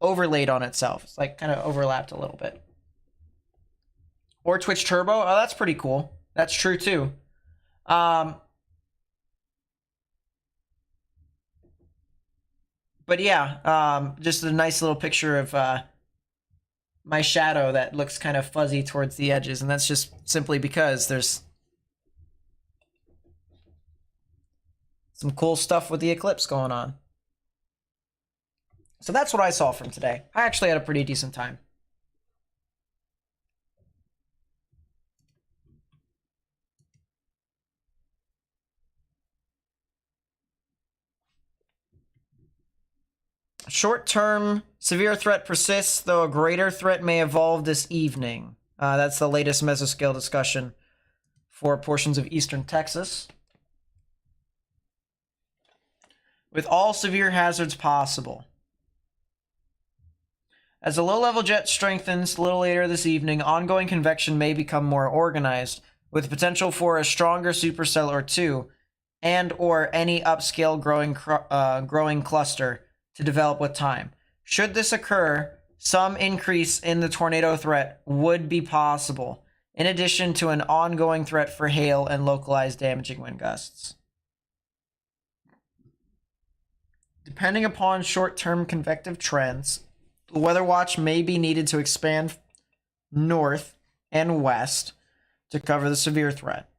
overlaid on itself. It's like kind of overlapped a little bit. Or Twitch Turbo. Oh, that's pretty cool. That's true too. But yeah, just a nice little picture of my shadow that looks kind of fuzzy towards the edges, and that's just simply because there's some cool stuff with the eclipse going on. So that's what I saw from today. I actually had a pretty decent time. Short-term severe threat persists, though a greater threat may evolve this evening. That's the latest mesoscale discussion for portions of eastern Texas. With all severe hazards possible. As a low-level jet strengthens a little later this evening, ongoing convection may become more organized, with potential for a stronger supercell or two, and or any upscale growing cluster to develop with time. Should this occur, some increase in the tornado threat would be possible, in addition to an ongoing threat for hail and localized damaging wind gusts. Depending upon short-term convective trends, the Weather Watch may be needed to expand north and west to cover the severe threat.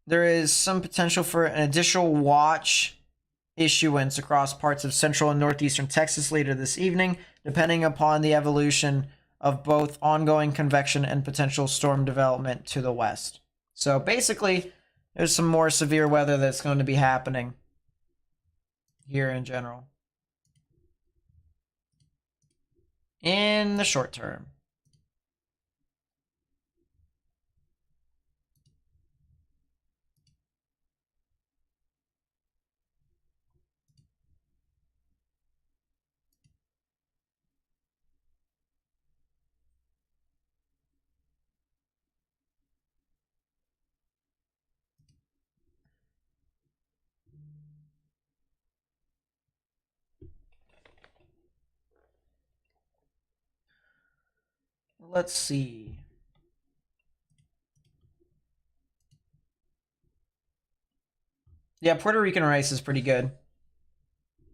There is some potential for an additional watch issuance across parts of central and northeastern Texas later this evening, depending upon the evolution of both ongoing convection and potential storm development to the west. So basically, there's some more severe weather that's going to be happening here in general. In the short term. Let's see. Yeah, Puerto Rican rice is pretty good.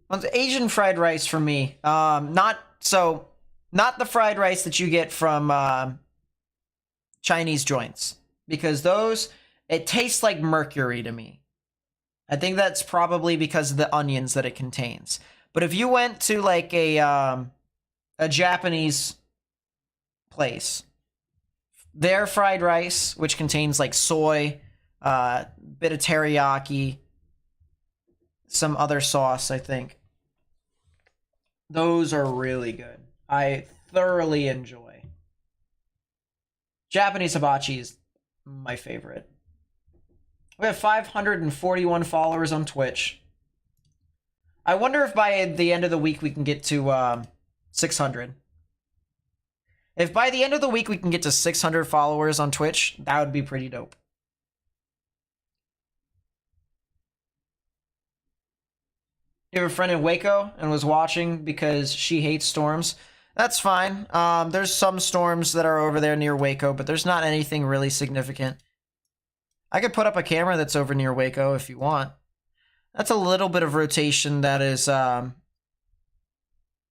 Well, it's Asian fried rice for me. Not the fried rice that you get from Chinese joints, because those, it tastes like mercury to me. I think that's probably because of the onions that it contains. But if you went to like a Japanese place, their fried rice, which contains like soy, bit of teriyaki, some other sauce, I think. Those are really good. I thoroughly enjoy. Japanese hibachi is my favorite. We have 541 followers on Twitch. I wonder if by the end of the week we can get to 600. If by the end of the week we can get to 600 followers on Twitch, that would be pretty dope. You have a friend in Waco and was watching because she hates storms. That's fine. There's some storms that are over there near Waco, but there's not anything really significant. I could put up a camera that's over near Waco if you want. That's a little bit of rotation that is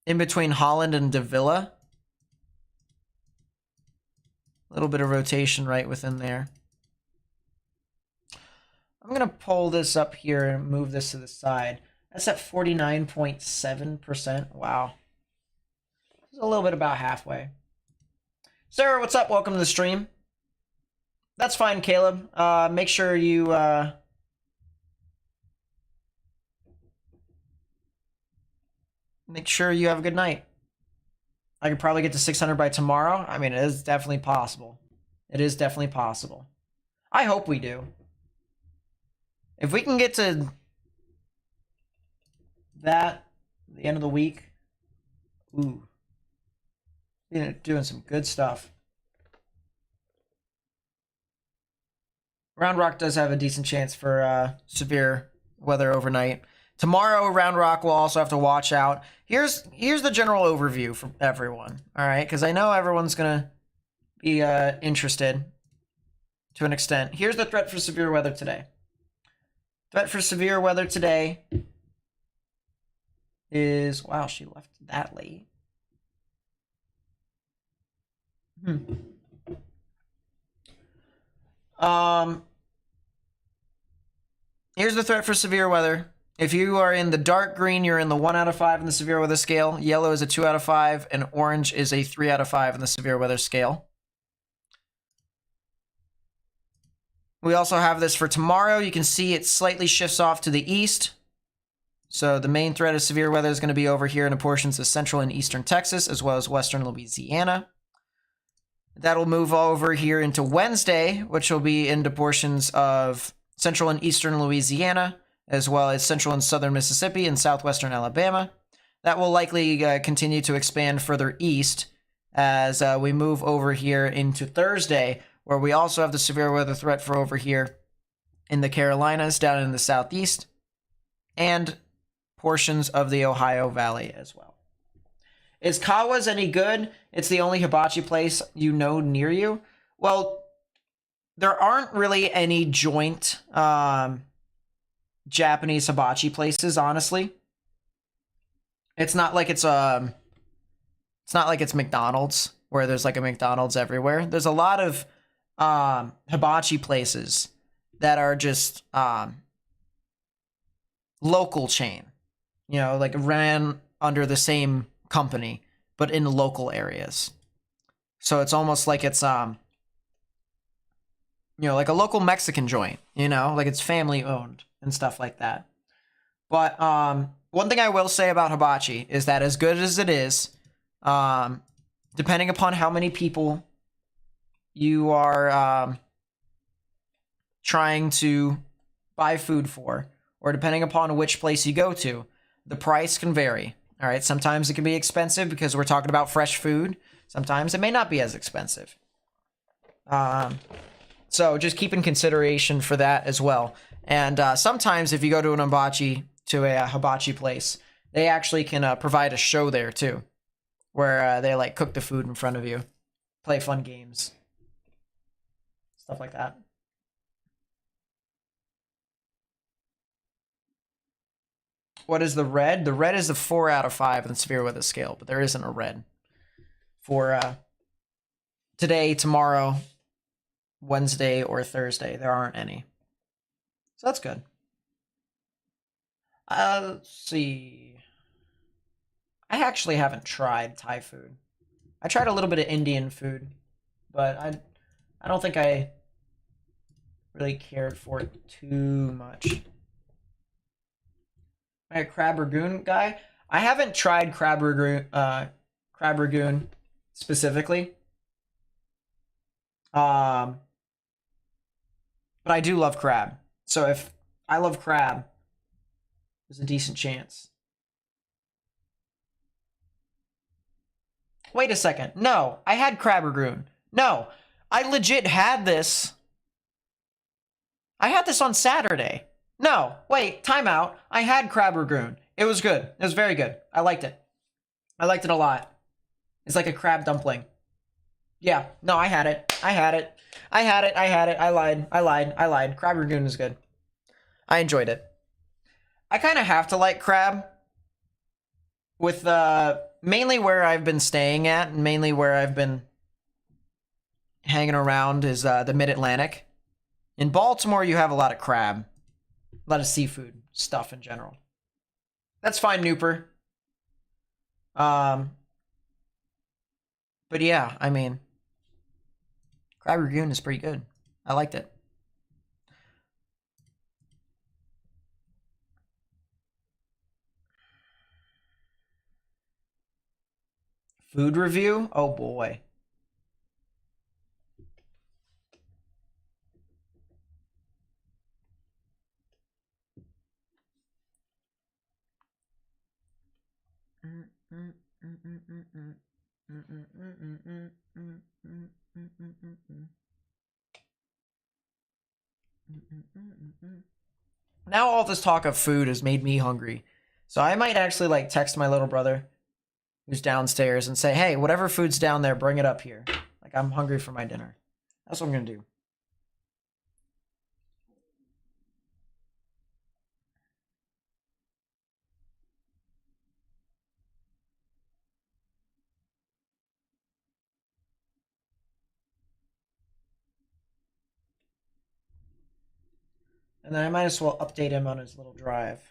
in between Holland and Davila. A little bit of rotation right within there. I'm going to pull this up here and move this to the side. That's at 49.7%. Wow. It's a little bit about halfway. Sarah, what's up? Welcome to the stream. That's fine, Caleb. Make sure you... make sure you have a good night. I could probably get to 600 by tomorrow. I mean, it is definitely possible. It is definitely possible. I hope we do. If we can get to that the end of the week, ooh, doing some good stuff. Round Rock does have a decent chance for severe weather overnight. Tomorrow, Round Rock will also have to watch out. Here's the general overview for everyone, all right? Because I know everyone's going to be interested to an extent. Here's the threat for severe weather today. Threat for severe weather today is... Wow, she left that late. Here's the threat for severe weather. If you are in the dark green, you're in the 1 out of 5 in the severe weather scale. Yellow is a 2 out of 5, and orange is a 3 out of 5 in the severe weather scale. We also have this for tomorrow. You can see it slightly shifts off to the east. So the main threat of severe weather is going to be over here in the portions of central and eastern Texas, as well as western Louisiana. That'll move over here into Wednesday, which will be into portions of central and eastern Louisiana, as well as central and southern Mississippi and southwestern Alabama. That will likely continue to expand further east as we move over here into Thursday, where we also have the severe weather threat for over here in the Carolinas, down in the southeast, and portions of the Ohio Valley as well. Is Kawa's any good? It's the only hibachi place you know near you. Well, there aren't really any joint Japanese hibachi places, honestly. It's not like it's McDonald's, where there's like a McDonald's everywhere. There's a lot of hibachi places that are just local chain, you know, like ran under the same company, but in local areas. So it's almost like it's you know, like a local Mexican joint, you know, like it's family owned and stuff like that. But one thing I will say about hibachi is that as good as it is, depending upon how many people you are trying to buy food for, or depending upon which place you go to, the price can vary. All right, sometimes it can be expensive because we're talking about fresh food. Sometimes it may not be as expensive. So just keep in consideration for that as well. And sometimes if you go to a hibachi place, they actually can provide a show there too, where they like cook the food in front of you, play fun games, stuff like that. What is the red? The red is the 4 out of 5 in the severe weather scale, but there isn't a red for today, tomorrow, Wednesday, or Thursday. There aren't any. So that's good. Let's see. I actually haven't tried Thai food. I tried a little bit of Indian food, but I don't think I really cared for it too much. A crab ragoon guy. I haven't tried crab ragoon specifically. But I do love crab. So if I love crab, there's a decent chance Wait a second. No, I had crab ragoon. No, I legit had this. I had this on Saturday. No, wait, timeout. I had crab ragoon. It was good. It was very good. I liked it. I liked it a lot. It's like a crab dumpling. Yeah, no, I had it. I had it. I had it. I had it. I lied. Crab ragoon is good. I enjoyed it. I kind of have to like crab with mainly where I've been staying at and mainly where I've been hanging around is the Mid-Atlantic. In Baltimore, you have a lot of crab, a lot of seafood stuff in general. That's fine, Nooper. But yeah, I mean, crab ragoon is pretty good. I liked it. Food review? Oh boy. Now all this talk of food has made me hungry. So I might actually like text my little brother who's downstairs and say, hey, whatever food's down there, bring it up here. Like, I'm hungry for my dinner. That's what I'm gonna do. And then I might as well update him on his little drive.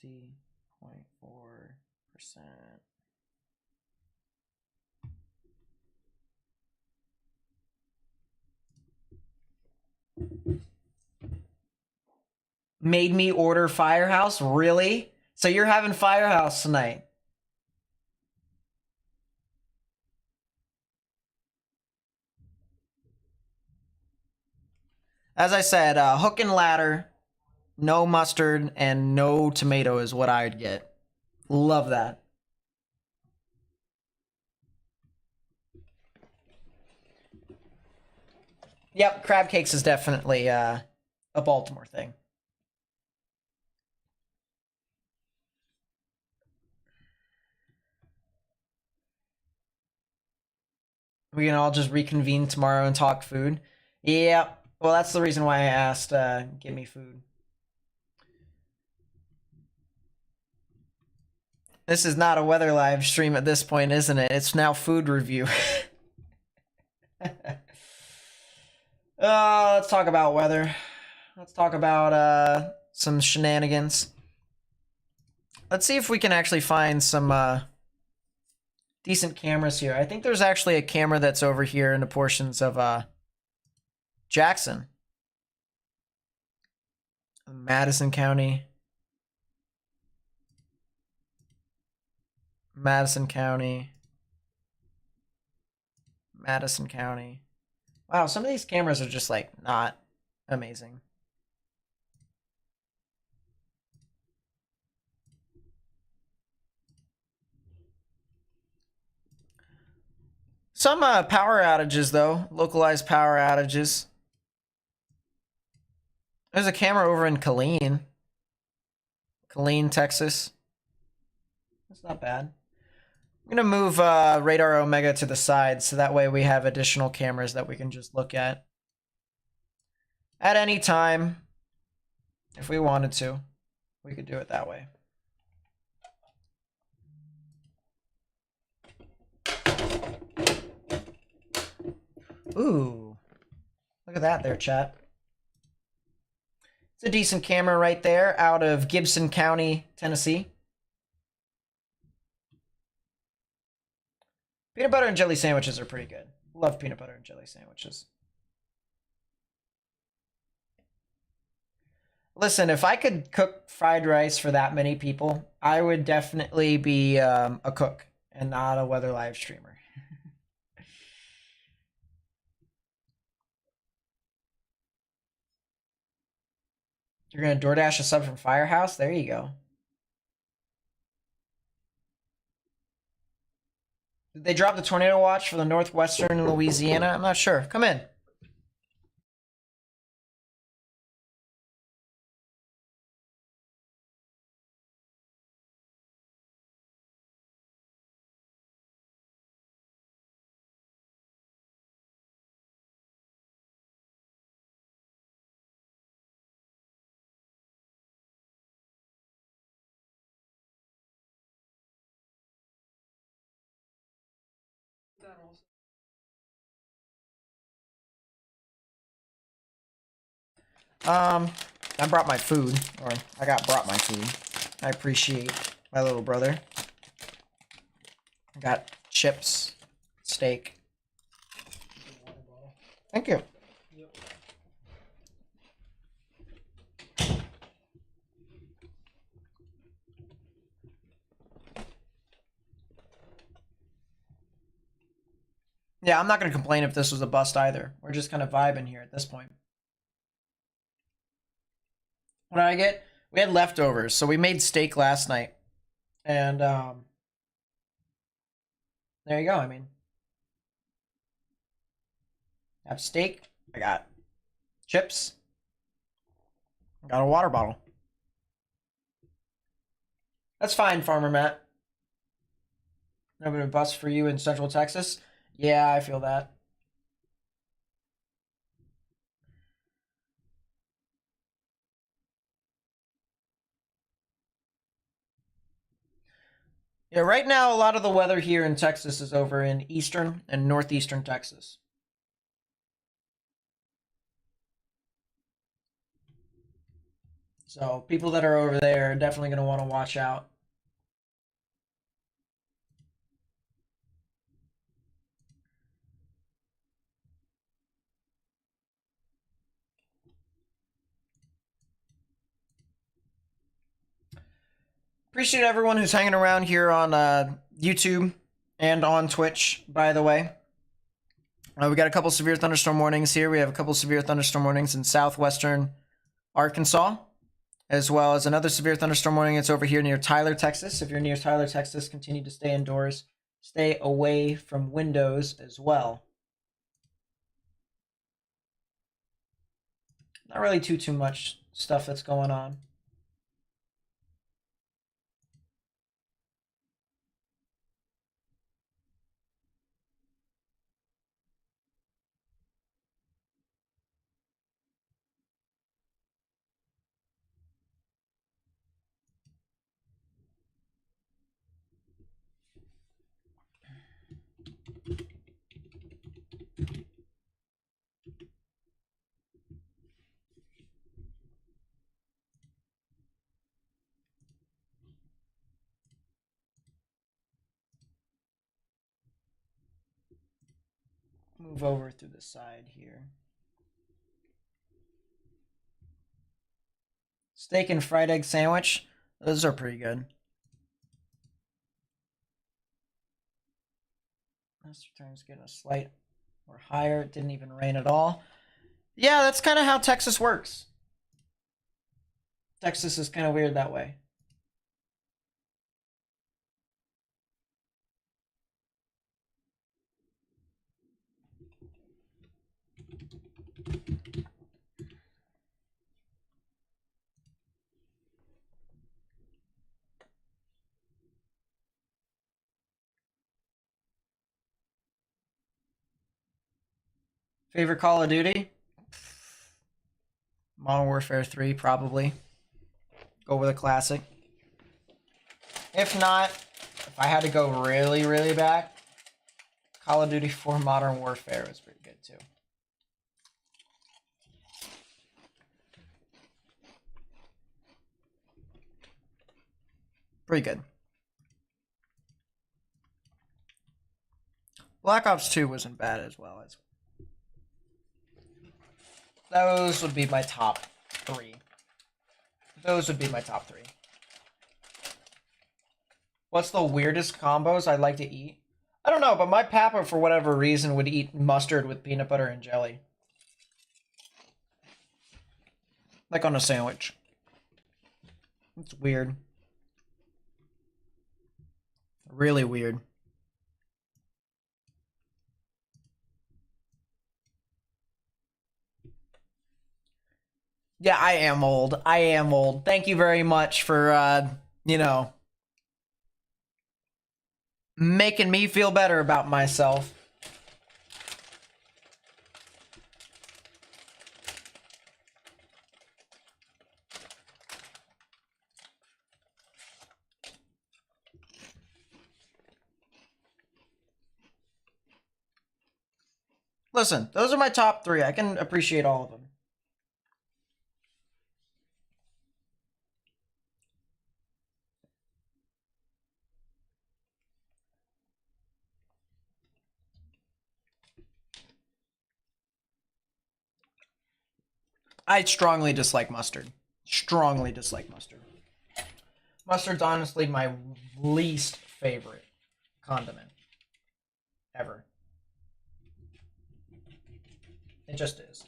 50.4%. Made me order Firehouse? Really? So you're having Firehouse tonight? As I said, hook and ladder, no mustard, and no tomato is what I'd get. Love that. Yep, crab cakes is definitely a Baltimore thing. We can all just reconvene tomorrow and talk food. Yeah, well, that's the reason why I asked, give me food. This is not a weather live stream at this point, isn't it? It's now food review. Let's talk about weather. Let's talk about some shenanigans. Let's see if we can actually find some decent cameras here. I think there's actually a camera that's over here in the portions of Jackson. Madison County. Madison County. Madison County. Wow, some of these cameras are just like not amazing. Some power outages though, localized power outages. There's a camera over in Killeen, Texas. That's not bad. I'm gonna move Radar Omega to the side so that way we have additional cameras that we can just look at any time. If we wanted to, we could do it that way. Ooh, look at that there, chat. It's a decent camera right there out of Gibson County, Tennessee. Peanut butter and jelly sandwiches are pretty good. Love peanut butter and jelly sandwiches. Listen, if I could cook fried rice for that many people, I would definitely be a cook and not a weather live streamer. You're gonna DoorDash a sub from Firehouse? There you go. Did they drop the tornado watch for the northwestern Louisiana? I'm not sure. Come in. I brought my food, or I got brought my food. I appreciate my little brother. I got chips, steak. Thank you. Yeah, I'm not going to complain if this was a bust either. We're just kind of vibing here at this point. What did I get? We had leftovers, so we made steak last night. And there you go. I mean, I have steak. I got chips. I got a water bottle. That's fine, Farmer Matt. No bit of bust for you in Central Texas. Yeah, I feel that. Yeah, right now a lot of the weather here in Texas is over in eastern and northeastern Texas. So people that are over there are definitely going to want to watch out. Appreciate everyone who's hanging around here on YouTube and on Twitch, by the way. We got a couple severe thunderstorm warnings here. We have a couple severe thunderstorm warnings in southwestern Arkansas, as well as another severe thunderstorm warning. It's over here near Tyler, Texas. If you're near Tyler, Texas, continue to stay indoors. Stay away from windows as well. Not really too much stuff that's going on. Move over through the side here. Steak and fried egg sandwich. Those are pretty good. Master time's getting a slight or higher. It didn't even rain at all. Yeah, that's kind of how Texas works. Texas is kind of weird that way. Favorite Call of Duty? Modern Warfare 3, probably. Go with a classic. If not, if I had to go really back, Call of Duty 4 Modern Warfare was pretty good too. Pretty good. Black Ops 2 wasn't bad as well. Those would be my top 3. Those would be my top 3. What's the weirdest combos I'd like to eat? I don't know, but my papa, for whatever reason, would eat mustard with peanut butter and jelly. Like on a sandwich. It's weird. Really weird. Yeah, I am old. I am old. Thank you very much for, you know, making me feel better about myself. Listen, those are my top 3. I can appreciate all of them. I strongly dislike mustard. Strongly dislike mustard. Mustard's honestly my least favorite condiment ever. It just is.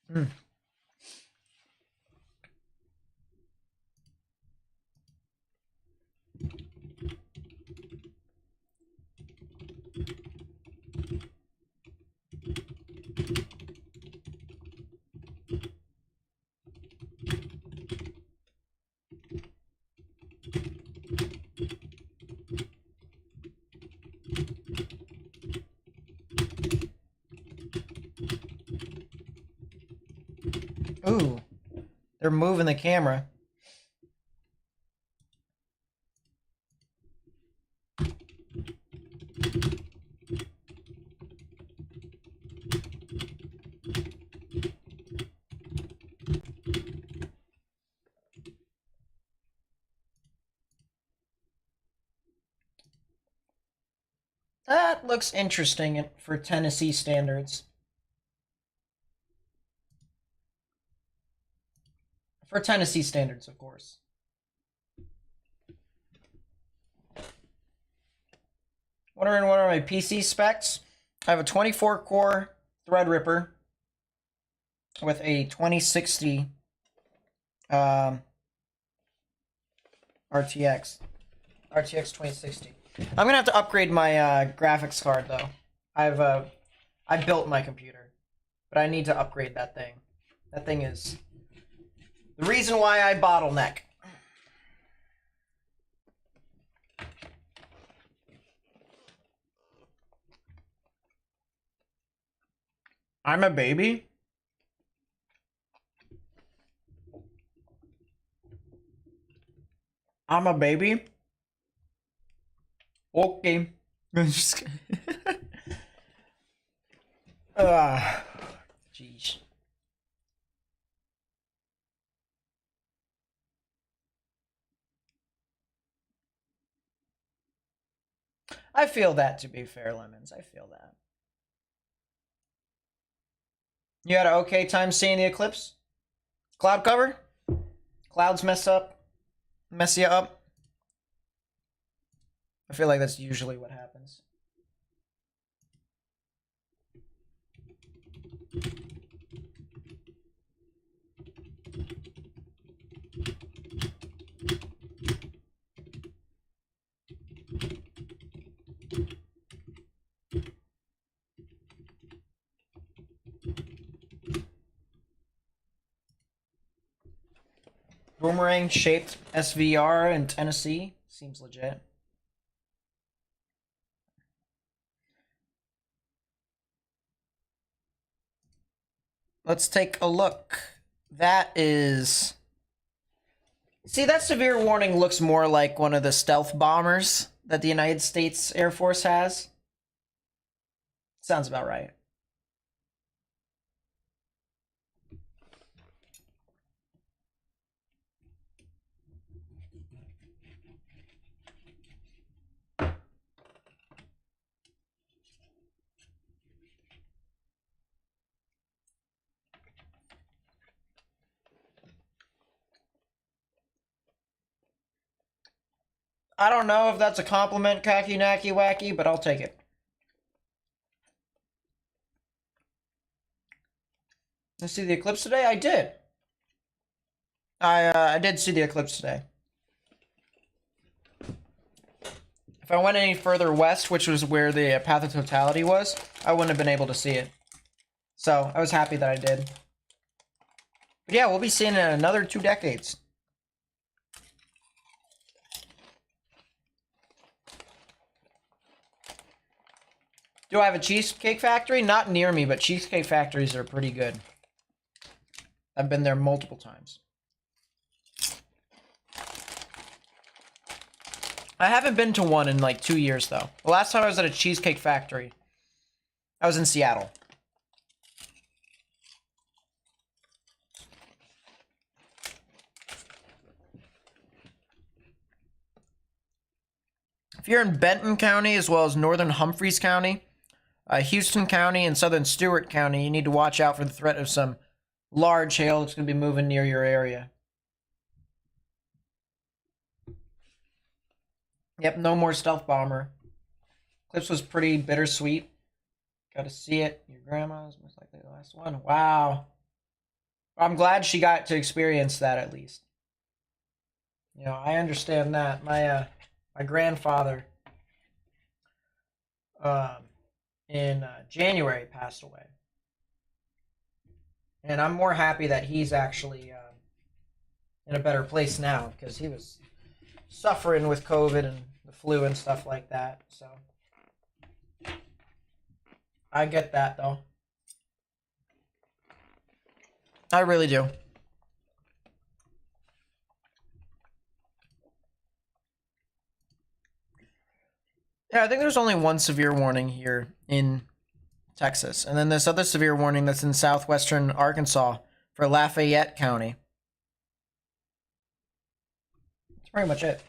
Mm. Ooh, they're moving the camera. That looks interesting for Tennessee standards. For Tennessee standards, of course. Wondering what are my PC specs? I have a 24-core Threadripper with a 2060 RTX 2060. I'm gonna have to upgrade my graphics card though. I built my computer, but I need to upgrade that thing. That thing is the reason why I bottleneck. I'm a baby. I'm a baby. Okay. Jeez. I feel that, to be fair, Lemons. I feel that. You had an okay time seeing the eclipse? Cloud cover? Clouds mess you up? I feel like that's usually what happens. Boomerang shaped SVR in Tennessee seems legit. Let's take a look. That is... See, that severe warning looks more like one of the stealth bombers that the United States Air Force has. Sounds about right. I don't know if that's a compliment, Kaki Naki Wacky, but I'll take it. Let's see the eclipse today? I did. I did see the eclipse today. If I went any further west, which was where the path of totality was, I wouldn't have been able to see it. So I was happy that I did. But yeah, we'll be seeing it in another 2 decades. Do I have a cheesecake factory? Not near me, but cheesecake factories are pretty good. I've been there multiple times. I haven't been to one in like 2 years, though. The last time I was at a cheesecake factory, I was in Seattle. If you're in Benton County, as well as northern Humphreys County, Houston County, and southern Stewart County, you need to watch out for the threat of some large hail that's going to be moving near your area. Yep, no more stealth bomber. Eclipse was pretty bittersweet. Got to see it. Your grandma's most likely the last one. Wow. I'm glad she got to experience that at least. You know, I understand that. My grandfather in January passed away. And I'm more happy that he's actually in a better place now, because he was suffering with COVID and the flu and stuff like that. So I get that, though. I really do. Yeah, I think there's only one severe warning here in Texas. And then this other severe warning that's in southwestern Arkansas for Lafayette County. That's pretty much it.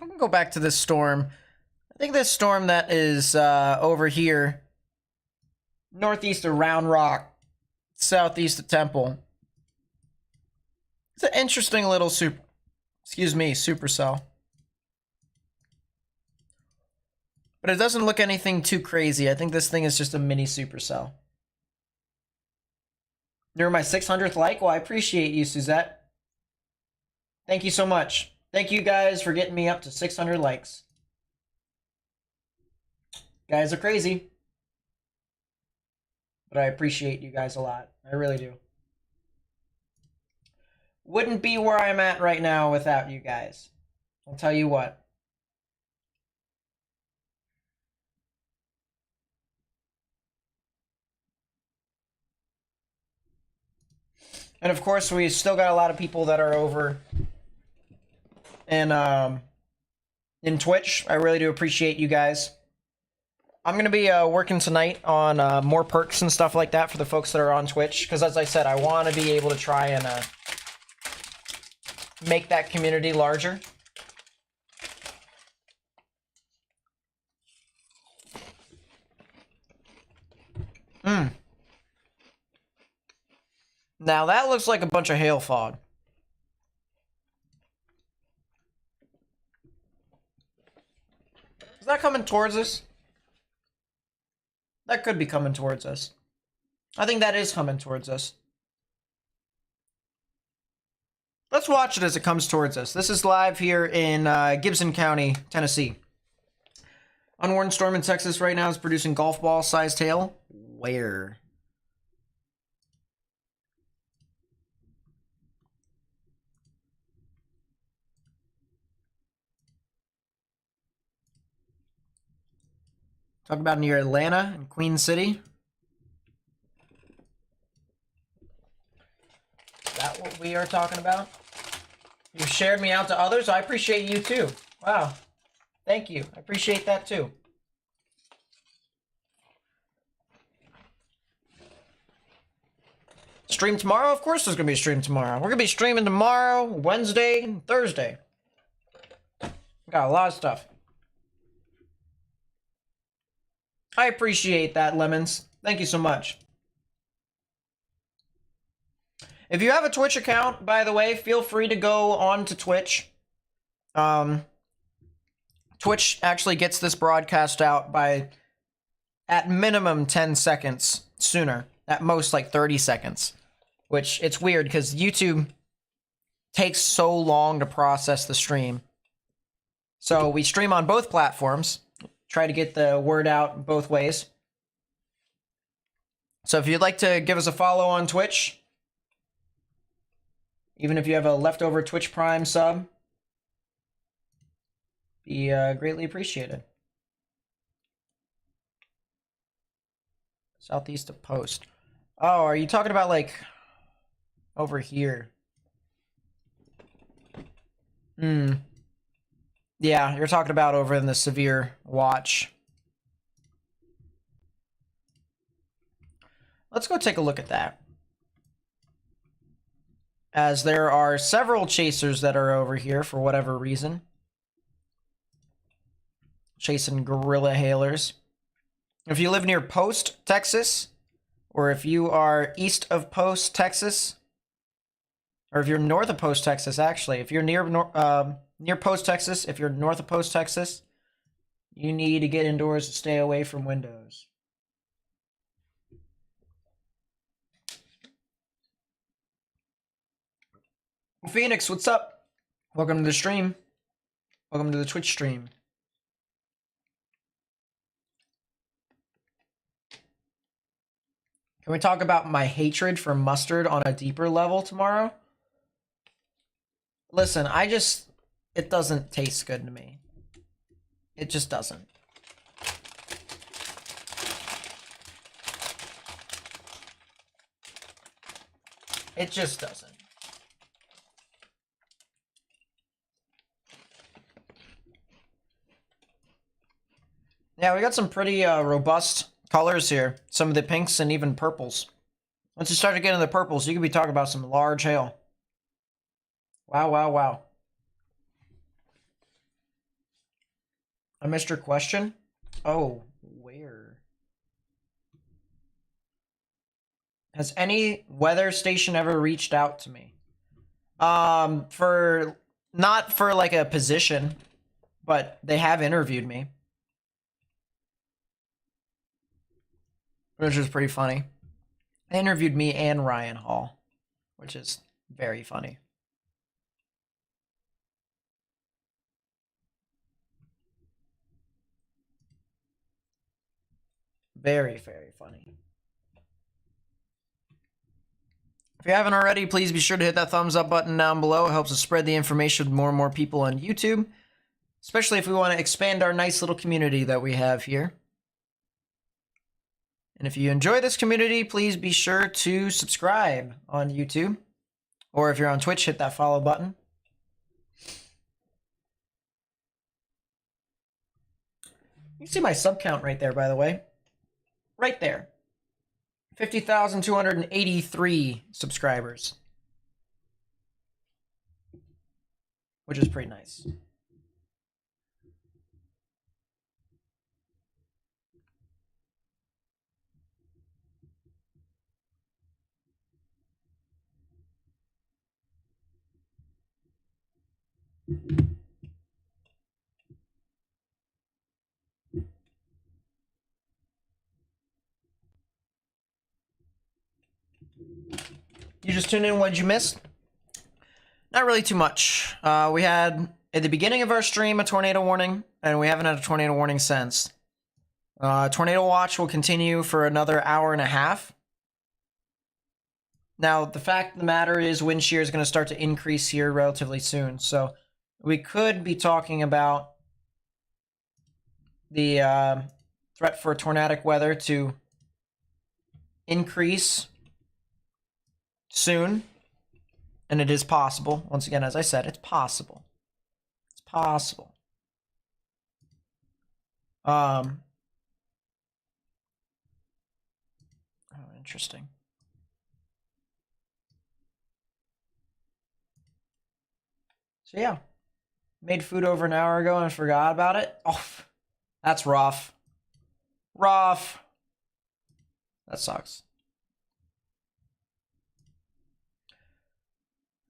I'm gonna go back to this storm. I think this storm that is over here, northeast of Round Rock, southeast of Temple. It's an interesting little supercell. But it doesn't look anything too crazy. I think this thing is just a mini supercell. You're my 600th like? Well, I appreciate you, Suzette. Thank you so much. Thank you guys for getting me up to 600 likes. You guys are crazy. But I appreciate you guys a lot. I really do. Wouldn't be where I'm at right now without you guys. I'll tell you what. And of course, we still got a lot of people that are over in Twitch. I really do appreciate you guys. I'm going to be working tonight on more perks and stuff like that for the folks that are on Twitch. Because as I said, I want to be able to try and make that community larger. Now that looks like a bunch of hail fog. Is that coming towards us? That could be coming towards us. I think that is coming towards us. Let's watch it as it comes towards us. This is live here in Gibson County, Tennessee. Unwarned storm in Texas right now is producing golf ball sized hail. Where? Talk about near Atlanta and Queen City. Is that what we are talking about? You've shared me out to others. I appreciate you too. Wow. Thank you. I appreciate that too. Stream tomorrow? Of course there's going to be a stream tomorrow. We're going to be streaming tomorrow, Wednesday, and Thursday. Got a lot of stuff. I appreciate that, Lemons. Thank you so much. If you have a Twitch account, by the way, feel free to go on to Twitch. Twitch actually gets this broadcast out by, at minimum, 10 seconds sooner. At most, like 30 seconds. Which, it's weird, because YouTube takes so long to process the stream. So, we stream on both platforms. Try to get the word out both ways. So, if you'd like to give us a follow on Twitch, even if you have a leftover Twitch Prime sub, be greatly appreciated. Southeast of Post. Oh, are you talking about, like, over here? Yeah, you're talking about over in the severe watch. Let's go take a look at that. As there are several chasers that are over here for whatever reason. Chasing gorilla hailers. If you live near Post, Texas, or if you are east of Post, Texas, or if you're north of Post, Texas, actually, if you're near Post, Texas, if you're north of Post, Texas, you need to get indoors to stay away from windows. Phoenix, what's up? Welcome to the stream. Welcome to the Twitch stream. Can we talk about my hatred for mustard on a deeper level tomorrow? Listen, it doesn't taste good to me. It just doesn't. It just doesn't. Yeah, we got some pretty robust colors here. Some of the pinks and even purples. Once you start to get into the purples, you could be talking about some large hail. Wow, wow, wow. I missed your question? Oh, where? Has any weather station ever reached out to me? Not for like a position, but they have interviewed me. Which is pretty funny. They interviewed me and Ryan Hall, which is very funny. Very, very funny. If you haven't already, please be sure to hit that thumbs up button down below. It helps us spread the information with more and more people on YouTube, especially if we want to expand our nice little community that we have here. And if you enjoy this community, please be sure to subscribe on YouTube. Or if you're on Twitch, hit that follow button. You can see my sub count right there, by the way. Right there. 50,283 subscribers. Which is pretty nice. You just tuned in, what'd you miss? Not really too much. We had, at the beginning of our stream, a tornado warning, and we haven't had a tornado warning since. Tornado watch will continue for another hour and a half. Now, the fact of the matter is wind shear is going to start to increase here relatively soon, so we could be talking about the threat for tornadic weather to increase soon. And it is possible. Once again, as I said, it's possible. It's possible. Oh, interesting. So yeah, made food over an hour ago and forgot about it. Oh, that's rough. Rough. That sucks.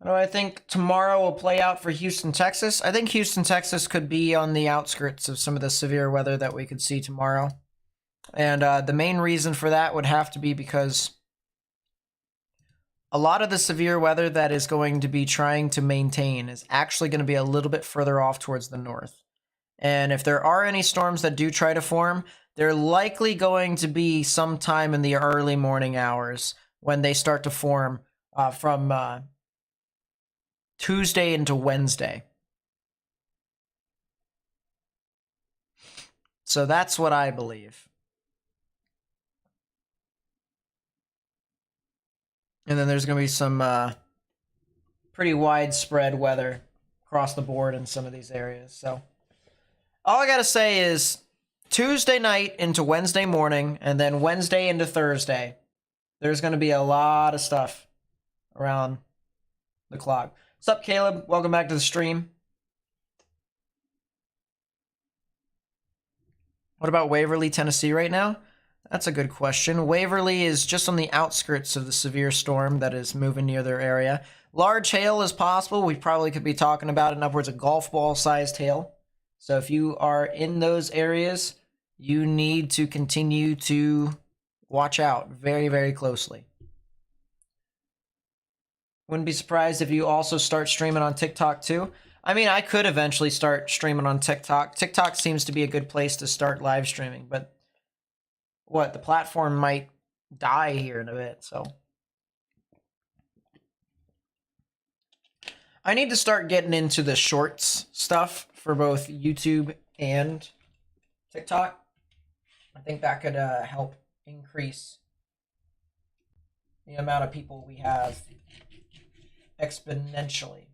How do I think tomorrow will play out for Houston, Texas? I think Houston, Texas could be on the outskirts of some of the severe weather that we could see tomorrow. And the main reason for that would have to be because a lot of the severe weather that is going to be trying to maintain is actually going to be a little bit further off towards the north. And if there are any storms that do try to form, they're likely going to be sometime in the early morning hours when they start to form from Tuesday into Wednesday. So that's what I believe. And then there's going to be some pretty widespread weather across the board in some of these areas. So all I got to say is Tuesday night into Wednesday morning, and then Wednesday into Thursday, there's going to be a lot of stuff around the clock. What's up, Caleb? Welcome back to the stream. What about Waverly, Tennessee right now? That's a good question. Waverly is just on the outskirts of the severe storm that is moving near their area. Large hail is possible. We probably could be talking about an upwards of golf ball sized hail. So if you are in those areas, you need to continue to watch out very, very closely. Wouldn't be surprised if you also start streaming on TikTok too. I mean, I could eventually start streaming on TikTok. TikTok seems to be a good place to start live streaming, but the platform might die here in a bit, so. I need to start getting into the shorts stuff for both YouTube and TikTok. I think that could help increase the amount of people we have exponentially.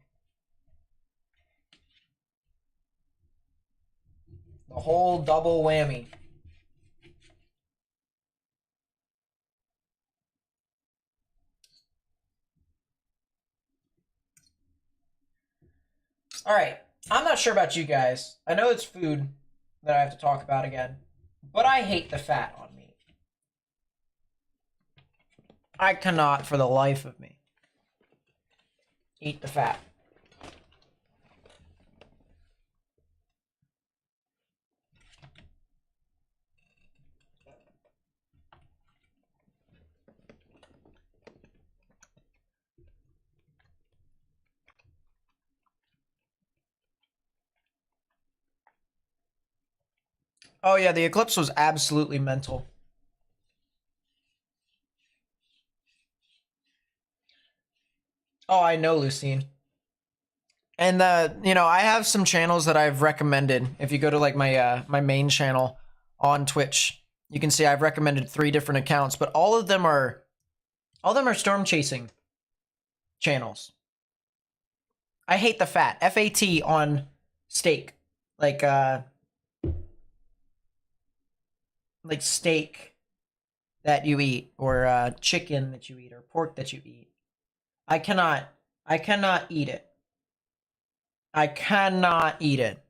The whole double whammy. All right, I'm not sure about you guys. I know it's food that I have to talk about again, but I hate the fat on meat. I cannot, for the life of me, eat the fat. Oh yeah, the Eclipse was absolutely mental. Oh, I know, Lucine. And I have some channels that I've recommended. If you go to like my my main channel on Twitch, you can see I've recommended 3 different accounts, but all of them are storm chasing channels. I hate the fat. FAT on steak. Like steak that you eat, or chicken that you eat, or pork that you eat. I cannot eat it. I cannot eat it.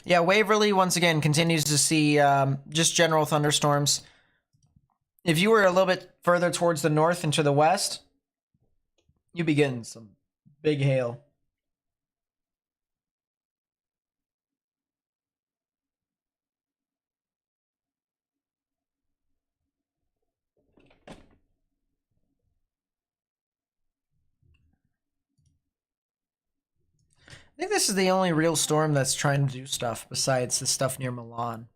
Yeah, Waverly, once again, continues to see just general thunderstorms. If you were a little bit further towards the north and to the west, you'd be getting some big hail. I think this is the only real storm that's trying to do stuff besides the stuff near Milan.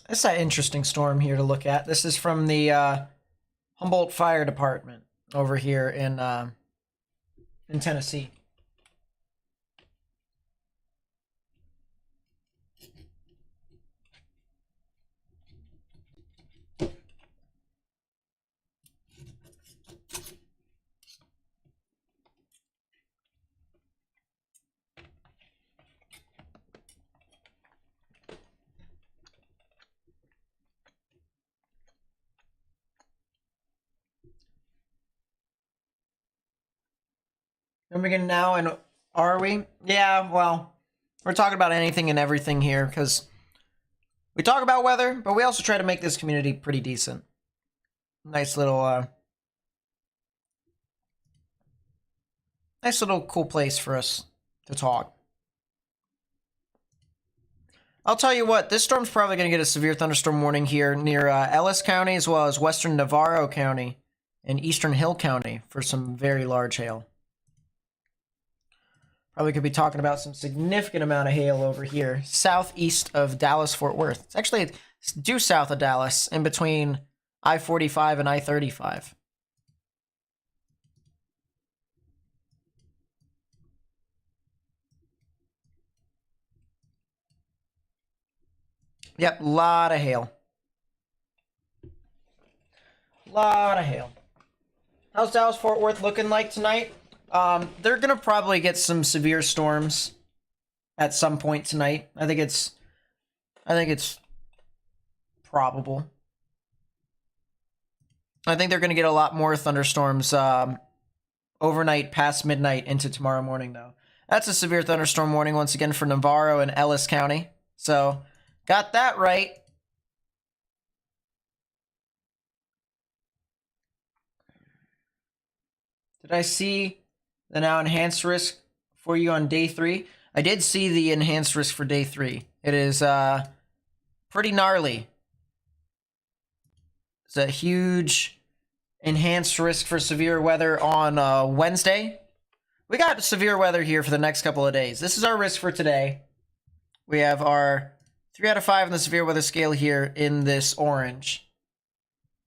This is an interesting storm here to look at. This is from the Humboldt Fire Department over here in Tennessee. And we can now, and are we? Yeah, well, we're talking about anything and everything here, because we talk about weather, but we also try to make this community pretty decent. Nice little cool place for us to talk. I'll tell you what, this storm's probably going to get a severe thunderstorm warning here near Ellis County, as well as western Navarro County and eastern Hill County for some very large hail. Probably could be talking about some significant amount of hail over here, southeast of Dallas-Fort Worth. It's actually due south of Dallas, in between I-45 and I-35. Yep, lot of hail. Lot of hail. How's Dallas-Fort Worth looking like tonight? They're gonna probably get some severe storms at some point tonight. I think it's probable. I think they're gonna get a lot more thunderstorms overnight, past midnight, into tomorrow morning, though. That's a severe thunderstorm warning once again for Navarro and Ellis County. So, got that right. Did I see the now enhanced risk for you on day 3? I did see the enhanced risk for day 3. It is pretty gnarly. It's a huge enhanced risk for severe weather on Wednesday. We got severe weather here for the next couple of days. This is our risk for today. We have our 3 out of 5 on the severe weather scale here in this orange.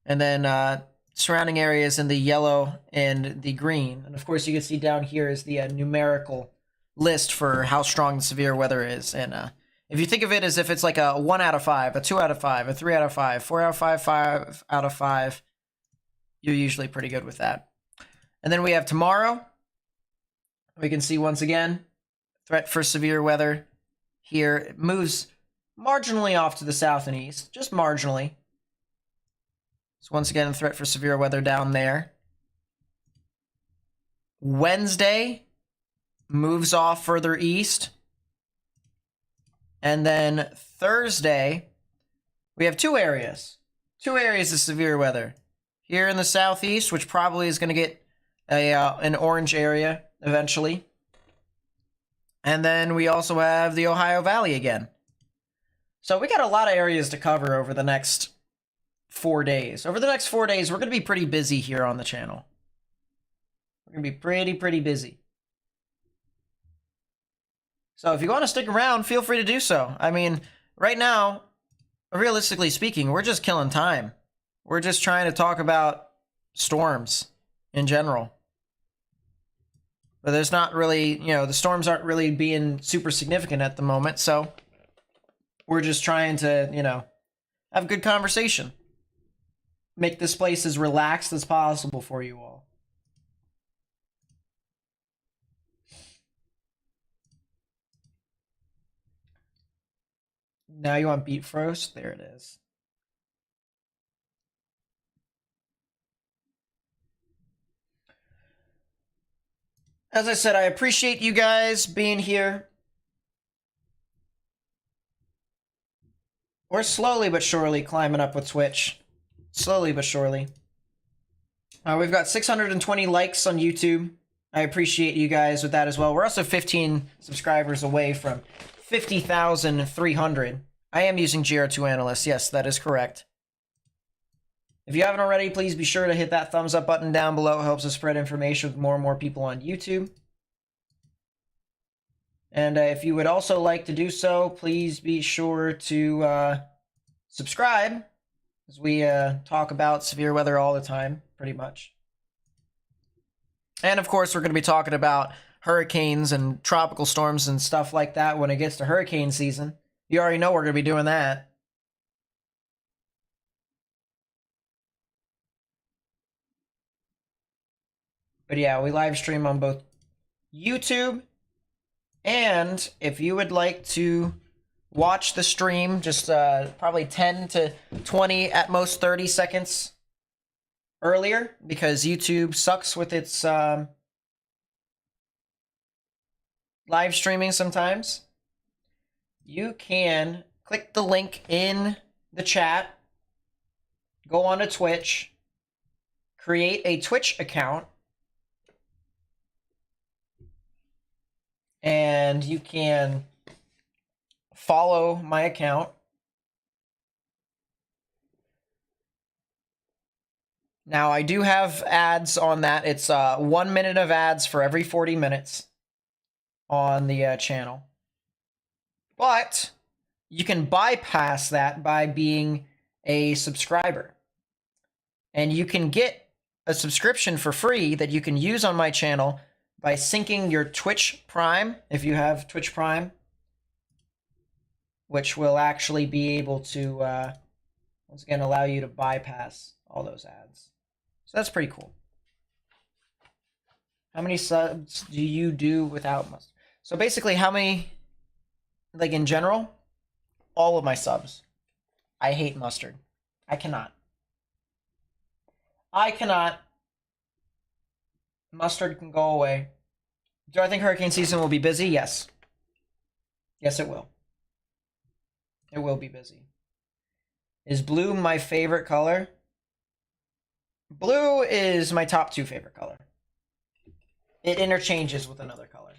And then surrounding areas in the yellow and the green. And of course, you can see down here is the numerical list for how strong the severe weather is. And if you think of it as if it's like a 1 out of 5, a 2 out of 5, a 3 out of 5, 4 out of 5, 5 out of 5, you're usually pretty good with that. And then we have tomorrow. We can see once again, threat for severe weather here. It moves marginally off to the south and east, just marginally. So once again, a threat for severe weather down there. Wednesday moves off further east. And then Thursday, we have 2 areas. 2 areas of severe weather. Here in the southeast, which probably is going to get an orange area eventually. And then we also have the Ohio Valley again. So we got a lot of areas to cover over the next 4 days. Over the next 4 days, we're going to be pretty busy here on the channel. We're going to be pretty busy. So if you want to stick around, feel free to do so. I mean, right now, realistically speaking, we're just killing time. We're just trying to talk about storms in general. But there's not really, the storms aren't really being super significant at the moment, so we're just trying to, have a good conversation. Make this place as relaxed as possible for you all. Now you want Beat Frost? There it is. As I said, I appreciate you guys being here. We're slowly but surely climbing up with Twitch. Slowly but surely. We've got 620 likes on YouTube. I appreciate you guys with that as well. We're also 15 subscribers away from 50,300. I am using GR2 Analyst. Yes, that is correct. If you haven't already, please be sure to hit that thumbs up button down below. It helps us spread information with more and more people on YouTube. And if you would also like to do so, please be sure to subscribe, as we talk about severe weather all the time, pretty much. And of course, we're going to be talking about hurricanes and tropical storms and stuff like that when it gets to hurricane season. You already know we're going to be doing that. But yeah, we live stream on both YouTube, and if you would like to watch the stream, just probably 10 to 20, at most 30 seconds earlier, because YouTube sucks with its live streaming sometimes, you can click the link in the chat, go on to Twitch, create a Twitch account, and you can follow my account. Now, I do have ads on that. It's 1 minute of ads for every 40 minutes on the channel. But you can bypass that by being a subscriber. And you can get a subscription for free that you can use on my channel by syncing your Twitch Prime, if you have Twitch Prime, which will actually be able to, once again, allow you to bypass all those ads. So that's pretty cool. How many subs do you do without mustard? So basically, how many, like in general, all of my subs. I hate mustard. I cannot. Mustard can go away. Do I think hurricane season will be busy? Yes. Yes, it will. It will be busy. Is blue my favorite color? Blue is my top 2 favorite color. It interchanges with another color,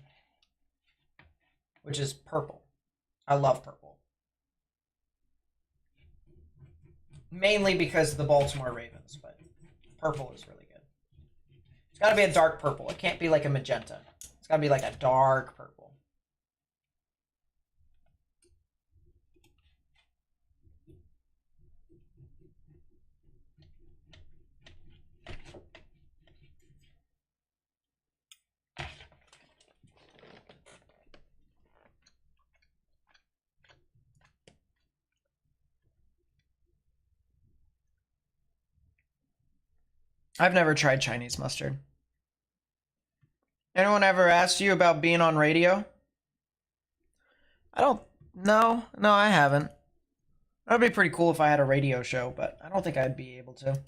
which is purple. I love purple. Mainly because of the Baltimore Ravens, but purple is really good. It's got to be a dark purple. It can't be like a magenta. It's got to be like a dark purple. I've never tried Chinese mustard. Anyone ever asked you about being on radio? I don't. No, I haven't. That'd be pretty cool if I had a radio show, but I don't think I'd be able to.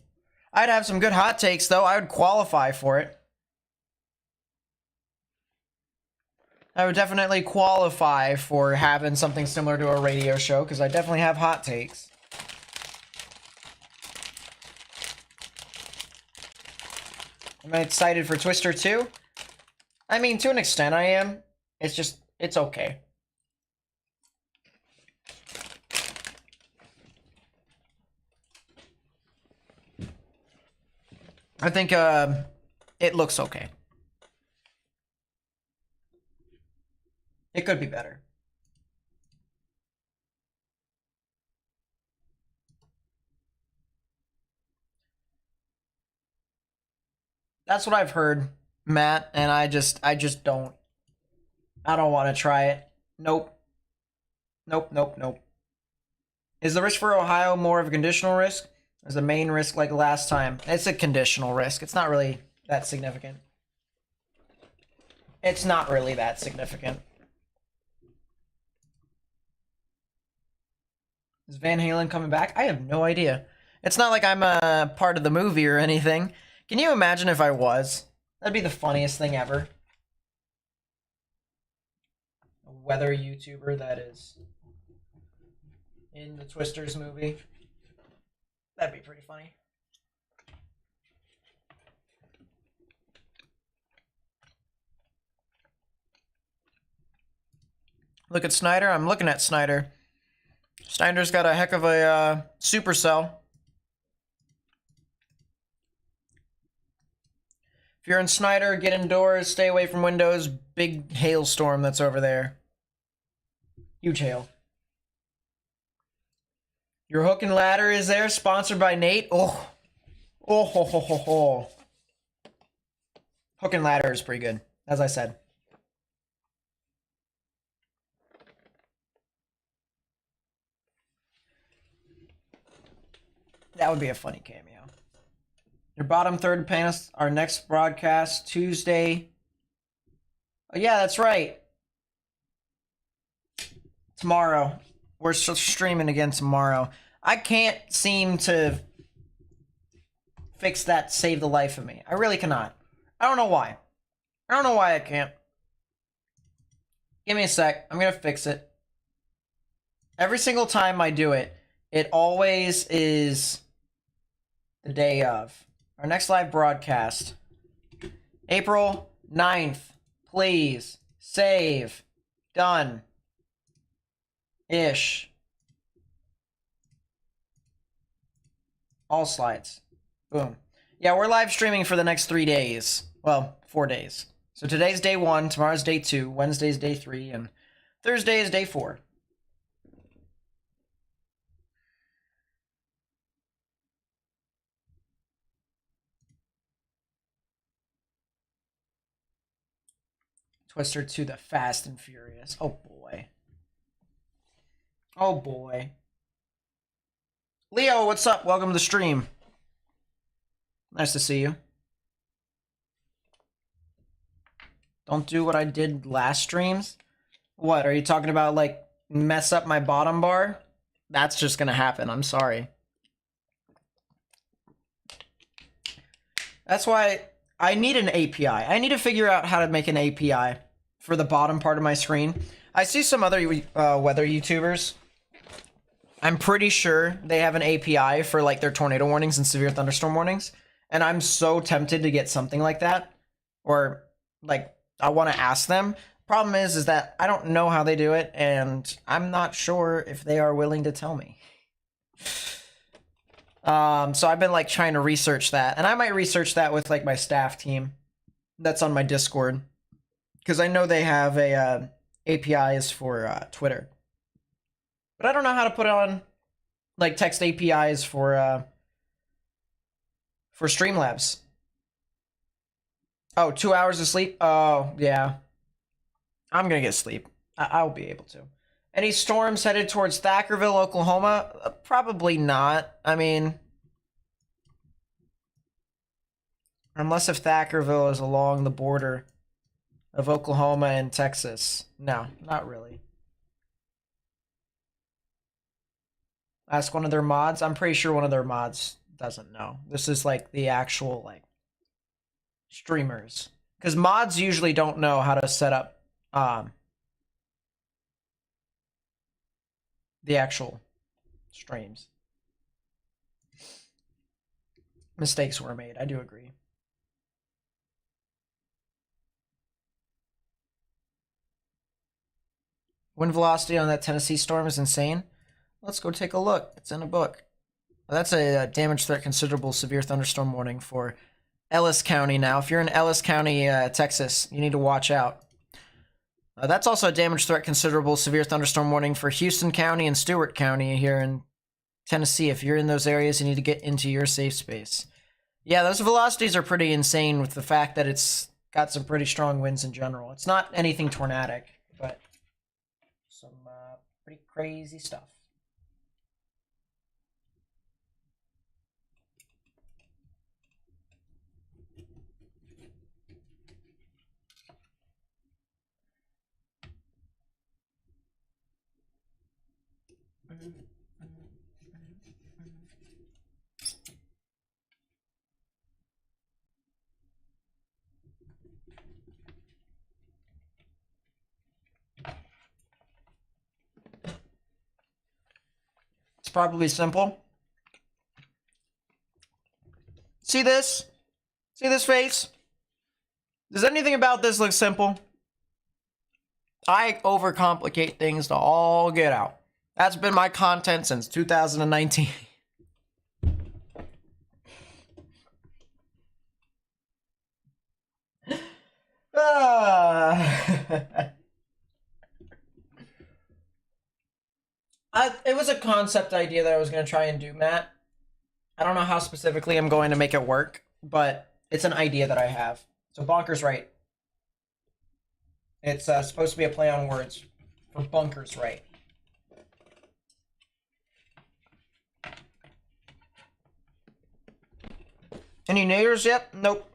I'd have some good hot takes, though. I would qualify for it. I would definitely qualify for having something similar to a radio show, because I definitely have hot takes. Am I excited for Twister 2? I mean, to an extent I am. It's just, it's okay. I think it looks okay. It could be better. That's what I've heard, Matt, and I just don't. I don't want to try it. Nope. Nope. Is the risk for Ohio more of a conditional risk? Or is the main risk like last time? It's a conditional risk. It's not really that significant. It's not really that significant. Is Van Halen coming back? I have no idea. It's not like I'm a part of the movie or anything. Can you imagine if I was? That'd be the funniest thing ever. A weather YouTuber that is in the Twisters movie. That'd be pretty funny. Look at Snyder. I'm looking at Snyder. Snyder's got a heck of a supercell. If you're in Snyder, get indoors, stay away from windows. Big hailstorm that's over there. Huge hail. Your hook and ladder is there, sponsored by Nate. Oh ho ho ho ho. Hook and ladder is pretty good, as I said. That would be a funny cameo. Your bottom third panelists, our next broadcast Tuesday. Oh yeah, that's right. Tomorrow. We're streaming again tomorrow. I can't seem to fix that save the life of me. I really cannot. I don't know why. I can't. Give me a sec. I'm gonna fix it. Every single time I do it, it always is the day of. Our next live broadcast. April 9th. Please. Save. Done. Ish. All slides. Boom. Yeah, we're live streaming for the next 3 days. Well, 4 days. So today's day 1, tomorrow's day 2, Wednesday's day 3, and Thursday is day 4. Twister to the Fast and Furious. Oh boy. Oh boy. Leo, what's up? Welcome to the stream. Nice to see you. Don't do what I did last streams. What, are you talking about, like, mess up my bottom bar? That's just gonna happen, I'm sorry. That's why I need an API. I need to figure out how to make an API for the bottom part of my screen. I see some other weather YouTubers. I'm pretty sure they have an API for like their tornado warnings and severe thunderstorm warnings. And I'm so tempted to get something like that. Or like I want to ask them. Problem is that I don't know how they do it, and I'm not sure if they are willing to tell me. So I've been like trying to research that, and I might research that with like my staff team that's on my Discord, because I know they have a APIs for Twitter, but I don't know how to put on like text APIs for Streamlabs. Oh, 2 hours of sleep? Oh, yeah. I'm gonna get sleep. I'll be able to. Any storms headed towards Thackerville, Oklahoma? Probably not. I mean, unless if Thackerville is along the border of Oklahoma and Texas. No, not really. Ask one of their mods. I'm pretty sure one of their mods doesn't know. This is like the actual like streamers. Because mods usually don't know how to set up the actual streams. Mistakes were made. I do agree. Wind velocity on that Tennessee storm is insane. Let's go take a look. It's in a book. That's a damage threat considerable severe thunderstorm warning for Ellis County now. If you're in Ellis County, Texas, you need to watch out. That's also a damage threat considerable severe thunderstorm warning for Houston County and Stewart County here in Tennessee. If you're in those areas, you need to get into your safe space. Yeah, those velocities are pretty insane with the fact that it's got some pretty strong winds in general. It's not anything tornadic, but some pretty crazy stuff. It's probably simple. See this? See this face? Does anything about this look simple? I overcomplicate things to all get out. That's been my content since 2019. It was a concept idea that I was going to try and do, Matt. I don't know how specifically I'm going to make it work, but it's an idea that I have. So Bonker's right. It's supposed to be a play on words for Bunker's right. Any New Year's yet? Nope.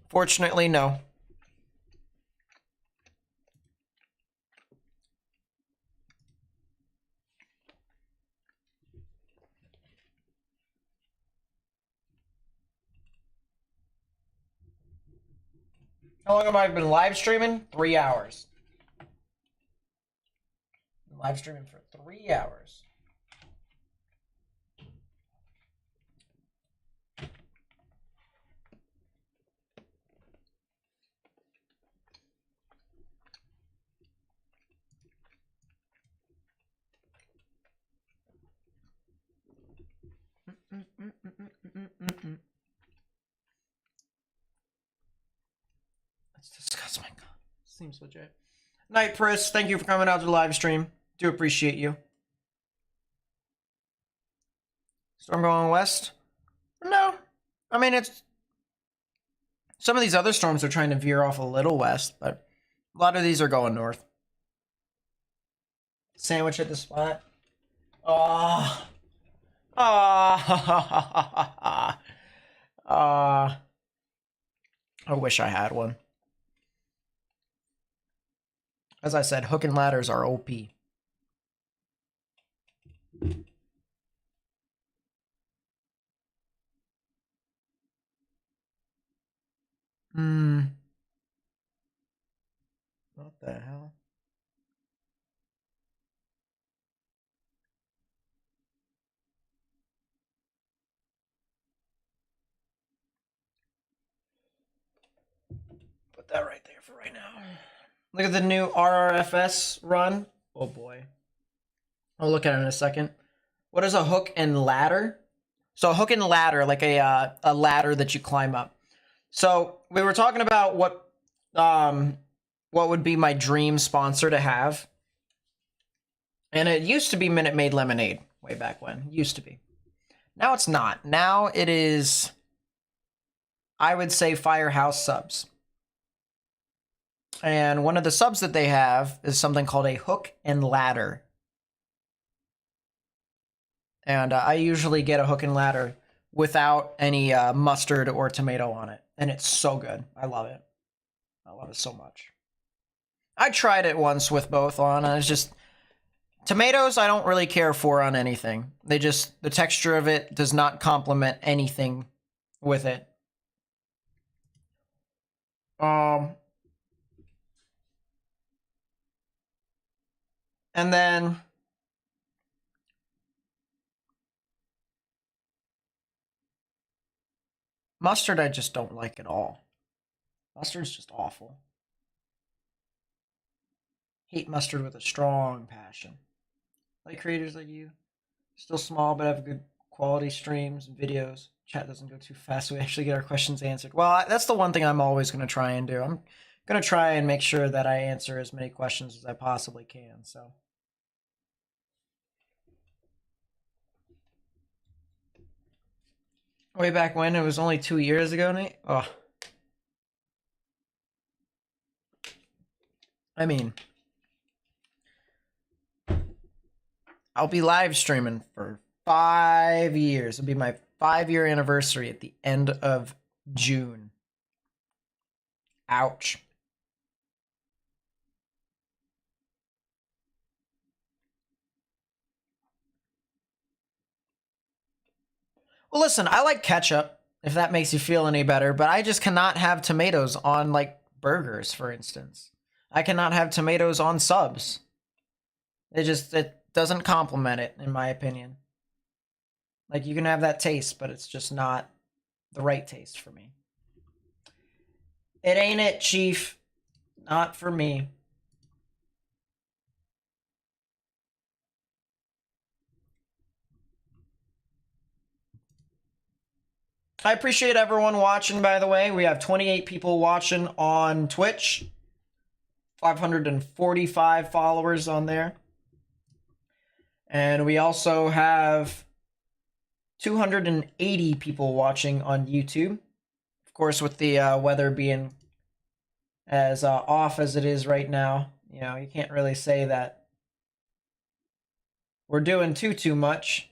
Fortunately, no. How long have I been live streaming? 3 hours. Live streaming for 3 hours. Let's discuss my God. Seems legit. Night Pris, thank you for coming out to the live stream. Do appreciate you. Storm going west? No. I mean, it's... Some of these other storms are trying to veer off a little west, but a lot of these are going north. Sandwich at the spot. Oh. Ah. I wish I had one. As I said, hook and ladders are OP. What the hell? Put that right there for right now. Look at the new RRFS run. Oh boy. I'll look at it in a second. What is a hook and ladder? So a hook and ladder, like a ladder that you climb up. So we were talking about what would be my dream sponsor to have. And it used to be Minute Maid Lemonade way back when. It used to be. Now it's not. Now it is, I would say, Firehouse Subs. And one of the subs that they have is something called a hook and ladder. And I usually get a hook and ladder without any mustard or tomato on it. And it's so good. I love it. I love it so much. I tried it once with both on, and it's just... Tomatoes I don't really care for on anything. They just... The texture of it does not complement anything with it. And then... Mustard I just don't like at all. Mustard's just awful. Hate mustard with a strong passion. Like creators like you. Still small, but have good quality streams and videos. Chat doesn't go too fast, so we actually get our questions answered. Well, that's the one thing I'm always going to try and do. I'm going to try and make sure that I answer as many questions as I possibly can, so... Way back when? It was only 2 years ago, Nate? Oh. I mean... I'll be live streaming for 5 years. It'll be my 5-year anniversary at the end of June. Ouch. Well, listen, I like ketchup, if that makes you feel any better, but I just cannot have tomatoes on, like, burgers, for instance. I cannot have tomatoes on subs. It doesn't complement it, in my opinion. Like, you can have that taste, but it's just not the right taste for me. It ain't it, Chief. Not for me. I appreciate everyone watching, by the way. We have 28 people watching on Twitch. 545 followers on there. And we also have 280 people watching on YouTube. Of course, with the weather being as off as it is right now, you know, you can't really say that we're doing too much.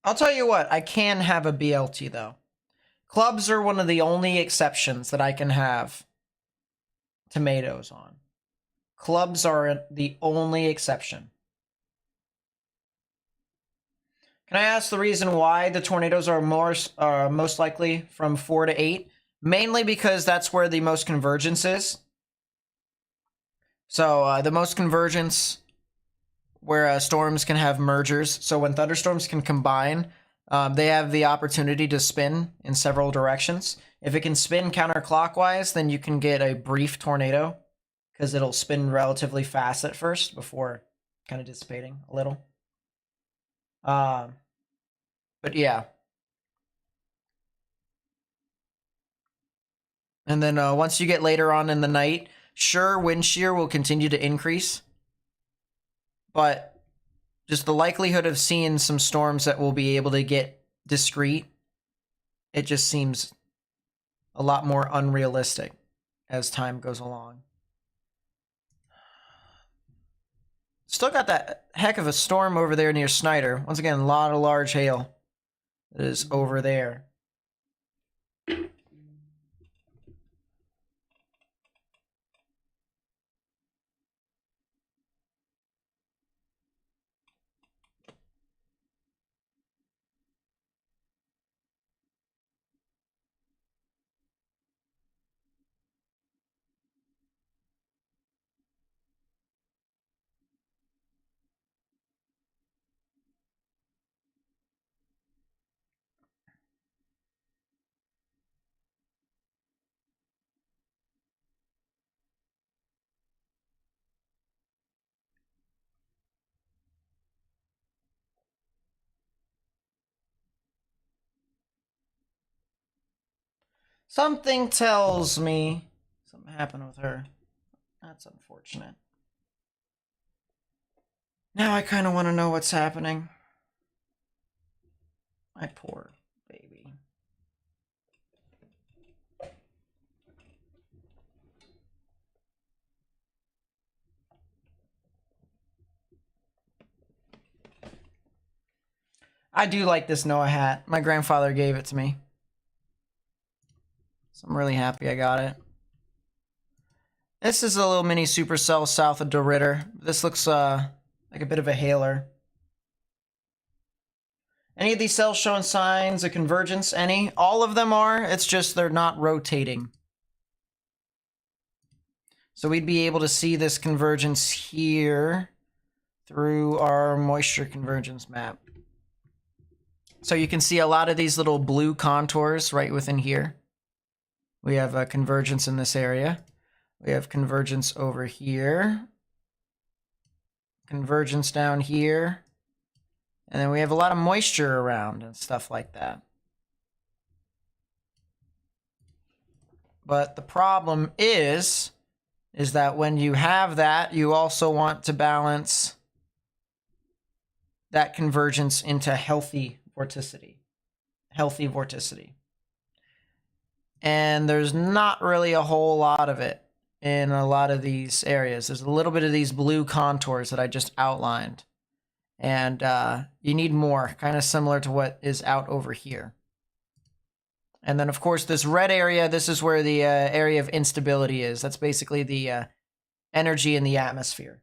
I'll tell you what, I can have a BLT though. Clubs are one of the only exceptions that I can have tomatoes on. Clubs are the only exception. Can I ask the reason why the tornadoes are most likely from 4 to 8? Mainly because that's where the most convergence is. So the most convergence where storms can have mergers. So when thunderstorms can combine, they have the opportunity to spin in several directions. If it can spin counterclockwise, then you can get a brief tornado because it'll spin relatively fast at first before kind of dissipating a little. But yeah. And then once you get later on in the night, sure, wind shear will continue to increase. But just the likelihood of seeing some storms that will be able to get discrete, it just seems a lot more unrealistic as time goes along. Still got that heck of a storm over there near Snyder. Once again, a lot of large hail that is over there. Something tells me something happened with her. That's unfortunate. Now I kind of want to know what's happening. My poor baby. I do like this Noah hat. My grandfather gave it to me. So I'm really happy I got it. This is a little mini supercell south of DeRitter. This looks like a bit of a hailer. Any of these cells showing signs of convergence? Any? All of them are. It's just they're not rotating. So we'd be able to see this convergence here through our moisture convergence map. So you can see a lot of these little blue contours right within here. We have a convergence in this area. We have convergence over here. Convergence down here. And then we have a lot of moisture around and stuff like that. But the problem is that when you have that, you also want to balance that convergence into healthy vorticity. Healthy vorticity. And there's not really a whole lot of it in a lot of these areas. There's a little bit of these blue contours that I just outlined. And you need more, kind of similar to what is out over here. And then, of course, this red area, this is where the area of instability is. That's basically the energy in the atmosphere.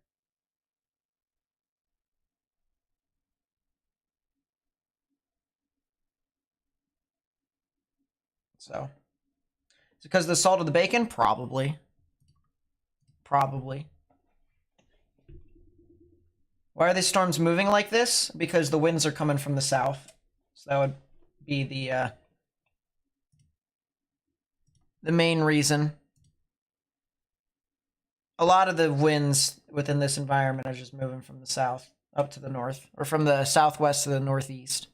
So, is it because of the salt of the bacon? Probably. Probably. Why are these storms moving like this? Because the winds are coming from the south. So that would be the main reason. A lot of the winds within this environment are just moving from the south up to the north, or from the southwest to the northeast.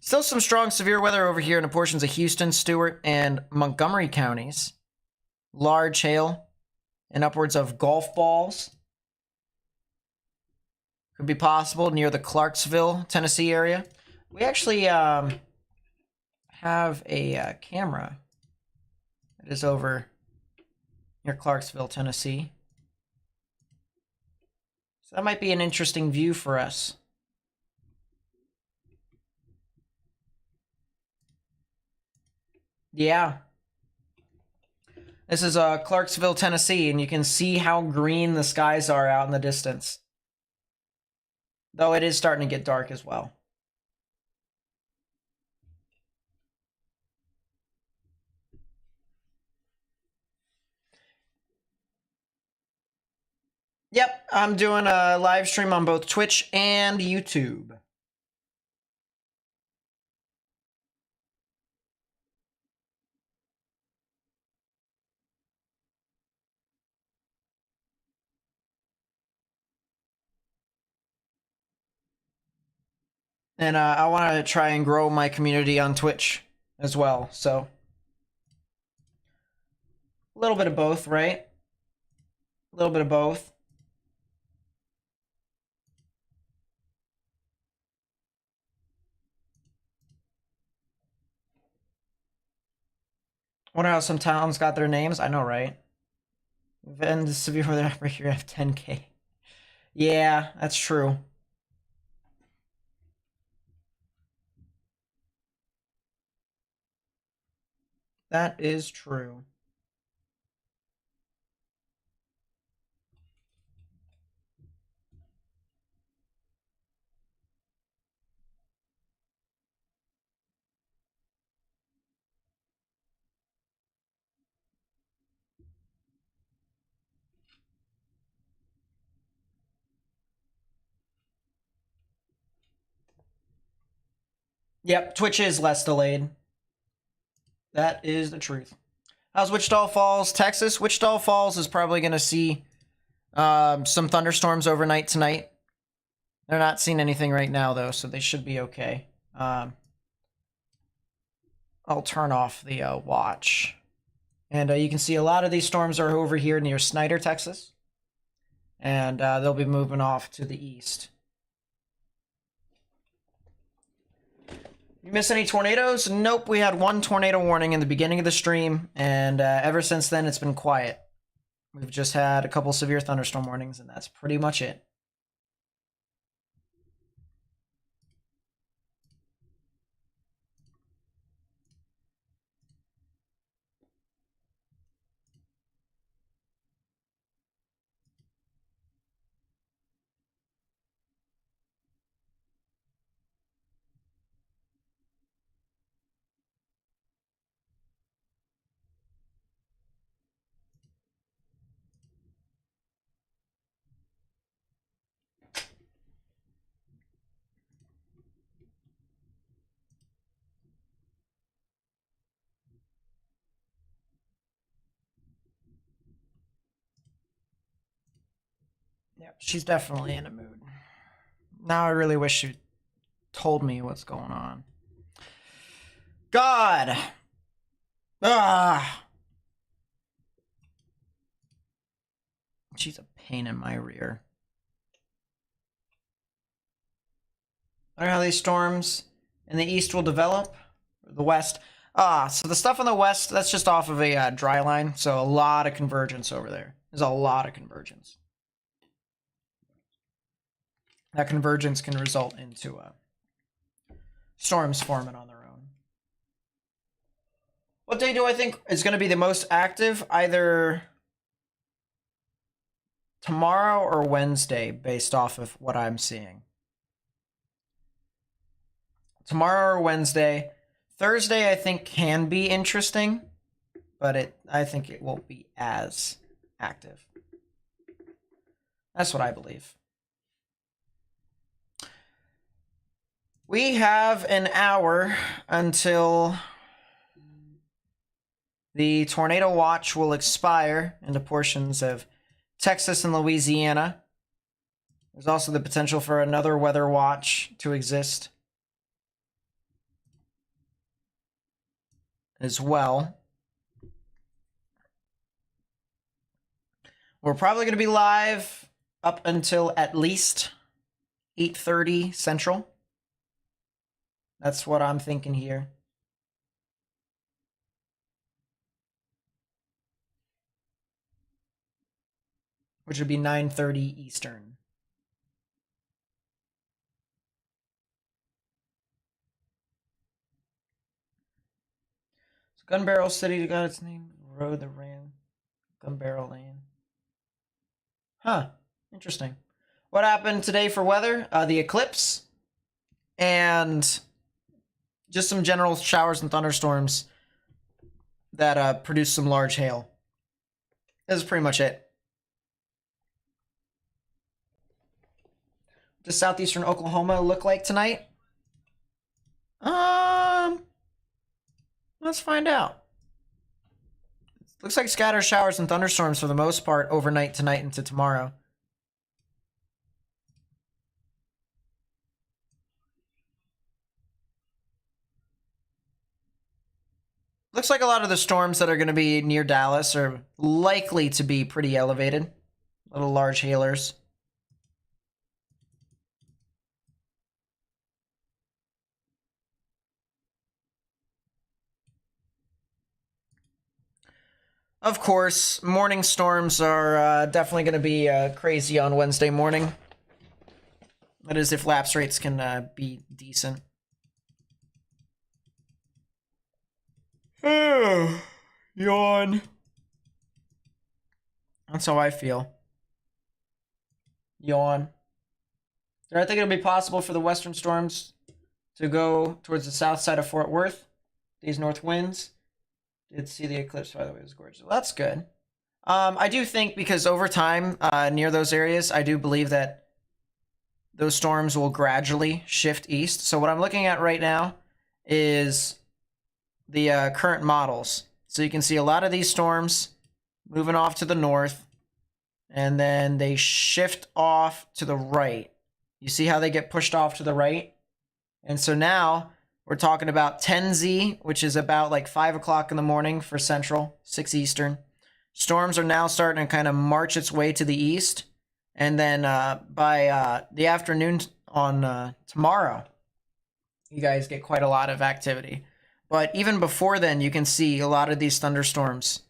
Still some strong severe weather over here in the portions of Houston, Stewart, and Montgomery counties. Large hail and upwards of golf balls. Could be possible near the Clarksville, Tennessee area. We actually have a camera that is over near Clarksville, Tennessee. So that might be an interesting view for us. Yeah. This is Clarksville, Tennessee, and you can see how green the skies are out in the distance. Though it is starting to get dark as well. Yep, I'm doing a live stream on both Twitch and YouTube. And I want to try and grow my community on Twitch as well, so a little bit of both, right? A little bit of both. Wonder how some towns got their names. I know, right? Then the severe weather outbreak, you have 10K. Yeah, that's true. That is true. Yep, Twitch is less delayed. That is the truth. How's Wichita Falls, Texas? Wichita Falls is probably going to see some thunderstorms overnight tonight. They're not seeing anything right now, though, so they should be okay. I'll turn off the watch. And you can see a lot of these storms are over here near Snyder, Texas. And they'll be moving off to the east. You miss any tornadoes? Nope, we had one tornado warning in the beginning of the stream, and ever since then it's been quiet. We've just had a couple severe thunderstorm warnings, and that's pretty much it. Yep, she's definitely in a mood. Now I really wish she told me what's going on. God! Ah! She's a pain in my rear. I wonder how these storms in the east will develop. Or the west. So the stuff on the west, that's just off of a dry line. So a lot of convergence over there. There's a lot of convergence. That convergence can result into storms forming on their own. What day do I think is going to be the most active? Either tomorrow or Wednesday, based off of what I'm seeing. Tomorrow or Wednesday. Thursday, I think, can be interesting, but I think it won't be as active. That's what I believe. We have an hour until the tornado watch will expire into portions of Texas and Louisiana. There's also the potential for another weather watch to exist as well. We're probably going to be live up until at least 8:30 Central. That's what I'm thinking here. Which would be 9:30 Eastern. So Gun Barrel City got its name. Road that ran Gun Barrel Lane. Huh. Interesting. What happened today for weather? The eclipse and just some general showers and thunderstorms that produced some large hail. That's pretty much it. Does southeastern Oklahoma look like tonight? Let's find out. Looks like scattered showers and thunderstorms for the most part overnight tonight into tomorrow. Looks like a lot of the storms that are going to be near Dallas are likely to be pretty elevated. Little large hailers. Of course, morning storms are definitely going to be crazy on Wednesday morning. That is, if lapse rates can be decent. Yawn. That's how I feel. Yawn. Do I think it'll be possible for the western storms to go towards the south side of Fort Worth? These north winds. Did see the eclipse, by the way. It was gorgeous. Well, that's good. I do think because over time, near those areas, I do believe that those storms will gradually shift east. So what I'm looking at right now is the current models. So you can see a lot of these storms moving off to the north, and then they shift off to the right. You see how they get pushed off to the right? And so now we're talking about 10Z, which is about like 5 o'clock in the morning for Central, 6 Eastern. Storms are now starting to kind of march its way to the east. And then by the afternoon on tomorrow, you guys get quite a lot of activity. But even before then, you can see a lot of these thunderstorms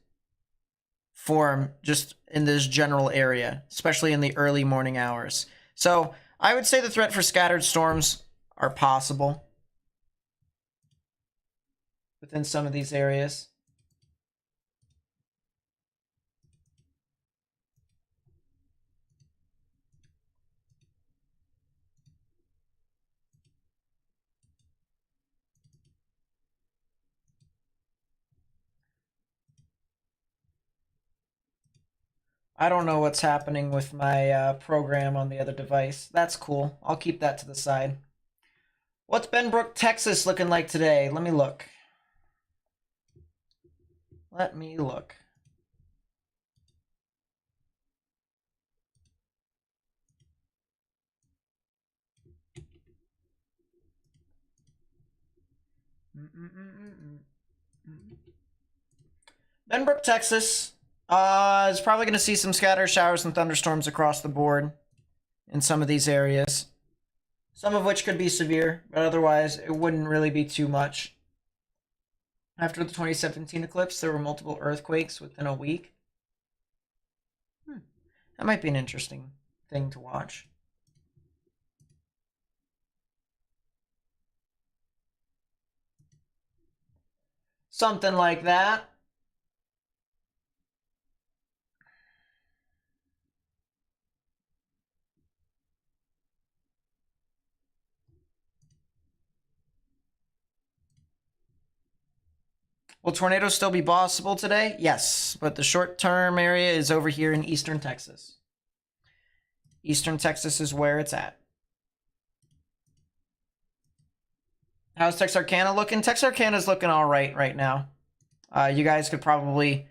form just in this general area, especially in the early morning hours. So I would say the threat for scattered storms are possible within some of these areas. I don't know what's happening with my program on the other device. That's cool. I'll keep that to the side. What's Benbrook, Texas looking like today? Let me look. Let me look. Benbrook, Texas is probably going to see some scattered showers and thunderstorms across the board in some of these areas. Some of which could be severe, but otherwise it wouldn't really be too much. After the 2017 eclipse, there were multiple earthquakes within a week. That might be an interesting thing to watch. Something like that. Will tornadoes still be possible today? Yes, but the short-term area is over here in eastern Texas. Eastern Texas is where it's at. How's Texarkana looking? Texarkana's looking all right now. You guys could probably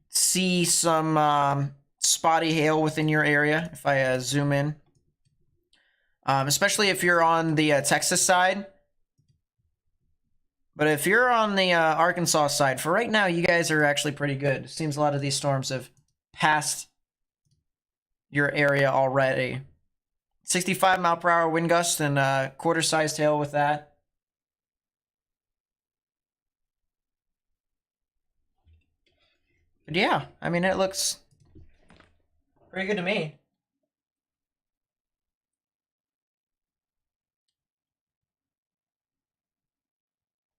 see some spotty hail within your area if I zoom in. Especially if you're on the Texas side. But if you're on the Arkansas side, for right now, you guys are actually pretty good. It seems a lot of these storms have passed your area already. 65 mile per hour wind gust and quarter-sized hail with that. But yeah, I mean, it looks pretty good to me.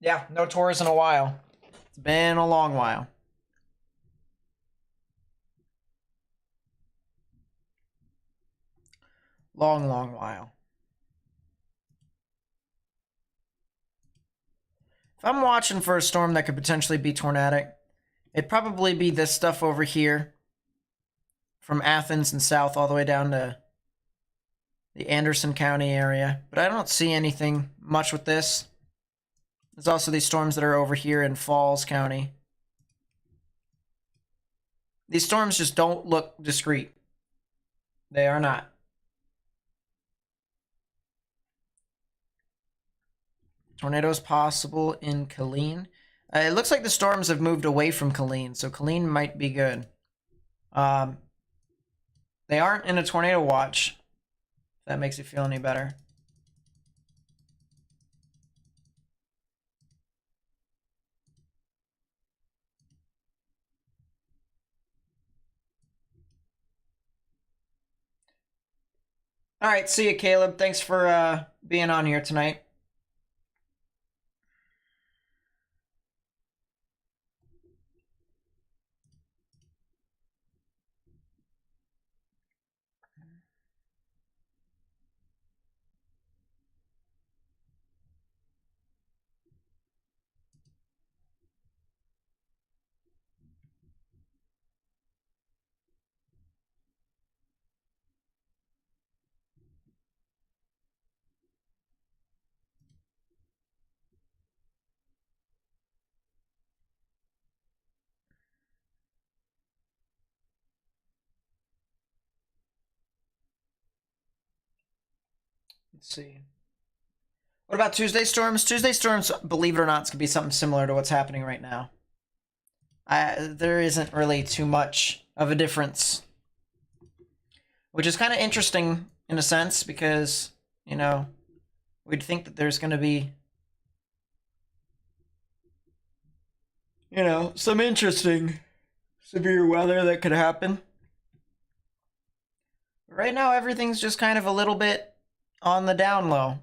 Yeah, no tours in a while. It's been a long while. Long, long while. If I'm watching for a storm that could potentially be tornadic, it'd probably be this stuff over here. From Athens and south all the way down to the Anderson County area. But I don't see anything much with this. There's also these storms that are over here in Falls County. These storms just don't look discrete. They are not. Tornadoes possible in Killeen. It looks like the storms have moved away from Killeen, so Killeen might be good. They aren't in a tornado watch, if that makes you feel any better. All right, see you, Caleb. Thanks for being on here tonight. Let's see. What about Tuesday storms? Tuesday storms, believe it or not, is going to be something similar to what's happening right now. There isn't really too much of a difference. Which is kind of interesting in a sense because, you know, we'd think that there's going to be, you know, some interesting severe weather that could happen. Right now, everything's just kind of a little bit on the down low.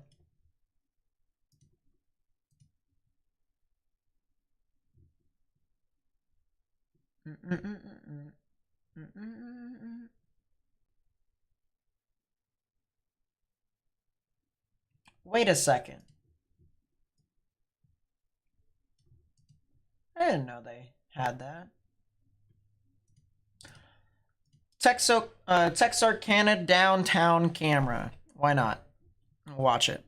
Wait a second. I didn't know they had that. Texarkana downtown camera. Why not? Watch it.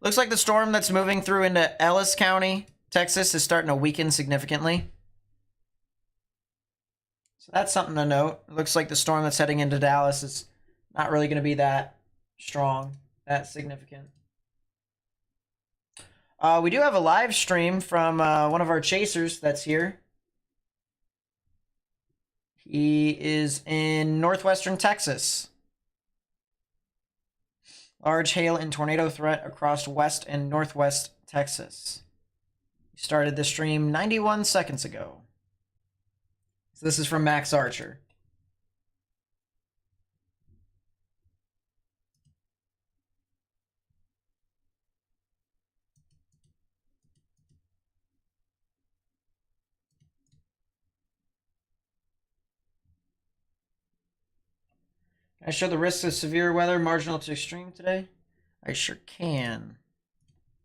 Looks like the storm that's moving through into Ellis County, Texas, is starting to weaken significantly. So that's something to note. It looks like the storm that's heading into Dallas is not really going to be that strong, that significant. We do have a live stream from one of our chasers that's here. He is in northwestern Texas. Large hail and tornado threat across west and northwest Texas. He started the stream 91 seconds ago. So this is from Max Archer. Can I show the risks of severe weather, marginal to extreme today? I sure can.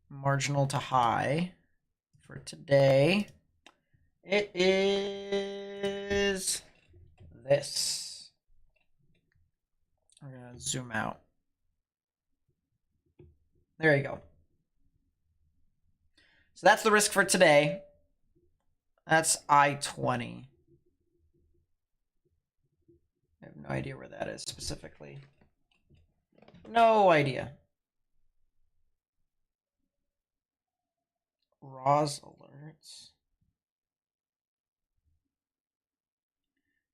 Marginal to high for today. It is this. We're going to zoom out. There you go. So that's the risk for today. That's I-20. I have no idea where that is specifically. No idea. RAWs alerts.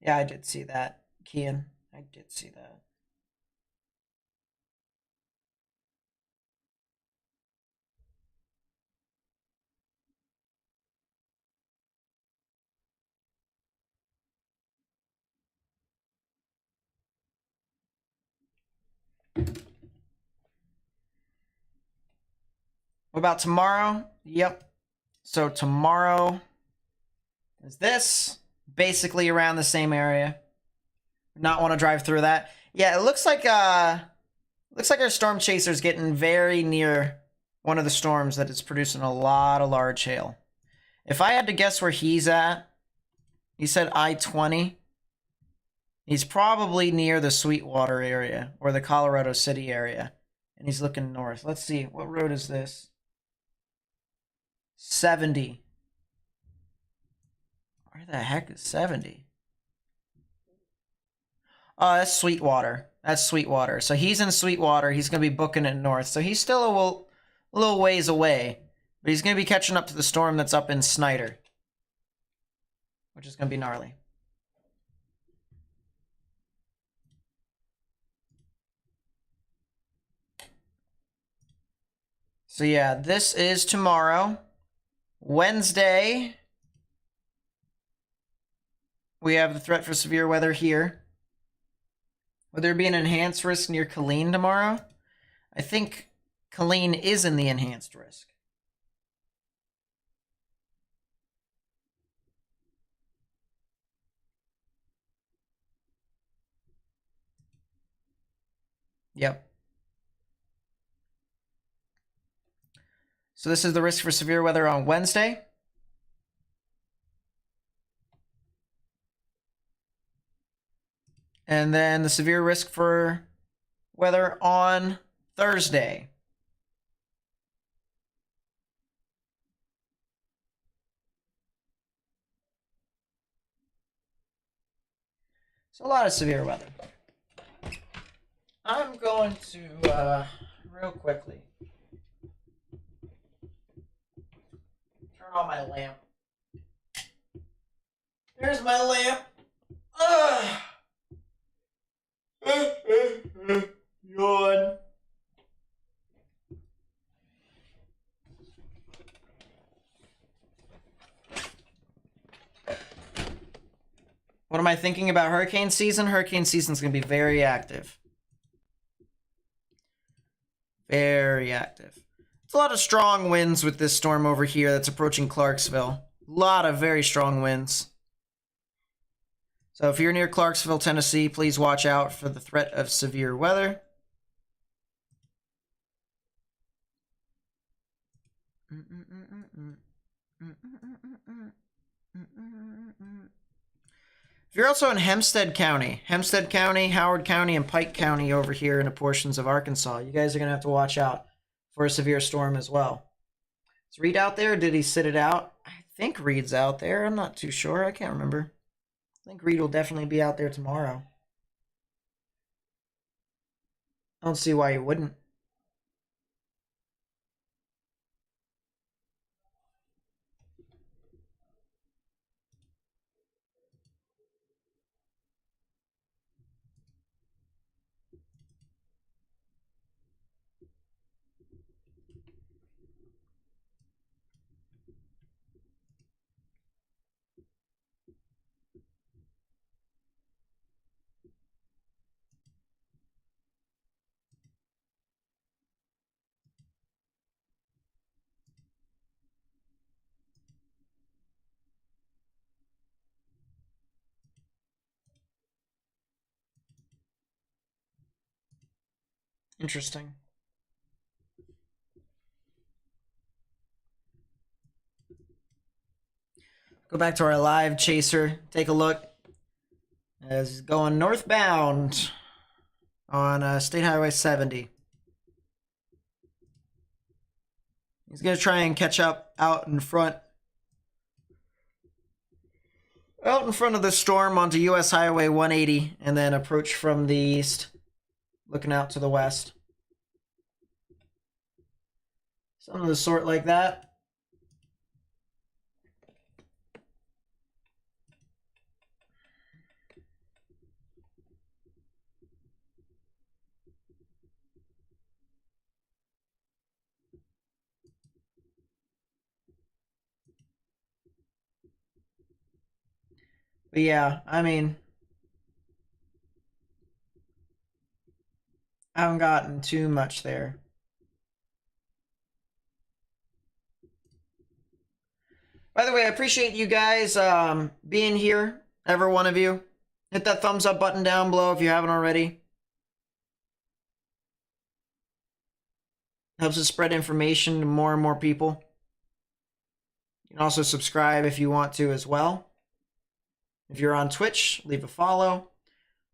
Yeah, I did see that, Kian. I did see that. What about tomorrow? Yep. So tomorrow is this. Basically around the same area. Not want to drive through that. Yeah, it looks like our storm chaser's getting very near one of the storms that is producing a lot of large hail. If I had to guess where he's at, he said I-20. He's probably near the Sweetwater area or the Colorado City area. And he's looking north. Let's see. What road is this? 70. Where the heck is 70? Oh, that's Sweetwater. That's Sweetwater. So he's in Sweetwater. He's going to be booking it north. So he's still a little ways away. But he's going to be catching up to the storm that's up in Snyder. Which is going to be gnarly. So yeah, this is tomorrow. Wednesday, we have the threat for severe weather here. Would there be an enhanced risk near Killeen tomorrow? I think Killeen is in the enhanced risk. Yep. So this is the risk for severe weather on Wednesday. And then the severe risk for weather on Thursday. So a lot of severe weather. I'm going to, real quickly, turn on my lamp. There's my lamp. Yawn. What am I thinking about hurricane season? Hurricane season's going to be very active. Very active. It's a lot of strong winds with this storm over here that's approaching Clarksville. A lot of very strong winds. So if you're near Clarksville, Tennessee, please watch out for the threat of severe weather. If you're also in Hempstead County, Howard County, and Pike County over here in the portions of Arkansas, you guys are going to have to watch out for a severe storm as well. Is Reed out there? Did he sit it out? I think Reed's out there. I'm not too sure. I can't remember. I think Reed will definitely be out there tomorrow. I don't see why he wouldn't. Interesting. Go back to our live chaser. Take a look. As he's going northbound on State Highway 70. He's going to try and catch up out in front. Out in front of the storm onto US Highway 180 and then approach from the east, looking out to the west. Something of the sort like that. But yeah, I mean, I haven't gotten too much there. By the way, I appreciate you guys being here, every one of you. Hit that thumbs up button down below if you haven't already. Helps us spread information to more and more people. You can also subscribe if you want to as well. If you're on Twitch, leave a follow.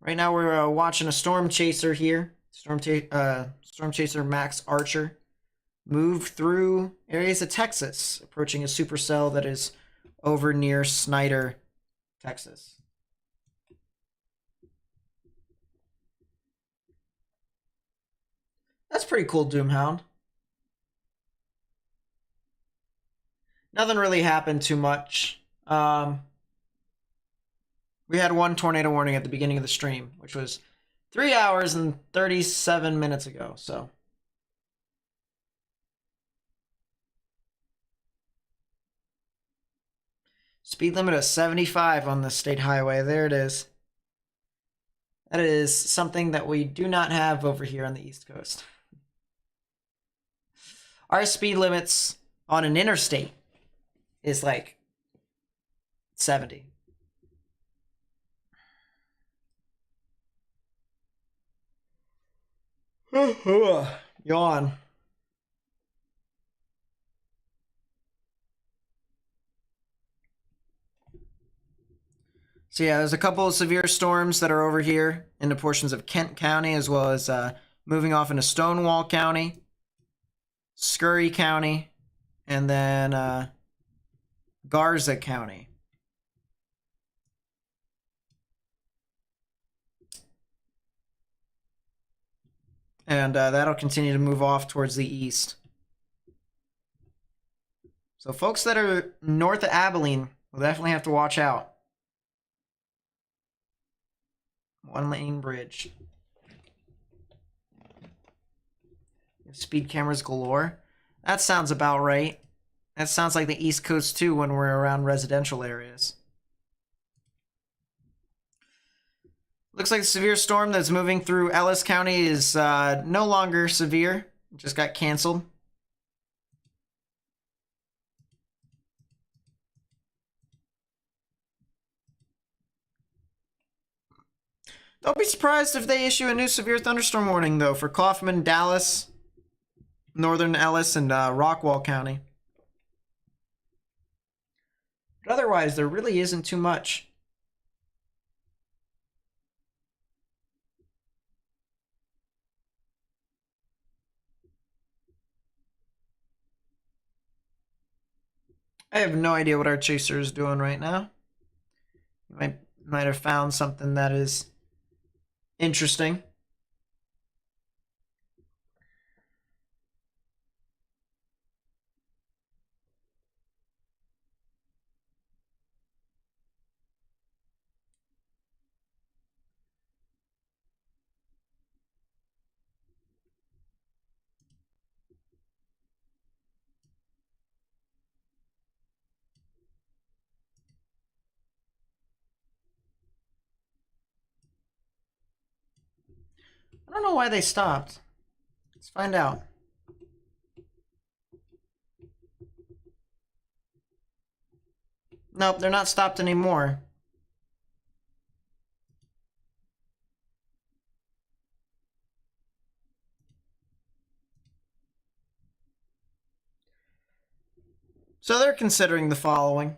Right now we're watching a Storm Chaser here. Storm Chaser Max Archer move through areas of Texas, approaching a supercell that is over near Snyder, Texas. That's pretty cool, Doomhound. Nothing really happened too much. We had one tornado warning at the beginning of the stream, which was 3 hours and 37 minutes ago, so. Speed limit of 75 on the state highway. There it is. That is something that we do not have over here on the East Coast. Our speed limits on an interstate is like 70. Yawn. So yeah, there's a couple of severe storms that are over here into portions of Kent County, as well as moving off into Stonewall County, Scurry County, and then Garza County. And that'll continue to move off towards the east. So folks that are north of Abilene will definitely have to watch out. One-lane bridge. Speed cameras galore. That sounds about right. That sounds like the East Coast too when we're around residential areas. Looks like the severe storm that's moving through Ellis County is no longer severe. It just got canceled. Don't be surprised if they issue a new severe thunderstorm warning, though, for Kaufman, Dallas, Northern Ellis, and Rockwall County. But otherwise, there really isn't too much. I have no idea what our chaser is doing right now. You might have found something that is interesting. I don't know why they stopped. Let's find out. Nope, they're not stopped anymore. So they're considering the following.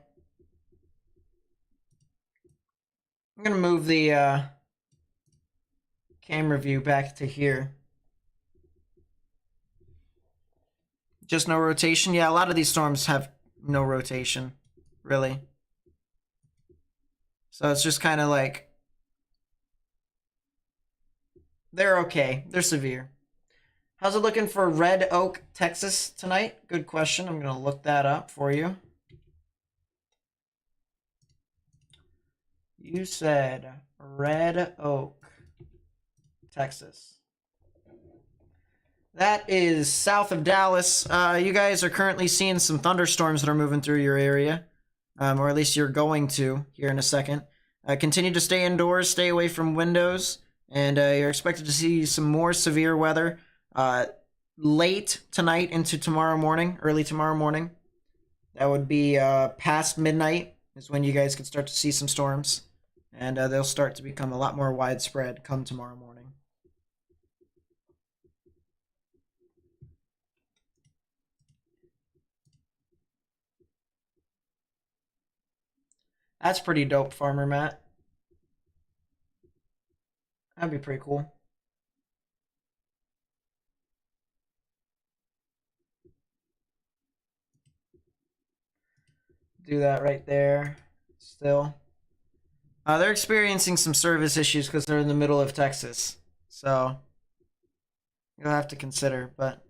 I'm going to move the camera view back to here. Just no rotation? Yeah, a lot of these storms have no rotation, really. So it's just kind of like, they're okay. They're severe. How's it looking for Red Oak, Texas tonight? Good question. I'm going to look that up for you. You said Red Oak, Texas. That is south of Dallas. You guys are currently seeing some thunderstorms that are moving through your area. Or at least you're going to here in a second. Continue to stay indoors, stay away from windows, and you're expected to see some more severe weather late tonight into tomorrow morning, early tomorrow morning. That would be past midnight is when you guys could start to see some storms. And they'll start to become a lot more widespread come tomorrow morning. That's pretty dope, Farmer Matt. That'd be pretty cool. Do that right there. Still. They're experiencing some service issues because they're in the middle of Texas. So, you'll have to consider, but...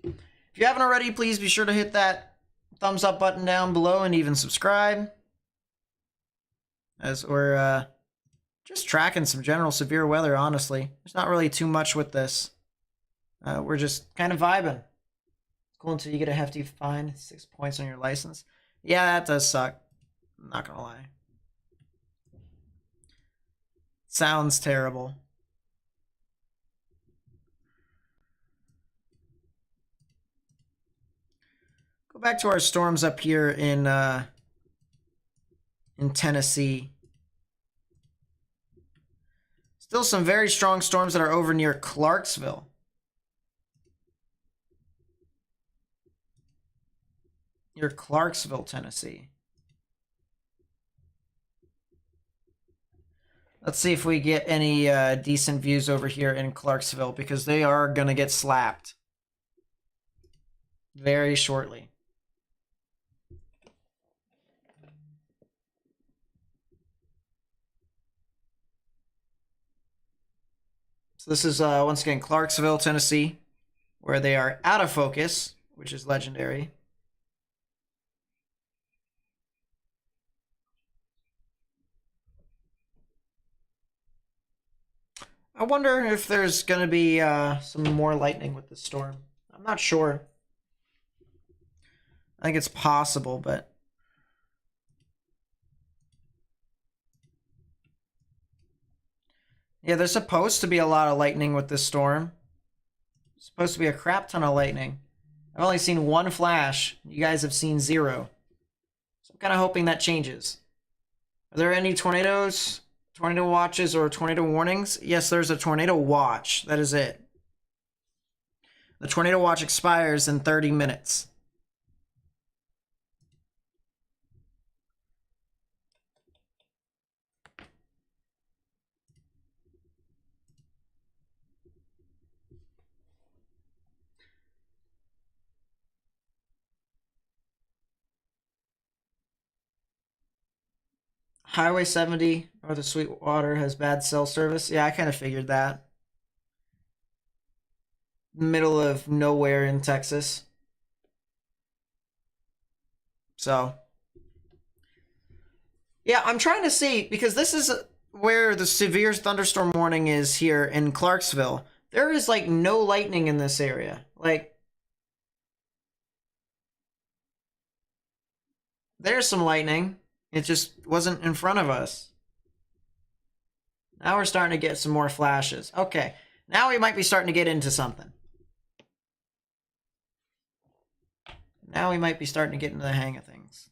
If you haven't already, please be sure to hit that thumbs up button down below and even subscribe. As we're just tracking some general severe weather, honestly. There's not really too much with this. We're just kind of vibing. It's cool until you get a hefty fine, 6 points on your license. Yeah, that does suck. I'm not gonna lie. Sounds terrible. Go back to our storms up here in Tennessee. Still some very strong storms that are over near Clarksville. Near Clarksville, Tennessee. Let's see if we get any decent views over here in Clarksville, because they are going to get slapped very shortly. So this is, once again, Clarksville, Tennessee, where they are out of focus, which is legendary. I wonder if there's going to be some more lightning with the storm. I'm not sure. I think it's possible, but... Yeah, there's supposed to be a lot of lightning with this storm. It's supposed to be a crap ton of lightning. I've only seen one flash. You guys have seen 0. So I'm kind of hoping that changes. Are there any tornadoes, tornado watches, or tornado warnings? Yes, there's a tornado watch. That is it. The tornado watch expires in 30 minutes. Highway 70 north of Sweetwater has bad cell service. Yeah, I kind of figured that. Middle of nowhere in Texas. So, yeah, I'm trying to see, because this is where the severe thunderstorm warning is here in Clarksville. There is, like, no lightning in this area. Like, there's some lightning. It just wasn't in front of us. Now we're starting to get some more flashes. Okay, now we might be starting to get into something. Now we might be starting to get into the hang of things.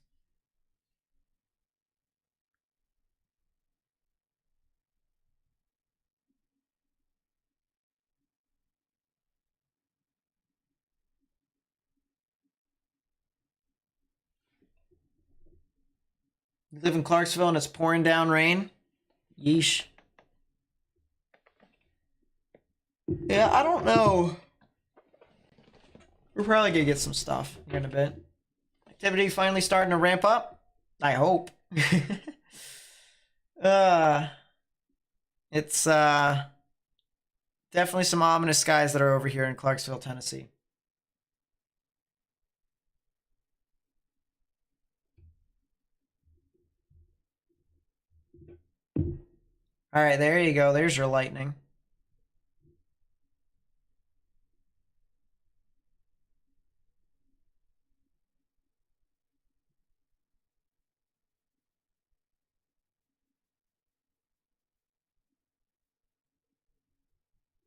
You live in Clarksville and it's pouring down rain? Yeesh. Yeah, I don't know. We're probably gonna get some stuff here in a bit. Activity finally starting to ramp up? I hope. It's definitely some ominous skies that are over here in Clarksville, Tennessee. All right, there you go. There's your lightning.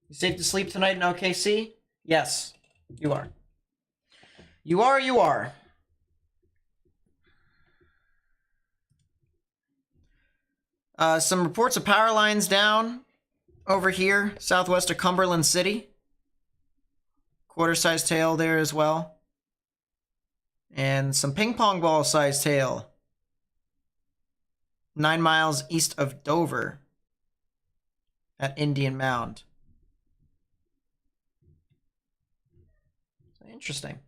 You safe to sleep tonight in OKC? Yes, you are. You are, you are. Some reports of power lines down over here, southwest of Cumberland City. Quarter-sized tail there as well. And some ping pong ball sized tail. 9 miles east of Dover at Indian Mound. Interesting.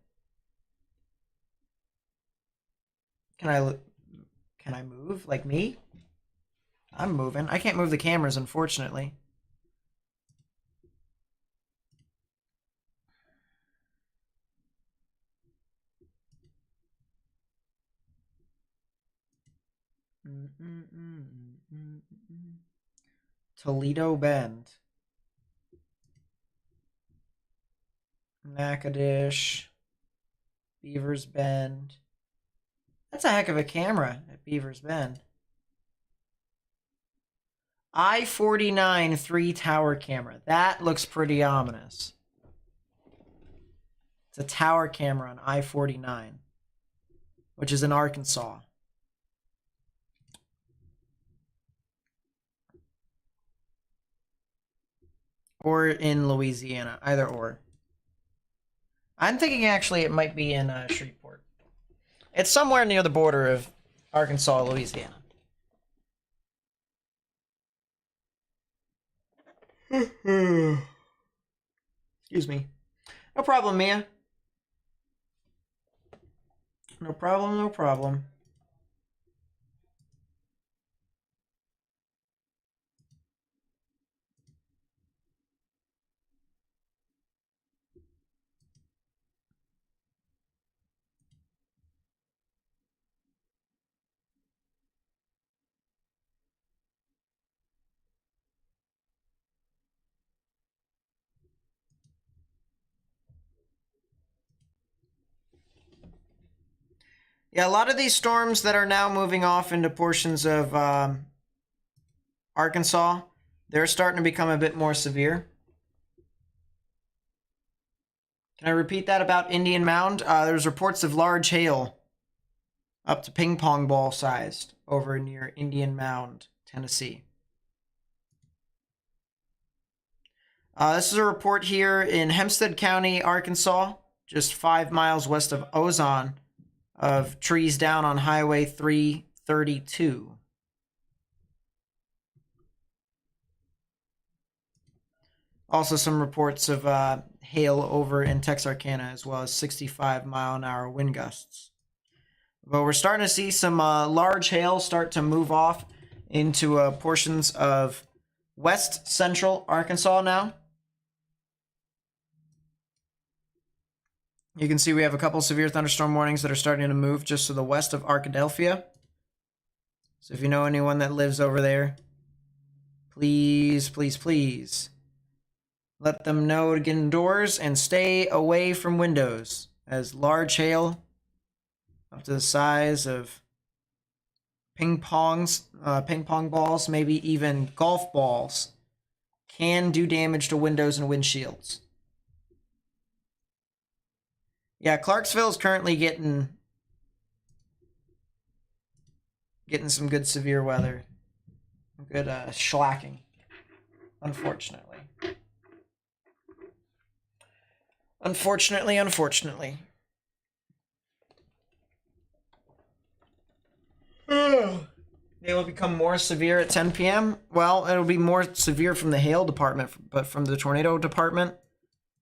Can I move like me? I'm moving. I can't move the cameras, unfortunately. Toledo Bend. Natchitoches. Beavers Bend. That's a heck of a camera at Beavers Bend. I-49 3-tower camera. That looks pretty ominous. It's a tower camera on I-49, which is in Arkansas. Or in Louisiana, either or. I'm thinking actually it might be in Shreveport. It's somewhere near the border of Arkansas, Louisiana. Excuse me. No problem, Mia. No problem, no problem. Yeah, a lot of these storms that are now moving off into portions of Arkansas, they're starting to become a bit more severe. Can I repeat that about Indian Mound? There's reports of large hail up to ping pong ball sized over near Indian Mound, Tennessee. This is a report here in Hempstead County, Arkansas, just 5 miles west of Ozone, of trees down on Highway 332. Also some reports of hail over in Texarkana, as well as 65-mile-an-hour wind gusts. But we're starting to see some large hail start to move off into portions of west central Arkansas now. You can see we have a couple severe thunderstorm warnings that are starting to move just to the west of Arkadelphia. So if you know anyone that lives over there, please, please, please let them know to get indoors and stay away from windows, as large hail up to the size of ping pong balls, maybe even golf balls, can do damage to windows and windshields. Yeah, Clarksville is currently getting some good severe weather. Good shellacking, unfortunately. Unfortunately. They will become more severe at 10 p.m. Well, it'll be more severe from the hail department, but from the tornado department,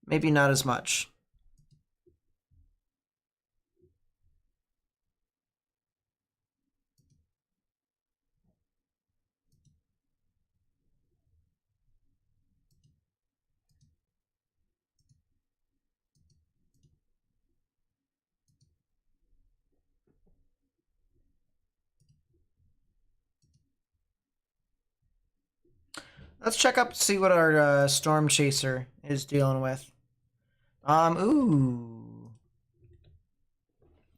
maybe not as much. Let's check up to see what our storm chaser is dealing with. Ooh.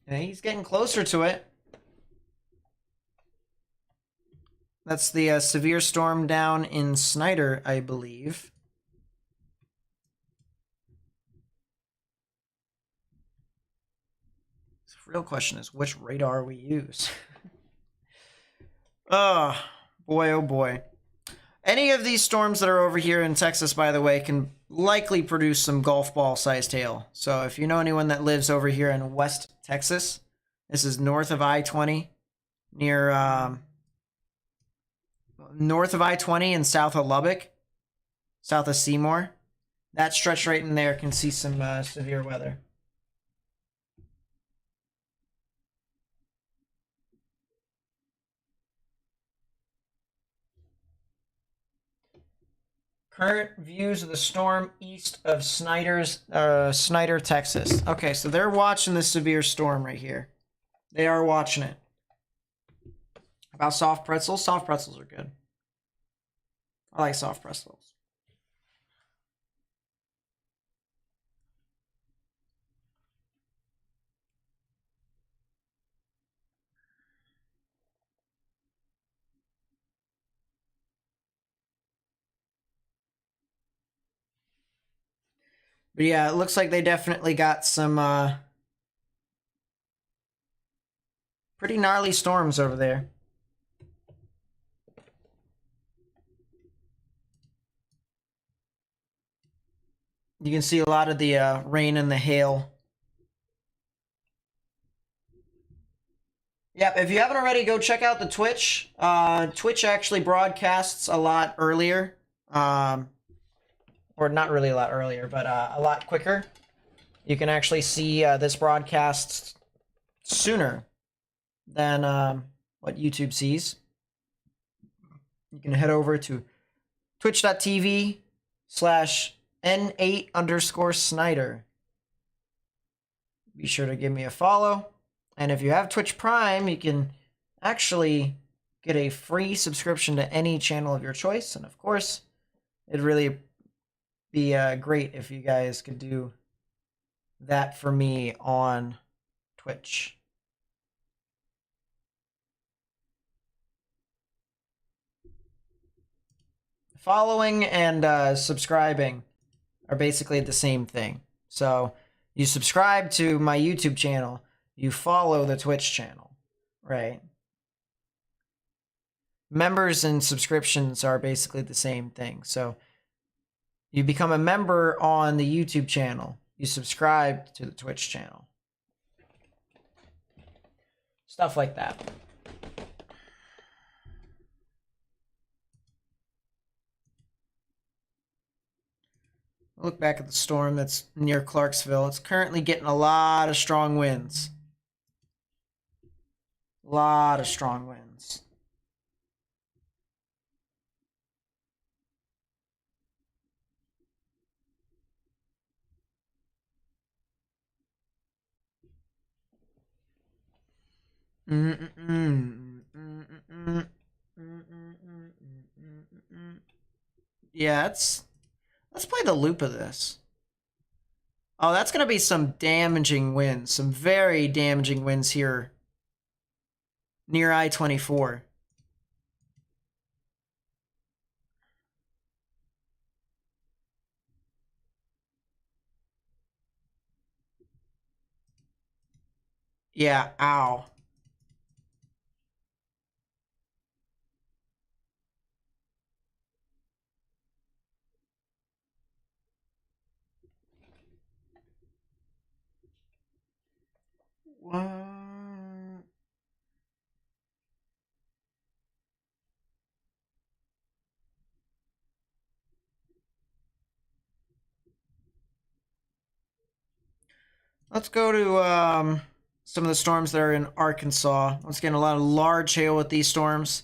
Yeah, he's getting closer to it. That's the severe storm down in Snyder, I believe. real question is which radar we use. Oh, boy, oh boy. Any of these storms that are over here in Texas, by the way, can likely produce some golf ball sized hail. So if you know anyone that lives over here in West Texas, this is north of I-20, near north of I-20 and south of Lubbock, south of Seymour. That stretch right in there can see some severe weather. Current views of the storm east of Snyder, Texas. Okay, so they're watching the severe storm right here. They are watching it. About soft pretzels? Soft pretzels are good. I like soft pretzels. But yeah, it looks like they definitely got some pretty gnarly storms over there. You can see a lot of the rain and the hail. Yep, if you haven't already, go check out the Twitch. Twitch actually broadcasts a lot earlier. Or not really a lot earlier, but a lot quicker. You can actually see this broadcast sooner than what YouTube sees. You can head over to twitch.tv/N8_Snyder. Be sure to give me a follow. And if you have Twitch Prime, you can actually get a free subscription to any channel of your choice. And of course, it'd really be great if you guys could do that for me on Twitch. Following and subscribing are basically the same thing. So you subscribe to my YouTube channel, you follow the Twitch channel, right? Members and subscriptions are basically the same thing. So you become a member on the YouTube channel, you subscribe to the Twitch channel. Stuff like that. Look back at the storm that's near Clarksville. It's currently getting a lot of strong winds. A lot of strong winds. Yeah, let's play the loop of this. Oh, that's going to be some damaging winds. Some very damaging winds here near I-24. Yeah, ow. What? Let's go to some of the storms that are in Arkansas. Once again, a lot of large hail with these storms.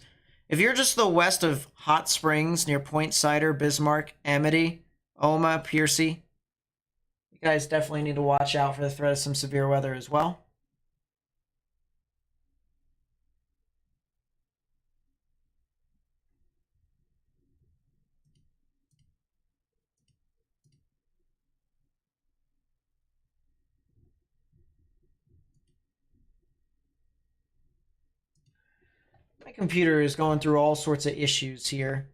If you're just the west of Hot Springs near Point Cider, Bismarck, Amity, Oma, Piercy, you guys definitely need to watch out for the threat of some severe weather as well. My computer is going through all sorts of issues here.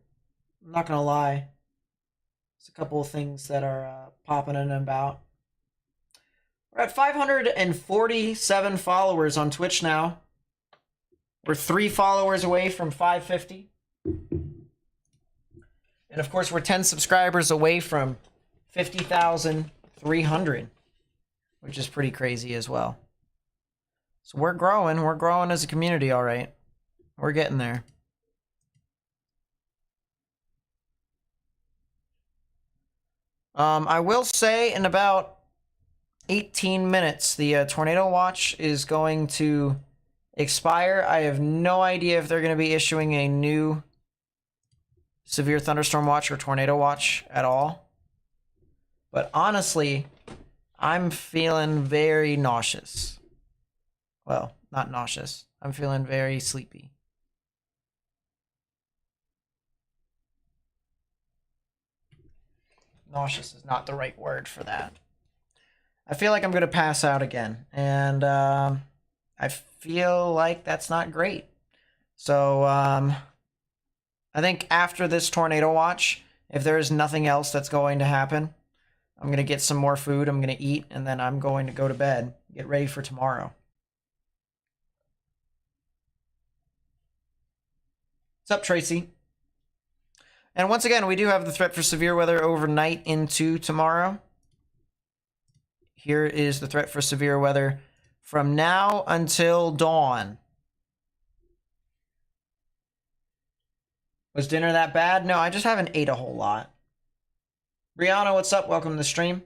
I'm not gonna lie. There's a couple of things that are popping in and about. We're at 547 followers on Twitch now. We're 3 followers away from 550. And of course, we're 10 subscribers away from 50,300, which is pretty crazy as well. So we're growing as a community, all right. We're getting there. I will say in about 18 minutes, the tornado watch is going to expire. I have no idea if they're going to be issuing a new severe thunderstorm watch or tornado watch at all. But honestly, I'm feeling very nauseous. Well, not nauseous. I'm feeling very sleepy. Nauseous is not the right word for that. I feel like I'm going to pass out again. And I feel like that's not great. So I think after this tornado watch, if there is nothing else that's going to happen, I'm going to get some more food, I'm going to eat, and then I'm going to go to bed, get ready for tomorrow. What's up, Tracy? And once again, we do have the threat for severe weather overnight into tomorrow. Here is the threat for severe weather from now until dawn. Was dinner that bad? No, I just haven't ate a whole lot. Brianna, what's up? Welcome to the stream.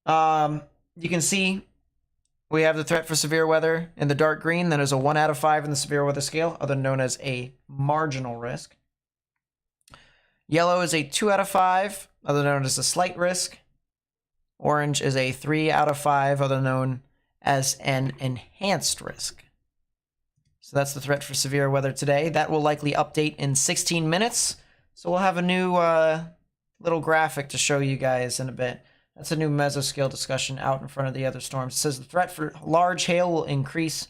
You can see we have the threat for severe weather in the dark green. That is a 1 out of 5 in the severe weather scale, other known as a marginal risk. Yellow is a 2 out of 5, other known as a slight risk. Orange is a 3 out of 5, other known as an enhanced risk. So that's the threat for severe weather today. That will likely update in 16 minutes. So we'll have a new little graphic to show you guys in a bit. That's a new mesoscale discussion out in front of the other storms. It says the threat for large hail will increase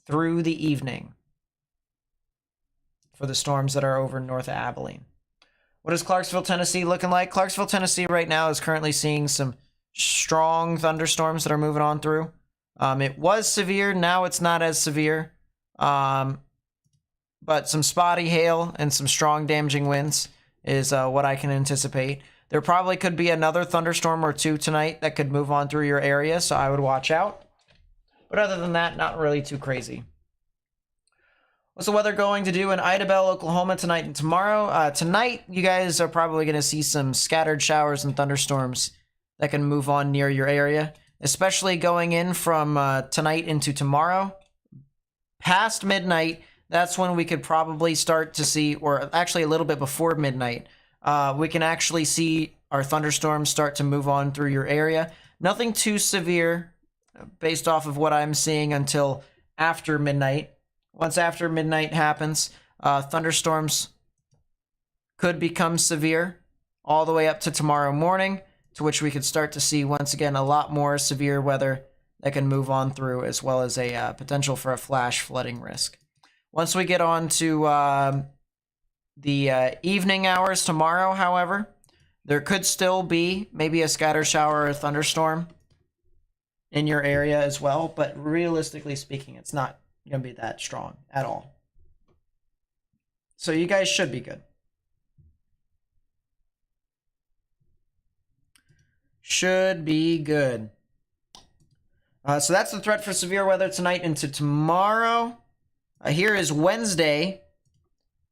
through the evening for the storms that are over north of Abilene. What is Clarksville, Tennessee looking like? Clarksville, Tennessee right now is currently seeing some strong thunderstorms that are moving on through. It was severe. Now it's not as severe. But some spotty hail and some strong damaging winds is what I can anticipate. There probably could be another thunderstorm or two tonight that could move on through your area, so I would watch out. But other than that, not really too crazy. What's the weather going to do in Idabel, Oklahoma tonight and tomorrow? Tonight, you guys are probably going to see some scattered showers and thunderstorms that can move on near your area, especially going in from tonight into tomorrow. Past midnight, that's when we could probably start to see, or actually a little bit before midnight, we can actually see our thunderstorms start to move on through your area. Nothing too severe based off of what I'm seeing until after midnight. Once after midnight happens, thunderstorms could become severe all the way up to tomorrow morning, to which we could start to see once again a lot more severe weather that can move on through, as well as a potential for a flash flooding risk. Once we get on to the evening hours tomorrow, however, there could still be maybe a scatter shower or a thunderstorm in your area as well, but realistically speaking, it's not going to be that strong at all. So you guys should be good. Should be good. So that's the threat for severe weather tonight into tomorrow. Here is Wednesday.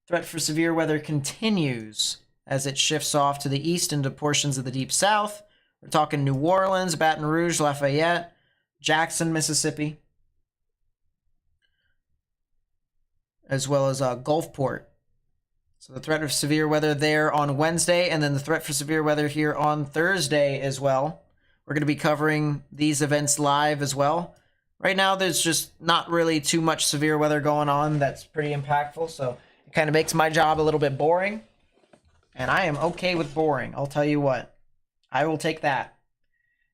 Threat for severe weather continues as it shifts off to the east into portions of the deep south. We're talking New Orleans, Baton Rouge, Lafayette, Jackson, Mississippi, as well as Gulfport. So the threat of severe weather there on Wednesday, and then the threat for severe weather here on Thursday as well. We're going to be covering these events live as well. Right now, there's just not really too much severe weather going on that's pretty impactful, so it kind of makes my job a little bit boring. And I am okay with boring, I'll tell you what. I will take that.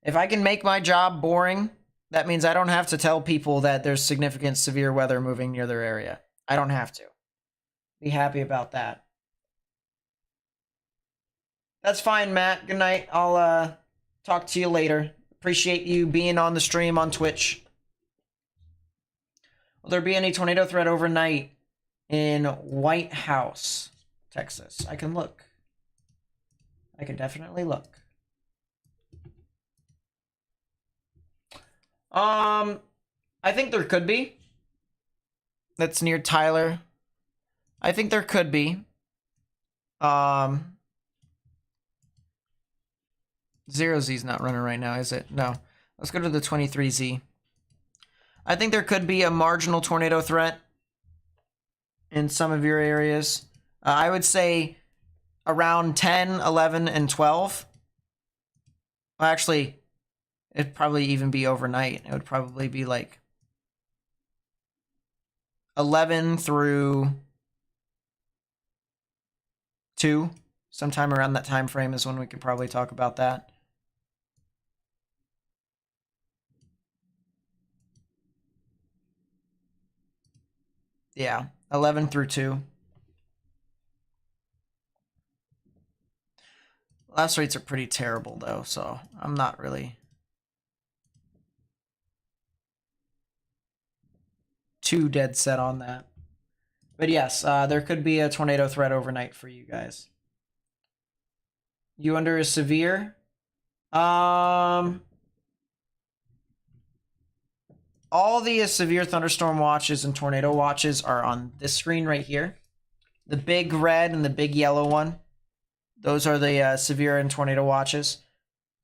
If I can make my job boring, that means I don't have to tell people that there's significant severe weather moving near their area. I don't have to. Be happy about that. That's fine, Matt. Good night. I'll talk to you later. Appreciate you being on the stream on Twitch. Will there be any tornado threat overnight in White House, Texas? I can look. I can definitely look. I think there could be. That's near Tyler. I think there could be. 0Z's not running right now, is it? No. Let's go to the 23Z. I think there could be a marginal tornado threat in some of your areas. I would say around 10, 11, and 12. Well, actually, it'd probably even be overnight. It would probably be like 11 through 2. Sometime around that time frame is when we could probably talk about that. Yeah, 11 through 2. Lapse rates are pretty terrible, though, so I'm not really too dead set on that. But yes, there could be a tornado threat overnight for you guys. You under a severe? All the severe thunderstorm watches and tornado watches are on this screen right here. The big red and the big yellow one. Those are the severe and tornado watches.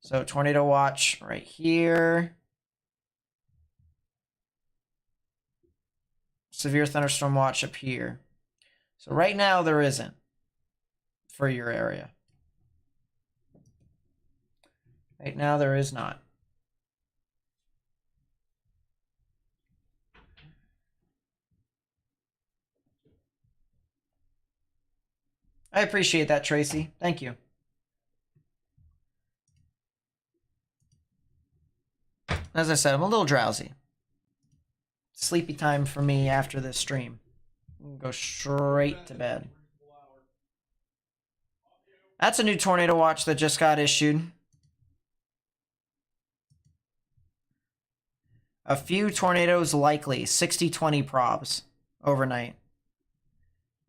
So tornado watch right here. Severe thunderstorm watch up here. So right now there isn't for your area. Right now there is not. I appreciate that, Tracy. Thank you. As I said, I'm a little drowsy. Sleepy time for me after this stream. Go straight to bed. That's a new tornado watch that just got issued. A few tornadoes likely, 60-20 probs overnight.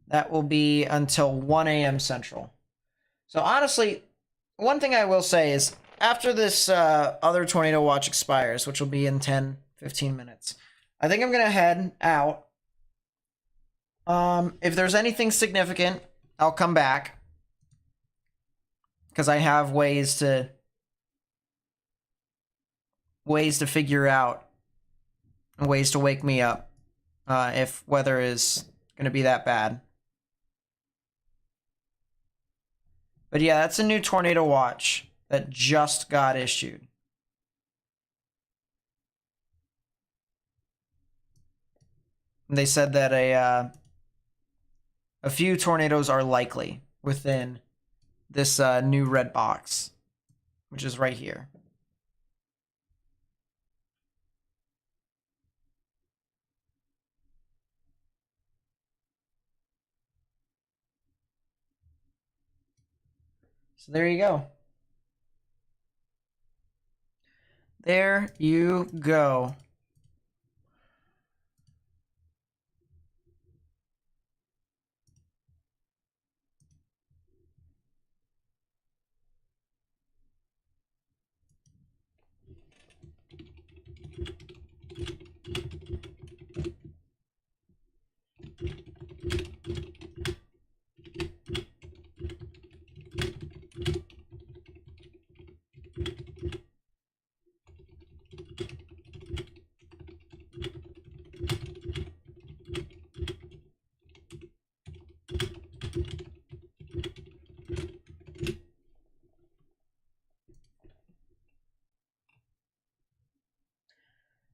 That will be until 1 a.m. Central. So honestly, one thing I will say is after this other tornado watch expires, which will be in 10, 15 minutes, I think I'm going to head out. If there's anything significant, I'll come back. Because I have ways to figure out, ways to wake me up if weather is going to be that bad. But yeah, that's a new tornado watch that just got issued. And they said that a few tornadoes are likely within this new red box, which is right here. So there you go. There you go.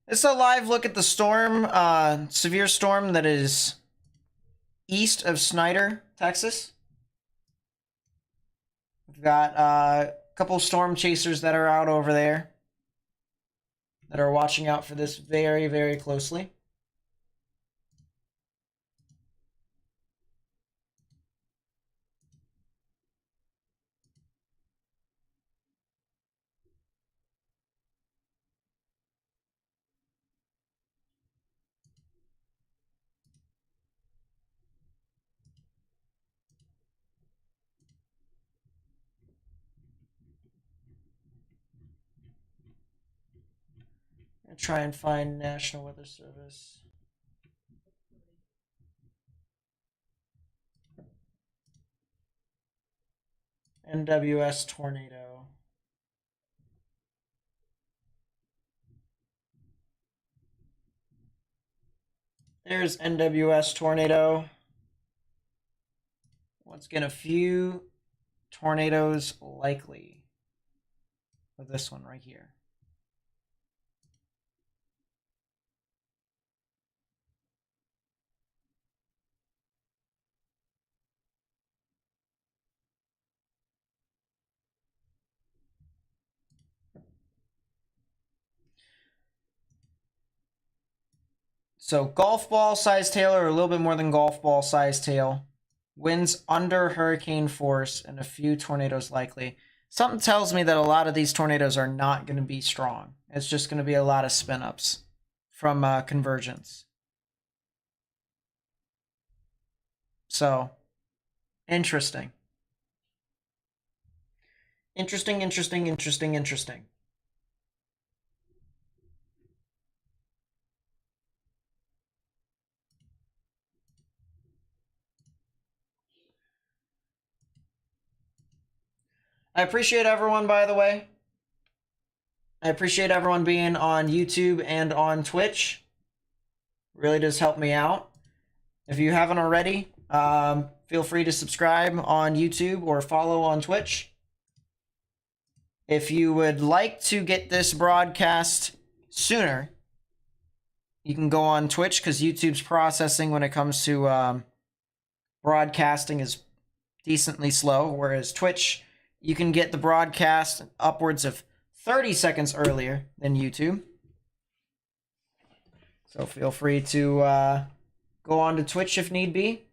This is a live look at the storm, severe storm that is east of Snyder, Texas. We've got a couple storm chasers that are out over there that are watching out for this very, very closely. I'm gonna try and find National Weather Service. NWS tornado. There's NWS tornado. Once again, a few tornadoes likely. With this one right here. So golf ball size tail or a little bit more than golf ball size tail. Winds under hurricane force and a few tornadoes likely. Something tells me that a lot of these tornadoes are not going to be strong. It's just going to be a lot of spin ups from convergence. So, interesting. Interesting. I appreciate everyone, by the way. I appreciate everyone being on YouTube and on Twitch. Really does help me out. If you haven't already, feel free to subscribe on YouTube or follow on Twitch. If you would like to get this broadcast sooner, you can go on Twitch because YouTube's processing when it comes to broadcasting is decently slow, whereas Twitch, you can get the broadcast upwards of 30 seconds earlier than YouTube. So feel free to go on to Twitch if need be.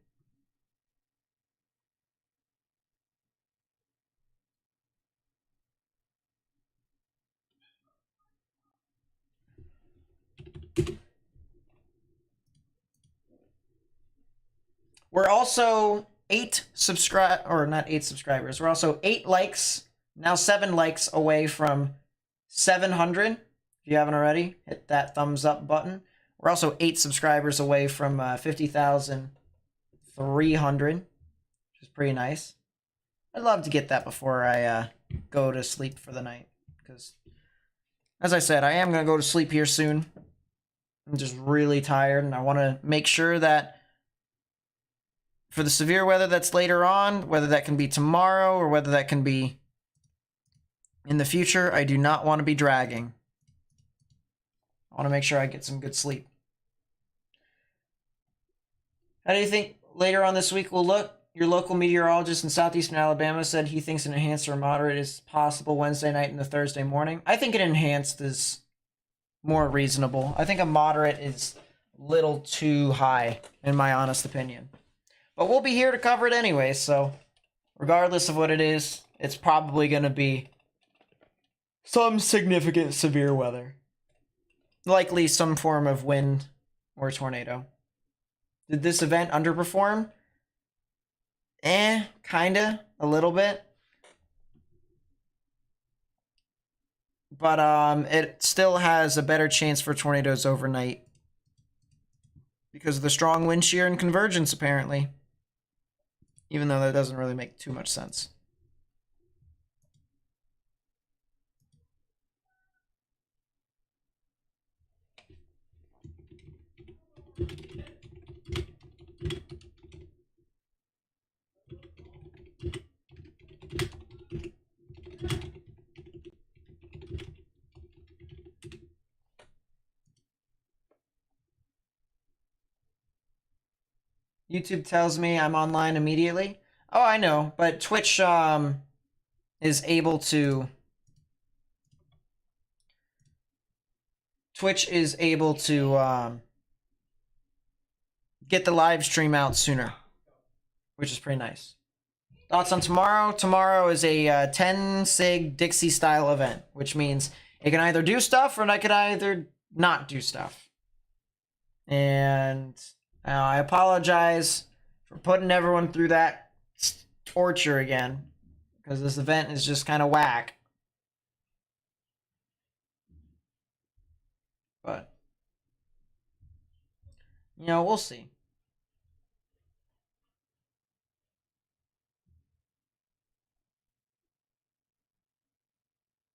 We're also 8 subscribers. We're also 8 likes, now 7 likes away from 700. If you haven't already, hit that thumbs up button. We're also 8 subscribers away from 50,300, which is pretty nice. I'd love to get that before I go to sleep for the night, because, as I said, I am going to go to sleep here soon. I'm just really tired, and I want to make sure that for the severe weather that's later on, whether that can be tomorrow or whether that can be in the future, I do not want to be dragging. I want to make sure I get some good sleep. How do you think later on this week will look? Your local meteorologist in southeastern Alabama said he thinks an enhanced or moderate is possible Wednesday night and the Thursday morning. I think an enhanced is more reasonable. I think a moderate is a little too high, in my honest opinion. But we'll be here to cover it anyway, so regardless of what it is, it's probably going to be some significant severe weather. Likely some form of wind or tornado. Did this event underperform? Kinda, a little bit. But it still has a better chance for tornadoes overnight because of the strong wind shear and convergence, apparently. Even though that doesn't really make too much sense. YouTube tells me I'm online immediately. Oh, I know, but Twitch is able to get the live stream out sooner, which is pretty nice. Thoughts on tomorrow? Tomorrow is a 10 sig Dixie style event, which means it can either do stuff or I could either not do stuff. And I apologize for putting everyone through that torture again, because this event is just kind of whack. You know, we'll see.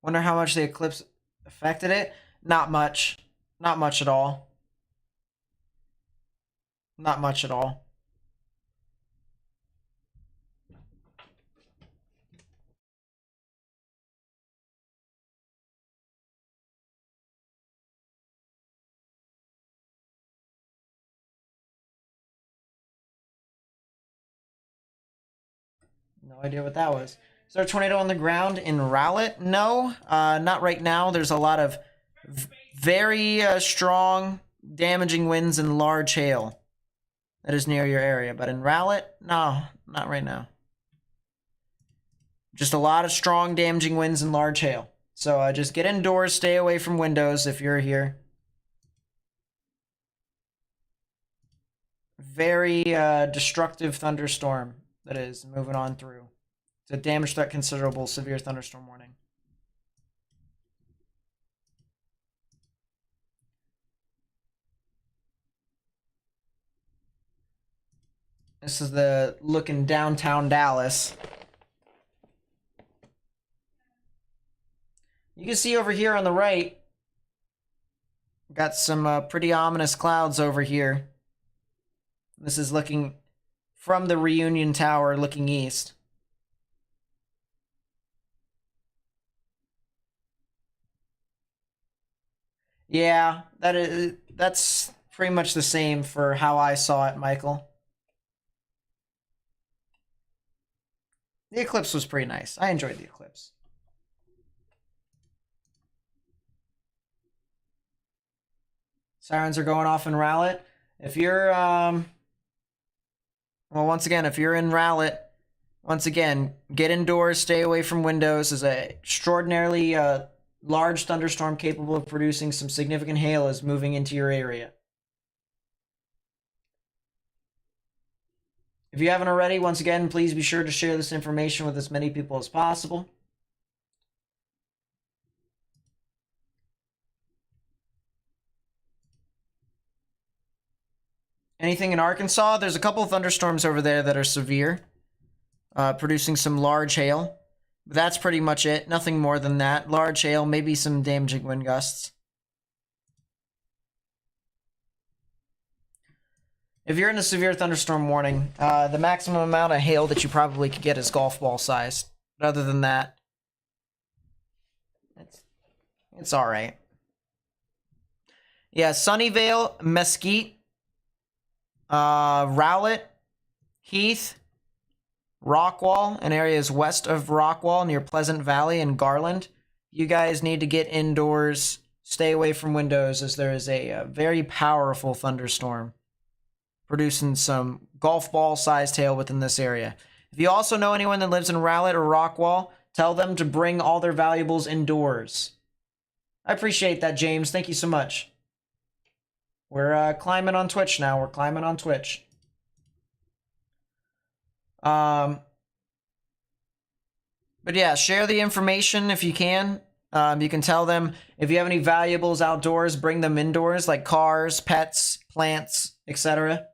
Wonder how much the eclipse affected it. Not much. Not much at all. Not much at all. No idea what that was. Is there a tornado on the ground in Rowlett? No, not right now. There's a lot of very strong, damaging winds and large hail that is near your area. But in Rowlett, no, not right now. Just a lot of strong, damaging winds and large hail. So just get indoors, stay away from windows if you're here. Very destructive thunderstorm that is moving on through. It's a damage threat considerable, severe thunderstorm warning. This is the look in downtown Dallas. You can see over here on the right, got some pretty ominous clouds over here. This is looking from the Reunion Tower, looking east. Yeah, that's pretty much the same for how I saw it, Michael. The eclipse was pretty nice. I enjoyed the eclipse. Sirens are going off in Rowlett. If you're, well, once again, if you're in Rowlett, once again, get indoors, stay away from windows. There's an extraordinarily large thunderstorm capable of producing some significant hail is moving into your area. If you haven't already, once again, please be sure to share this information with as many people as possible. Anything in Arkansas? There's a couple of thunderstorms over there that are severe, producing some large hail. But that's pretty much it. Nothing more than that. Large hail, maybe some damaging wind gusts. If you're in a severe thunderstorm warning, the maximum amount of hail that you probably could get is golf ball sized. But other than that, it's all right. Yeah, Sunnyvale, Mesquite, Rowlett, Heath, Rockwall, and areas west of Rockwall near Pleasant Valley and Garland. You guys need to get indoors, stay away from windows, as there is a very powerful thunderstorm producing some golf ball sized hail within this area. If you also know anyone that lives in Rowlett or Rockwall, tell them to bring all their valuables indoors. I appreciate that, James. Thank you so much. We're climbing on Twitch now. We're climbing on Twitch. But yeah, share the information if you can. You can tell them if you have any valuables outdoors, bring them indoors, like cars, pets, plants, etc.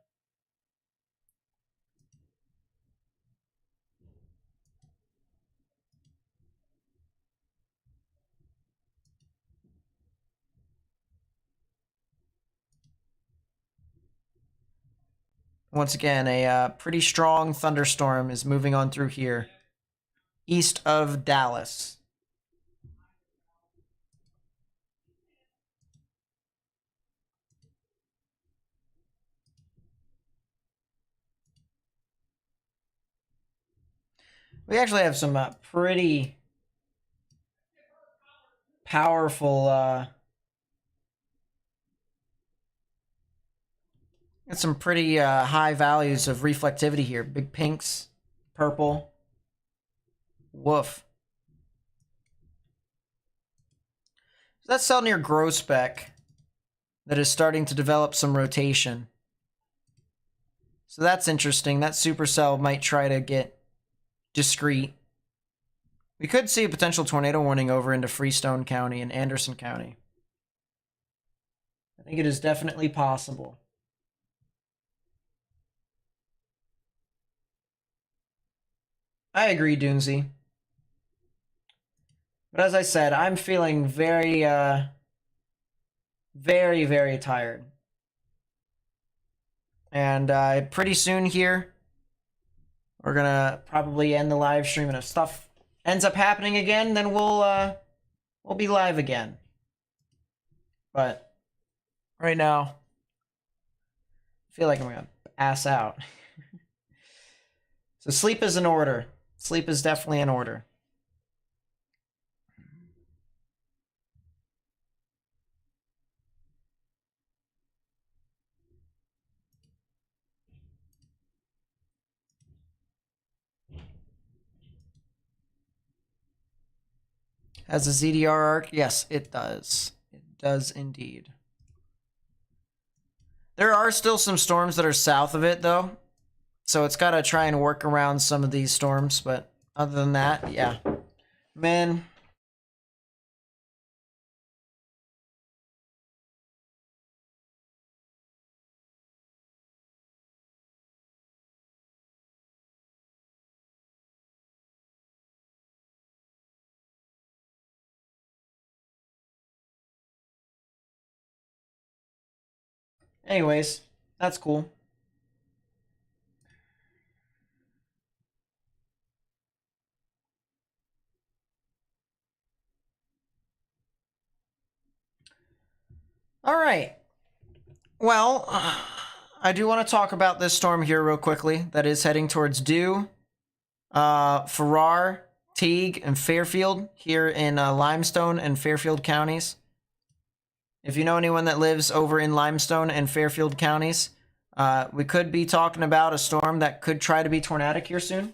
Once again, a pretty strong thunderstorm is moving on through here, east of Dallas. We actually have some pretty powerful got some pretty high values of reflectivity here. Big pinks, purple. Woof. So that's cell near Groesbeck that is starting to develop some rotation. So that's interesting. That supercell might try to get discrete. We could see a potential tornado warning over into Freestone County and Anderson County. I think it is definitely possible. I agree, Doonesy. But as I said, I'm feeling very, very tired. And pretty soon here, we're gonna probably end the live stream, and if stuff ends up happening again, then we'll be live again. But right now, I feel like I'm gonna pass out. So sleep is in order. Sleep is definitely in order. Has a ZDR arc? Yes, it does. It does indeed. There are still some storms that are south of it, though. So it's got to try and work around some of these storms. But other than that, yeah. Man. Anyways, that's cool. All right. Well, I do want to talk about this storm here real quickly that is heading towards Dew, Farrar, Teague, and Fairfield here in Limestone and Fairfield counties. If you know anyone that lives over in Limestone and Fairfield counties, we could be talking about a storm that could try to be tornadic here soon.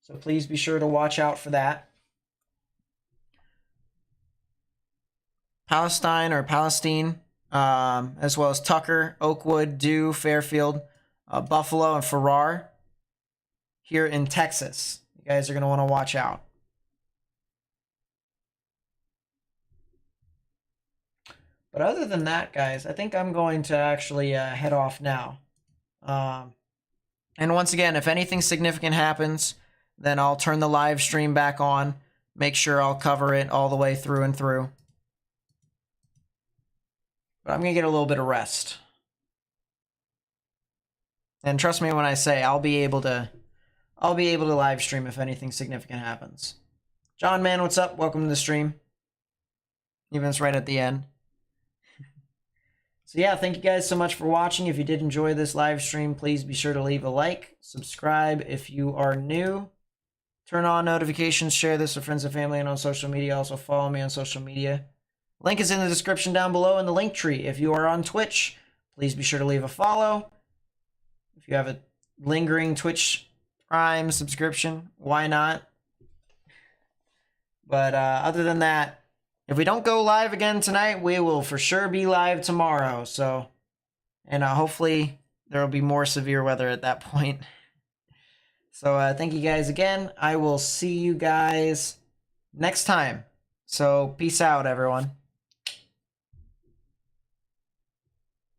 So please be sure to watch out for that. Palestine, as well as Tucker, Oakwood, Dew, Fairfield, Buffalo, and Farrar here in Texas. You guys are going to want to watch out. But other than that, guys, I think I'm going to actually head off now. And once again, if anything significant happens, then I'll turn the live stream back on. Make sure I'll cover it all the way through and through. But I'm going to get a little bit of rest. And trust me when I say I'll be able to live stream if anything significant happens. John, man, what's up? Welcome to the stream. Even it's right at the end. So yeah, thank you guys so much for watching. If you did enjoy this live stream, please be sure to leave a like, subscribe if you are new, turn on notifications, share this with friends and family and on social media. Also follow me on social media. Link is in the description down below in the link tree. If you are on Twitch, please be sure to leave a follow. If you have a lingering Twitch Prime subscription, why not? But other than that, if we don't go live again tonight, we will for sure be live tomorrow. So, and hopefully there will be more severe weather at that point. So thank you guys again. I will see you guys next time. So peace out, everyone.